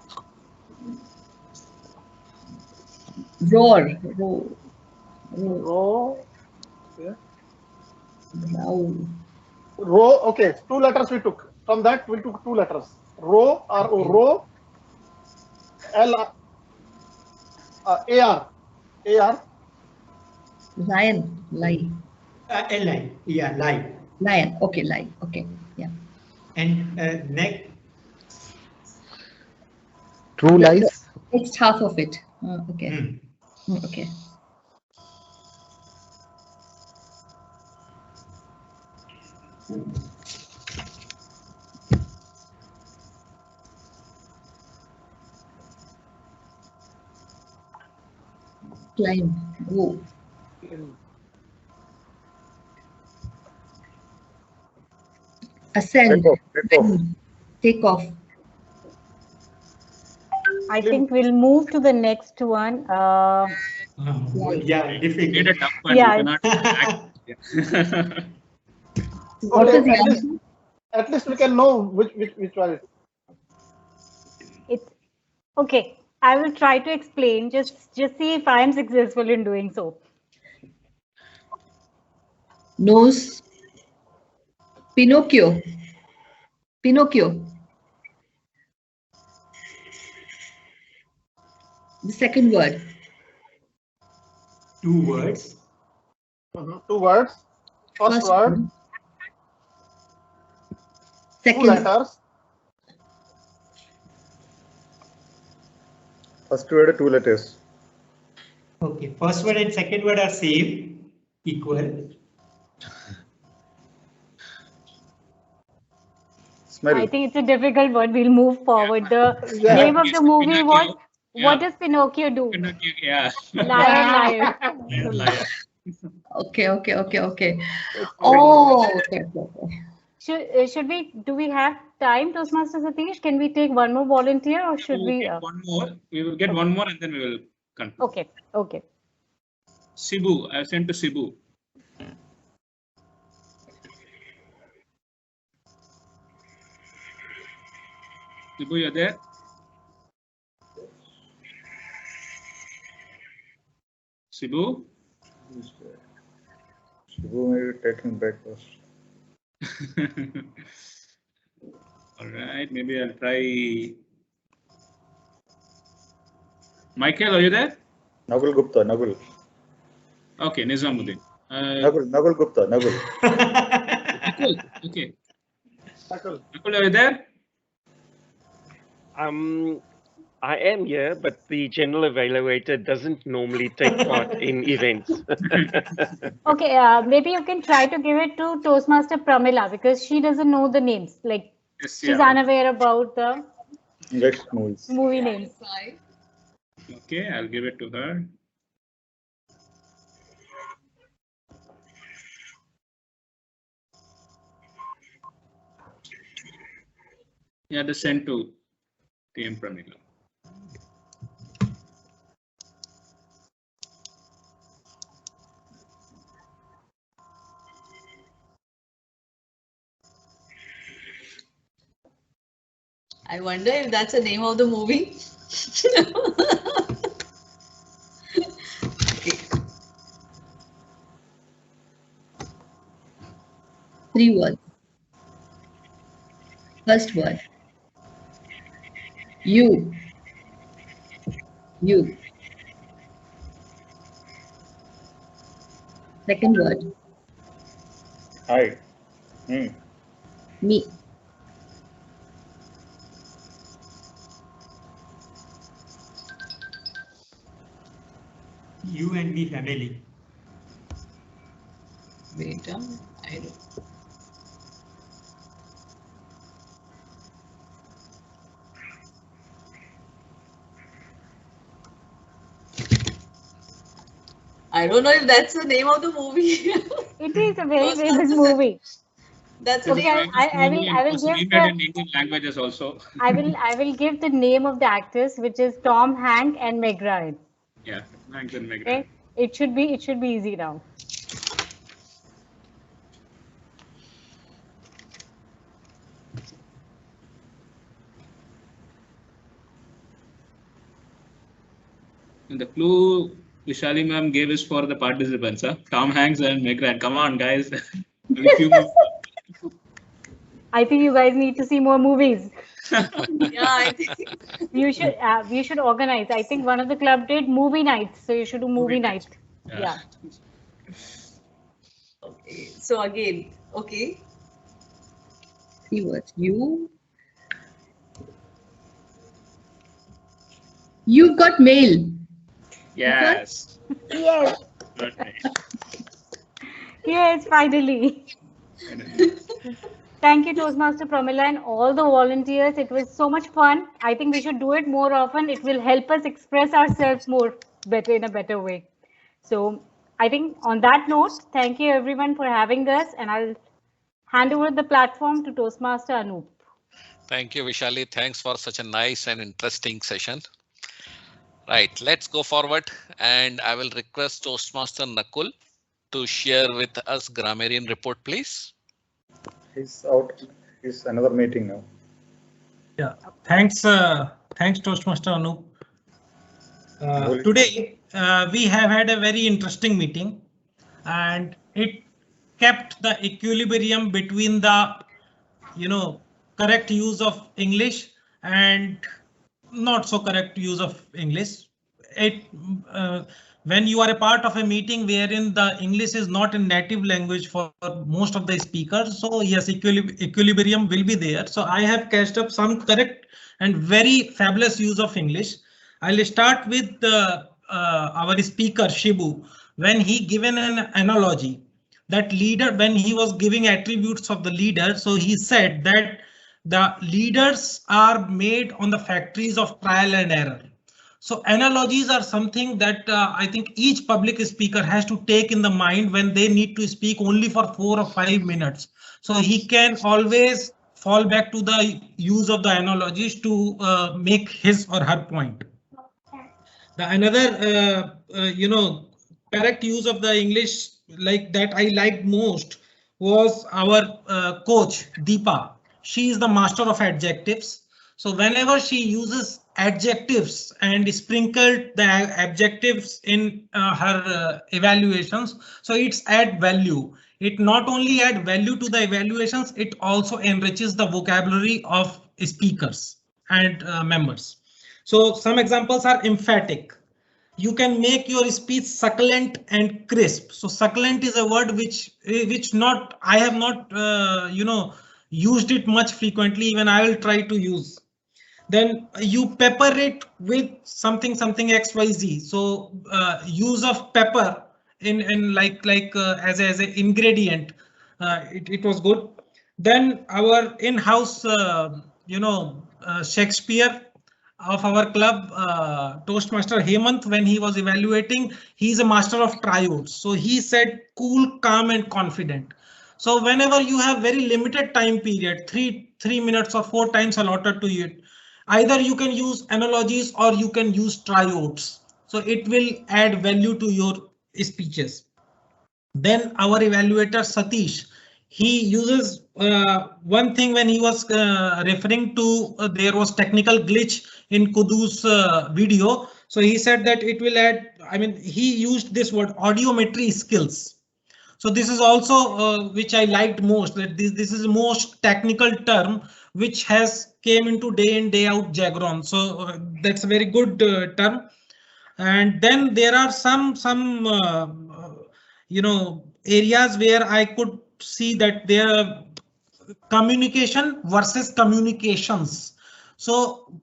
Roar. Roar. Roar. Okay. Roar. Row. Okay. 2 letters we took. From that we took 2 letters. Row or row. L. AR. AR. Lion. Lie. Lion. Yeah, lion. Lion. Okay, lion. Okay. Yeah. And neck. True lies. Next half of it. Okay. Okay. Climb. Go. Ascend. Take off. I think we'll move to the next one. Yeah, difficult. Need a tough one. Yeah. You cannot act. What Okay, is the answer? at least we can know which one it is. It's okay. I will try to explain. Just see if I am successful in doing so. Nose. Pinocchio. Pinocchio. The second word. 2 words. 2 words. First word. Second. 2 letters. First word 2 letters. Okay, first word and second word are same, equal. Smell. I think it's a difficult word. We'll move forward. The name of the movie was What Does Pinocchio Do? Pinocchio, yeah. Liar. Liar. Okay. Oh, okay. Should we? Do we have time, Toastmaster Satish? Can we take one more volunteer, or should we? One more. We will get one more, and then we will conclude. Okay. Okay. Cebu. I have sent to Cebu. Cebu, you're there? Cebu? Cebu may be taking breakfast. All right, maybe I'll try. Michael, are you there? Nagul Gupta, Nagul. Okay, Nizamuddin. Nagul Gupta, Nagul. Nakul, okay. Nakul, are you there? I am here, but the general evaluator doesn't normally take part in events. Okay, maybe you can try to give it to Toastmaster Pramila because she doesn't know the names. Like she's unaware about the movie names. Okay, I'll give it to her. Yeah, the send to TM Pramila. I wonder if that's the name of the movie. Okay. 3 words. First word. You. You. Second word. I. Me. You and me family. Wait, I don't. I don't know if that's the name of the movie. It is a very famous movie. That's okay. I will give the in Indian languages also. I will give the name of the actors, which is Tom Hanks and Meg Ryan. Yeah, Hanks and Meg Ryan. Okay, it should be easy now. And the clue Vishali ma'am gave us for the participants, huh? Tom Hanks and Meg Ryan. Come on, guys. I think you guys need to see more movies. Yeah, I think you should organize. I think one of the club did movie nights, so you should do movie nights. Yeah. Okay. So again, okay. 3 words. You. You've got mail. Yes. Yes. Yes, finally. Thank you, Toastmaster Pramila and all the volunteers. It was so much fun. I think we should do it more often. It will help us express ourselves in a better way. So I think on that note, thank you everyone for having us, and I'll hand over the platform to Toastmaster Anoop. Thank you, Vishali. Thanks for such a nice and interesting session. Right, let's go forward, and I will request Toastmaster Nakul to share with us grammarian report, please. He's out. He's another meeting now. Yeah, thanks Toastmaster Anoop. Today we have had a very interesting meeting, and it kept the equilibrium between the correct use of English and not so correct use of English. When you are a part of a meeting wherein the English is not a native language for most of the speakers, so yes, equilibrium will be there. So I have cast up some correct and very fabulous use of English. I'll start with our speaker Shibu, when he given an analogy that leader, when he was giving attributes of the leader, so he said that the leaders are made on the factories of trial and error. So analogies are something that I think each public speaker has to take in the mind when they need to speak only for 4 or 5 minutes. So he can always fall back to the use of the analogies to make his or her point. The another, correct use of the English like that I liked most was our coach Deepa. She is the master of adjectives. So whenever she uses adjectives and sprinkled the adjectives in her evaluations, so it's add value. It not only add value to the evaluations, it also enriches the vocabulary of speakers and members. So some examples are emphatic. You can make your speech succulent and crisp. So succulent is a word which not I have not used it much frequently. Even I will try to use. Then you pepper it with something XYZ. So use of pepper in as an ingredient. It was good. Then our in-house Shakespeare of our club, Toastmaster Hemant, when he was evaluating, he's a master of triads. So he said cool, calm and confident. So whenever you have very limited time period, three minutes or 4 times allotted to it, either you can use analogies or you can use triads. So it will add value to your speeches. Then our evaluator Satish, he uses one thing when he was referring to there was technical glitch in Kudu's video. So he said that it will add, I mean, he used this word audiometry skills. So this is also which I liked most, that this is the most technical term which has came into day in day out jargon. So that's a very good term. And then there are some areas where I could see that there are communication versus communications. So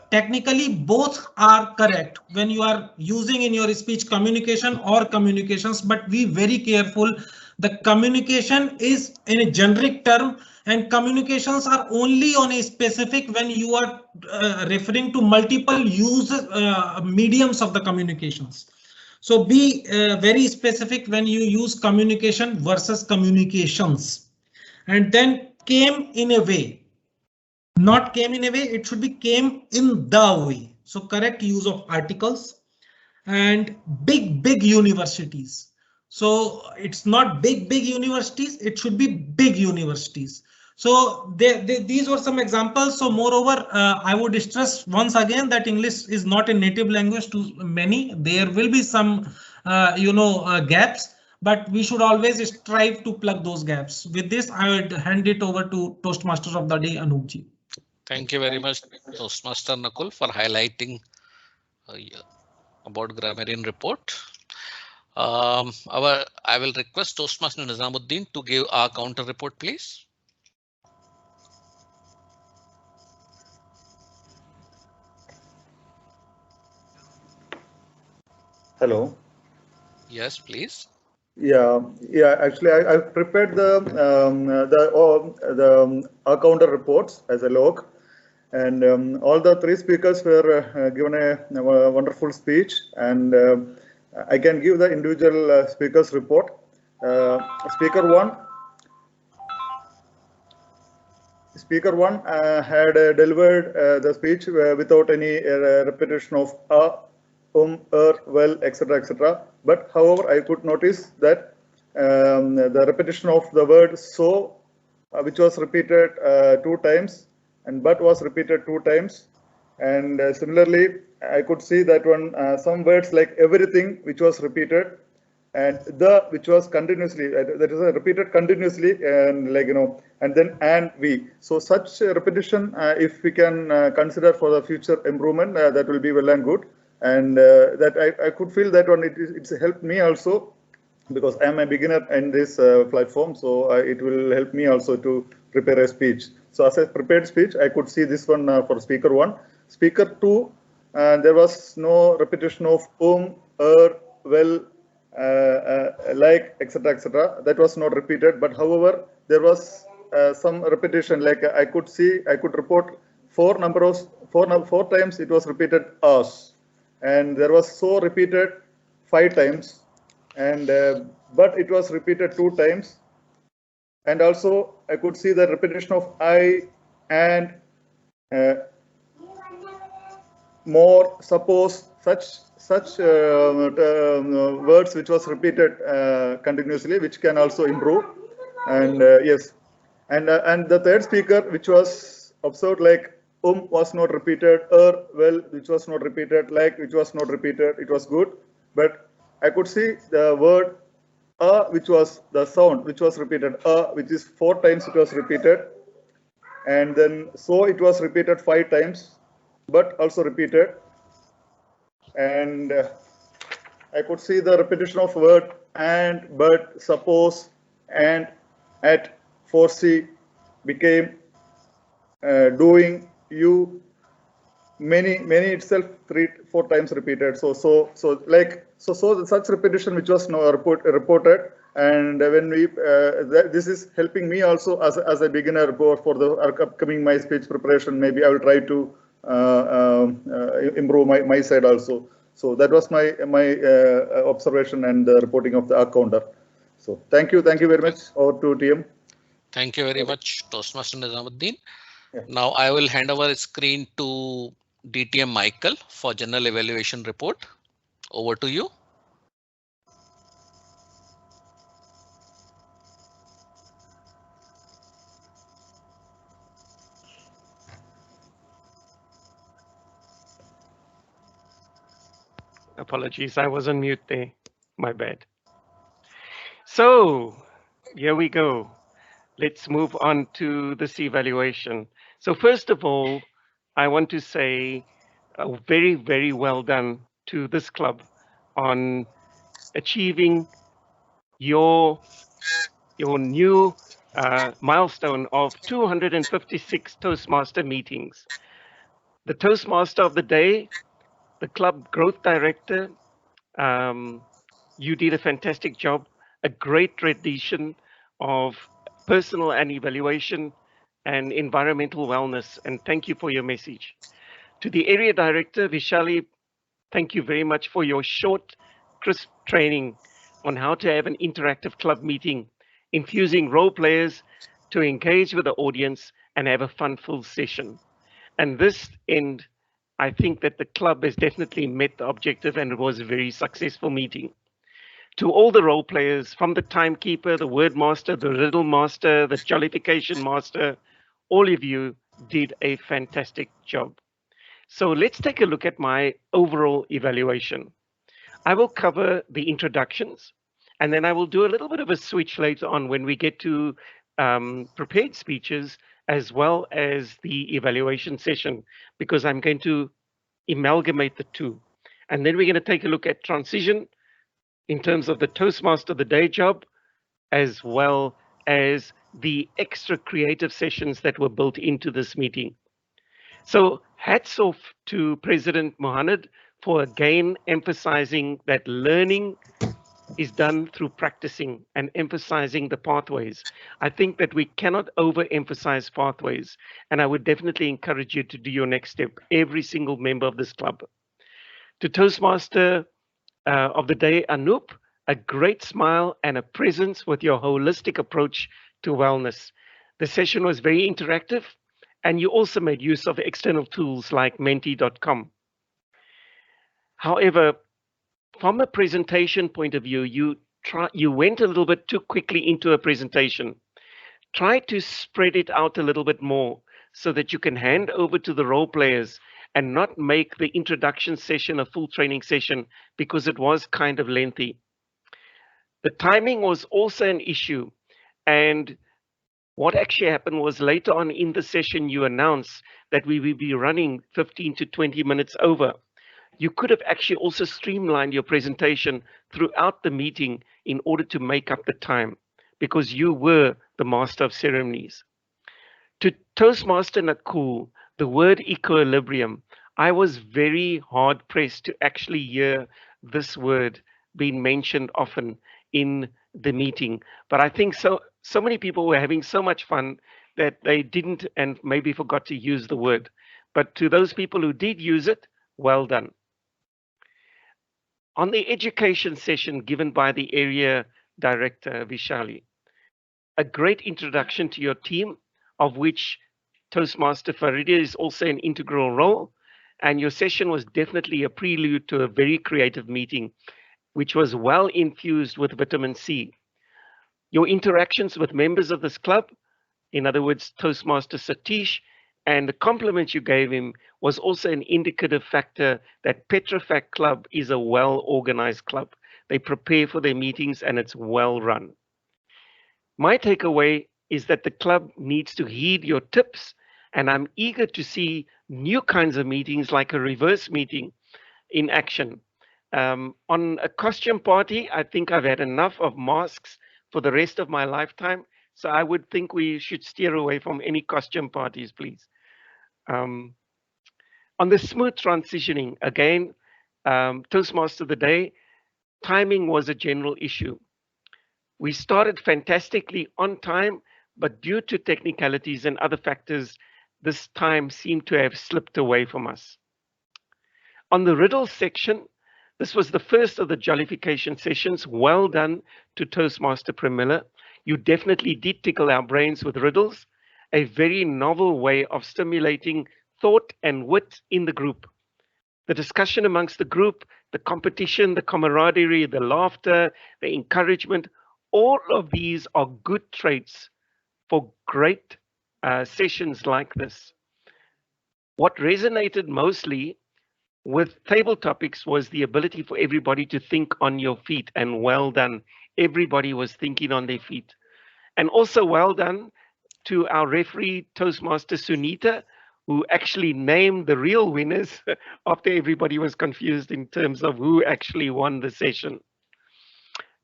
technically both are correct when you are using in your speech communication or communications, but be very careful. The communication is in a generic term and communications are only on a specific when you are referring to multiple use mediums of the communications. So be very specific when you use communication versus communications. And then came in a way, not came in a way, it should be came in the way. So correct use of articles. And big universities. So it's not big universities, it should be big universities. So these were some examples. So moreover, I would stress once again that English is not a native language to many. There will be some gaps, but we should always strive to plug those gaps. With this, I would hand it over to Toastmaster of the day, Anoop ji. Thank you very much, Toastmaster Nakul, for highlighting about grammarian report. I will request Toastmaster Nizamuddin to give our counter report, please. Hello. Yes, please. Yeah. Actually, I've prepared the counter reports as a log, and all the 3 speakers were given a wonderful speech, and I can give the individual speakers report. Speaker one had delivered the speech without any repetition of well, etc. But however, I could notice that the repetition of the word so, which was repeated 2 times, and but was repeated 2 times. And similarly, I could see that some words like everything, which was repeated, and the, which was continuously, that is repeated continuously, and and then and we. So such repetition, if we can consider for the future improvement, that will be well and good. And that I could feel that it's helped me also, because I am a beginner in this platform, so it will help me also to prepare a speech. So as a prepared speech, I could see this one for speaker 1. Speaker 2, there was no repetition of well, like, etc. That was not repeated, but however, there was some repetition. Like I could report 4 times it was repeated as. And there was so repeated 5 times, and but it was repeated 2 times. And also I could see the repetition of I and more, suppose, such words which was repeated continuously, which can also improve. And yes, and the 3rd speaker, which was observed, like was not repeated, well, which was not repeated, like, which was not repeated, it was good. But I could see the word which was the sound which was repeated, which is 4 times it was repeated, and then so it was repeated 5 times. but also repeated. And I could see the repetition of word and, but, suppose, and, at, foresee, became, doing, you, many itself 3-4 times repeated. So such repetition which was reported, and when we this is helping me also as a beginner for the upcoming my speech preparation. Maybe I will try to improve my side also. So that was my observation and the reporting of the counter. So thank you very much. Over to TM. Thank you very much, Toastmaster Nizamuddin. Yeah. Now I will hand over the screen to DTM Michael for general evaluation report. Over to you. Apologies, I was on mute there. My bad. So here we go. Let's move on to this evaluation. So first of all, I want to say a very, very well done to this club on achieving your new milestone of 256 Toastmaster meetings. The Toastmaster of the day, the club growth director, you did a fantastic job, a great tradition of personal and evaluation and environmental wellness, and thank you for your message. To the area director, Vishali, thank you very much for your short, crisp training on how to have an interactive club meeting, infusing role players to engage with the audience and have a fun-filled session. And this end, I think that the club has definitely met the objective and it was a very successful meeting. To all the role players, from the timekeeper, the word master, the riddle master, the jollification master, all of you did a fantastic job. So let's take a look at my overall evaluation. I will cover the introductions, and then I will do a little bit of a switch later on when we get to prepared speeches as well as the evaluation session, because I'm going to amalgamate the two. And then we're going to take a look at transition in terms of the Toastmaster of the day job, as well as the extra creative sessions that were built into this meeting. So hats off to President Mohanad for again emphasizing that learning is done through practicing and emphasizing the pathways. I think that we cannot overemphasize pathways, and I would definitely encourage you to do your next step, every single member of this club. To Toastmaster of the day, Anoop, a great smile and a presence with your holistic approach to wellness. The session was very interactive, and you also made use of external tools like menti.com. However, from a presentation point of view, you went a little bit too quickly into a presentation. Try to spread it out a little bit more so that you can hand over to the role players and not make the introduction session a full training session, because it was kind of lengthy. The timing was also an issue, and what actually happened was later on in the session you announced that we will be running 15 to 20 minutes over. You could have actually also streamlined your presentation throughout the meeting in order to make up the time, because you were the master of ceremonies. To Toastmaster Nakul, the word equilibrium, I was very hard pressed to actually hear this word being mentioned often in the meeting. But I think so many people were having so much fun that they didn't and maybe forgot to use the word. But to those people who did use it, well done. On the education session given by the area director, Vishali, a great introduction to your team, of which Toastmaster Faridia is also an integral role. And your session was definitely a prelude to a very creative meeting, which was well infused with vitamin C. Your interactions with members of this club, in other words, Toastmaster Satish, and the compliments you gave him was also an indicative factor that Petrofac Club is a well-organized club. They prepare for their meetings and it's well run. My takeaway is that the club needs to heed your tips And I'm eager to see new kinds of meetings like a reverse meeting in action. On a costume party, I think I've had enough of masks for the rest of my lifetime. So I would think we should steer away from any costume parties, please. On the smooth transitioning, again, Toastmaster of the day, timing was a general issue. We started fantastically on time, but due to technicalities and other factors, this time seemed to have slipped away from us. On the riddle section, this was the first of the jollification sessions. Well done to Toastmaster Pramila. You definitely did tickle our brains with riddles, a very novel way of stimulating thought and wit in the group. The discussion amongst the group, the competition, the camaraderie, the laughter, the encouragement, all of these are good traits for great sessions like this. What resonated mostly with table topics was the ability for everybody to think on your feet, and well done. Everybody was thinking on their feet. And also well done to our referee, Toastmaster Sunita, who actually named the real winners after everybody was confused in terms of who actually won the session.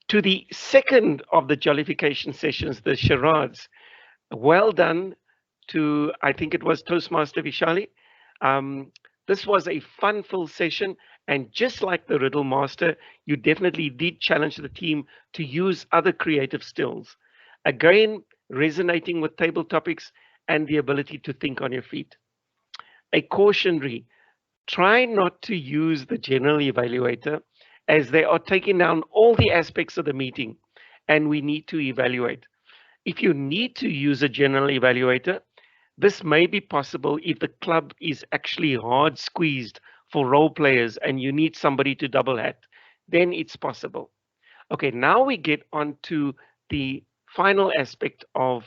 To the second of the jollification sessions, the charades, well done to, I think it was Toastmaster Vishali. This was a fun-filled session, and just like the Riddle Master, you definitely did challenge the team to use other creative skills. Again, resonating with table topics and the ability to think on your feet. A cautionary, try not to use the general evaluator as they are taking down all the aspects of the meeting, and we need to evaluate. If you need to use a general evaluator, this may be possible if the club is actually hard squeezed for role players and you need somebody to double hat, then it's possible. Okay, now we get on to the final aspect of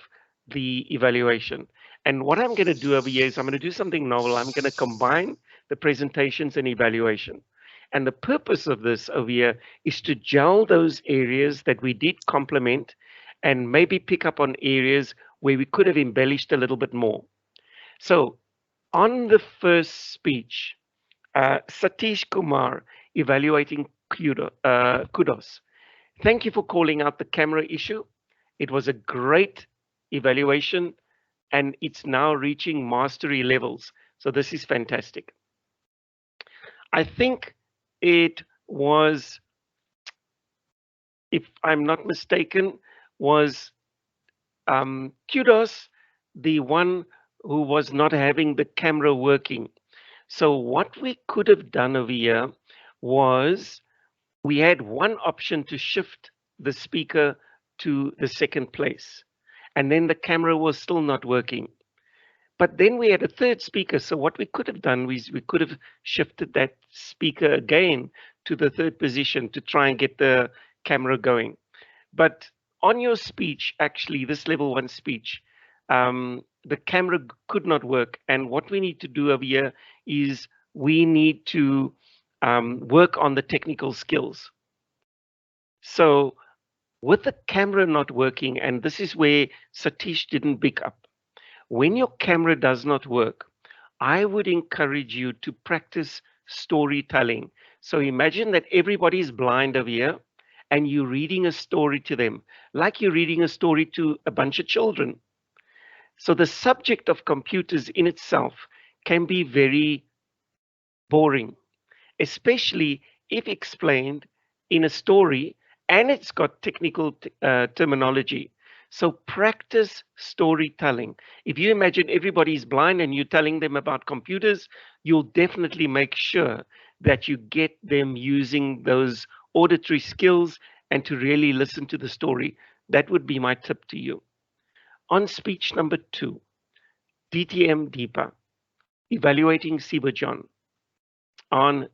the evaluation. And what I'm going to do over here is I'm going to do something novel. I'm going to combine the presentations and evaluation. And the purpose of this over here is to gel those areas that we did complement and maybe pick up on areas where we could have embellished a little bit more. So on the first speech, Satish Kumar evaluating kudos. Thank you for calling out the camera issue. It was a great evaluation and it's now reaching mastery levels. So this is fantastic. I think it was, if I'm not mistaken, was kudos, the one who was not having the camera working. So what we could have done over here was we had one option to shift the speaker to the second place, and then the camera was still not working. But then we had a third speaker. So what we could have done was we could have shifted that speaker again to the third position to try and get the camera going. But on your speech, actually, this level 1 speech, the camera could not work. And what we need to do over here is we need to work on the technical skills. So with the camera not working, and this is where Satish didn't pick up, when your camera does not work, I would encourage you to practice storytelling. So imagine that everybody is blind over here and you're reading a story to them, like you're reading a story to a bunch of children. So the subject of computers in itself can be very boring, especially if explained in a story and it's got technical terminology. So practice storytelling. If you imagine everybody's blind and you're telling them about computers, you'll definitely make sure that you get them using those auditory skills and to really listen to the story. That would be my tip to you. On speech number 2, DTM Deepa, evaluating Sibajon. On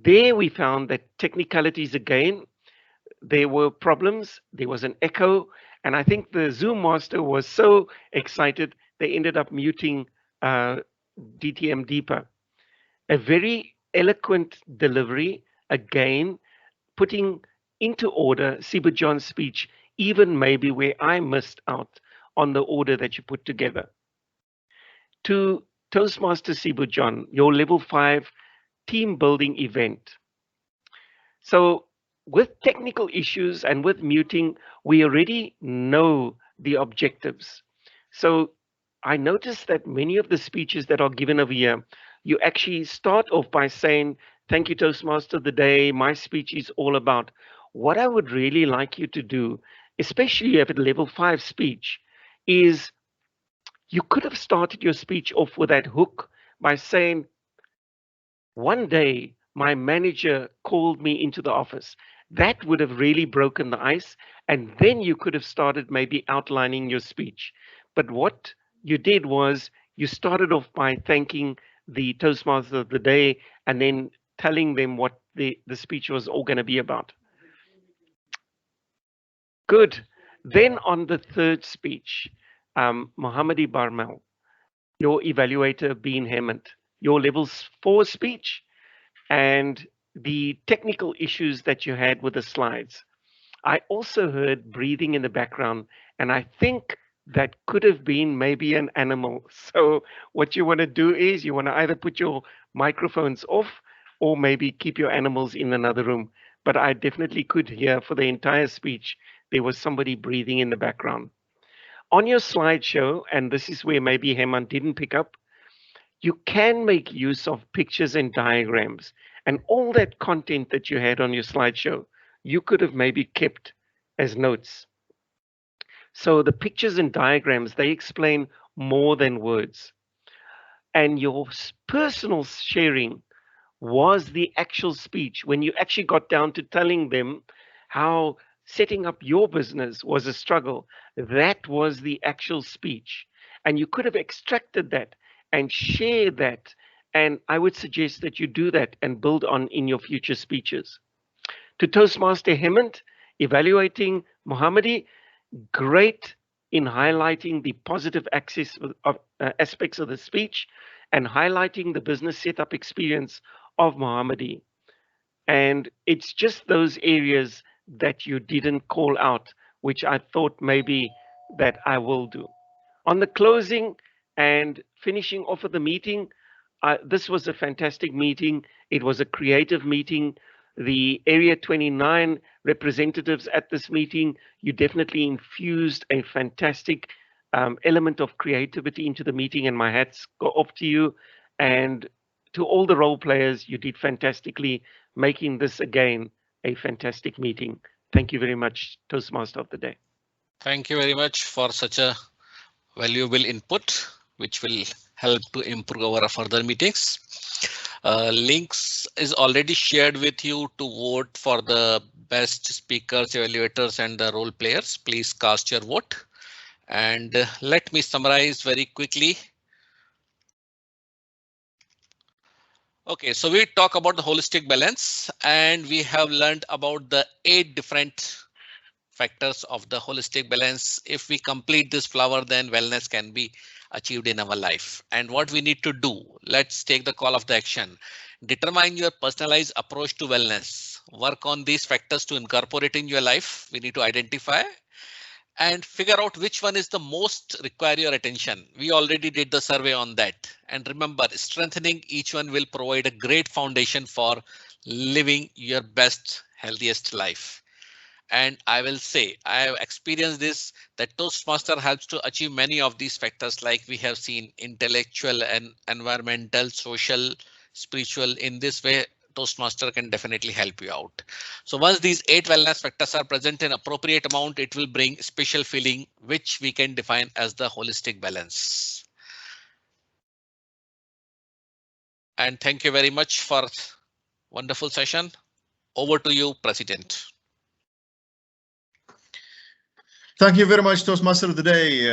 there we found that technicalities again, there were problems, there was an echo, and I think the Zoom master was so excited, they ended up muting DTM Deepa. A very eloquent delivery, again, putting into order Sibajon's speech, even maybe where I missed out on the order that you put together. to Toastmaster Sibu John, your level 5 team building event. So with technical issues and with muting, we already know the objectives. So I noticed that many of the speeches that are given over here, you actually start off by saying, thank you, Toastmaster of the day. My speech is all about. What I would really like you to do, especially at level 5 speech, is you could have started your speech off with that hook by saying, one day my manager called me into the office. That would have really broken the ice. And then you could have started maybe outlining your speech. But what you did was you started off by thanking the Toastmaster of the day and then telling them what the speech was all going to be about. Good. Then on the third speech, Mohammadi Barmel, your evaluator being Hemant, your level 4 speech, and the technical issues that you had with the slides. I also heard breathing in the background, and I think that could have been maybe an animal. So what you want to do is you want to either put your microphones off or maybe keep your animals in another room. But I definitely could hear for the entire speech, there was somebody breathing in the background. On your slideshow, and this is where maybe Hemant didn't pick up, you can make use of pictures and diagrams, and all that content that you had on your slideshow, you could have maybe kept as notes. So the pictures and diagrams, they explain more than words. And your personal sharing was the actual speech when you actually got down to telling them how setting up your business was a struggle. That was the actual speech. And you could have extracted that and share that. And I would suggest that you do that and build on in your future speeches. To Toastmaster Hemant, evaluating Mohammadi, great in highlighting the positive aspects of the speech and highlighting the business setup experience of Mohammadi. And it's just those areas that you didn't call out, which I thought maybe that I will do. On the closing and finishing off of the meeting, this was a fantastic meeting. It was a creative meeting. The Area 29 representatives at this meeting, you definitely infused a fantastic element of creativity into the meeting, and my hats go off to you. And to all the role players, you did fantastically, making this again a fantastic meeting. Thank you very much, Toastmaster of the Day. Thank you very much for such a valuable input, which will help to improve our further meetings. Links is already shared with you to vote for the best speakers, evaluators, and the role players. Please cast your vote. And let me summarize very quickly. Okay, so we talk about the holistic balance, and we have learned about the 8 different factors of the holistic balance. If we complete this flower, then wellness can be achieved in our life. And what we need to do, let's take the call of the action. Determine your personalized approach to wellness. Work on these factors to incorporate in your life. We need to identify and figure out which one is the most require your attention. We already did the survey on that. And remember, strengthening each one will provide a great foundation for living your best, healthiest life. And I will say, I have experienced this, that Toastmaster helps to achieve many of these factors, like we have seen: intellectual and environmental, social, spiritual. In this way, Toastmaster can definitely help you out. So once these 8 wellness factors are present in appropriate amount, it will bring special feeling, which we can define as the holistic balance. And thank you very much for wonderful session. Over to you, President. Thank you very much, Toastmaster of the Day.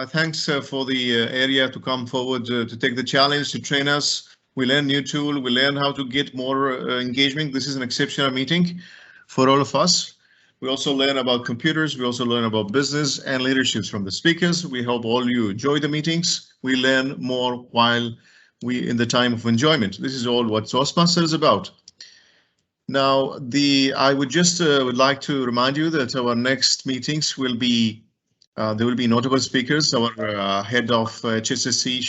Thanks for the area to come forward to take the challenge, to train us. We learn new tool. We learn how to get more engagement. This is an exceptional meeting for all of us. We also learn about computers. We also learn about business and leaderships from the speakers. We hope all you enjoy the meetings. We learn more while we in the time of enjoyment. This is all what Toastmaster is about. Now, I would just would like to remind you that our next meetings will be There will be notable speakers. Our head of HSSC,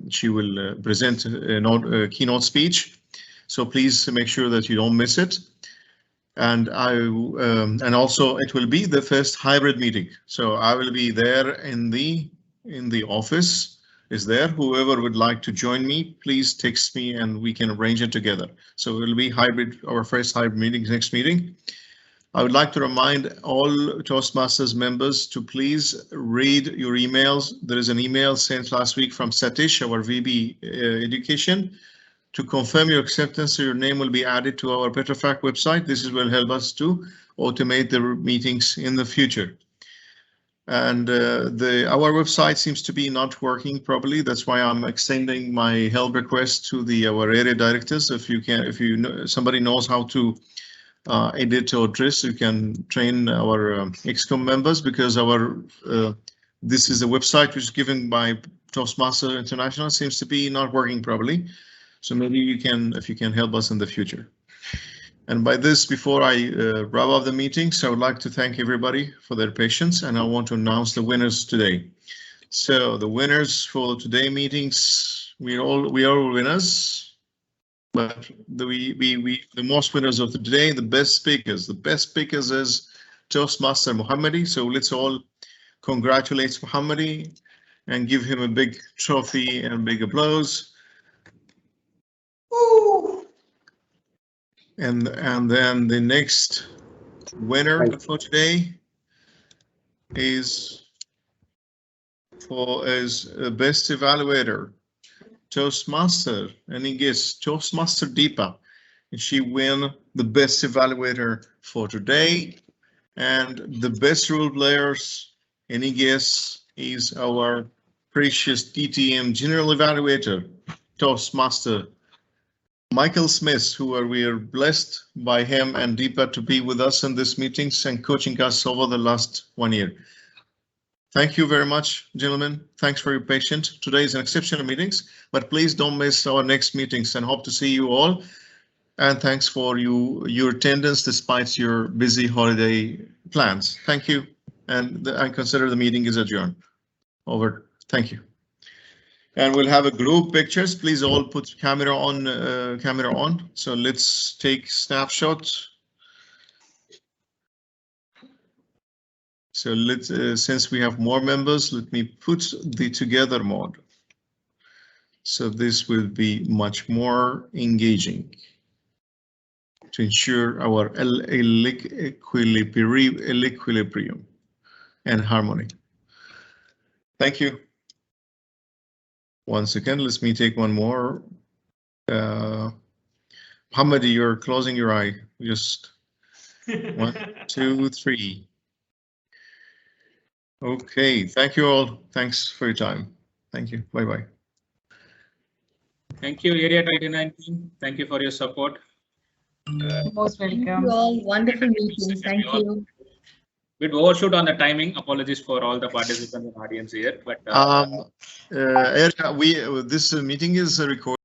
she will present a keynote speech. So please make sure that you don't miss it. And and also it will be the first hybrid meeting. So I will be there in the office. Is there? Whoever would like to join me, please text me and we can arrange it together. So it will be hybrid, our first hybrid meeting, next meeting. I would like to remind all Toastmasters members to please read your emails. There is an email sent last week from Satish, our VB Education, to confirm your acceptance. So your name will be added to our Petrofac website. This will help us to automate the meetings in the future. And our website seems to be not working properly. That's why I'm extending my help request to our area directors. If somebody knows how to edit or address, you can train our XCOM members, because this is a website which is given by Toastmaster International, seems to be not working properly. So maybe if you can help us in the future. And by this, before I wrap up the meetings, I would like to thank everybody for their patience, and I want to announce the winners today. So the winners for today meetings, we are all winners. But the most winners of the day, the best speakers. The best speakers is Toastmaster Mohammadi. So let's all congratulate Mohammadi and give him a big trophy and big applause. Woo! And then the next winner for today is best evaluator. Toastmaster, any guess? Toastmaster Deepa, and she win the best evaluator for today. And the best role players, any guess, is our precious TTM general evaluator, Toastmaster Michael Smith, we are blessed by him and Deepa to be with us in these meetings and coaching us over the last 1 year. Thank you very much, gentlemen. Thanks for your patience. Today is an exceptional meetings, but please don't miss our next meetings, and hope to see you all. And thanks for your attendance despite your busy holiday plans. Thank you. And I consider the meeting is adjourned. Over. Thank you. And we'll have a group pictures. Please all put camera on. So let's take snapshots. So since we have more members, let me put the together mode. So this will be much more engaging to ensure our equilibrium and harmony. Thank you. Once again, let me take one more. Mohammadi, you're closing your eye. Just 1, 2, 3. Okay, thank you all. Thanks for your time. Thank you. Bye-bye. Thank you, Area 29 team. Thank you for your support. Most welcome. Thank you all. Wonderful meeting. Thank you. We'd overshoot on the timing. Apologies for all the participants and audience here. But Erica, this meeting is recorded.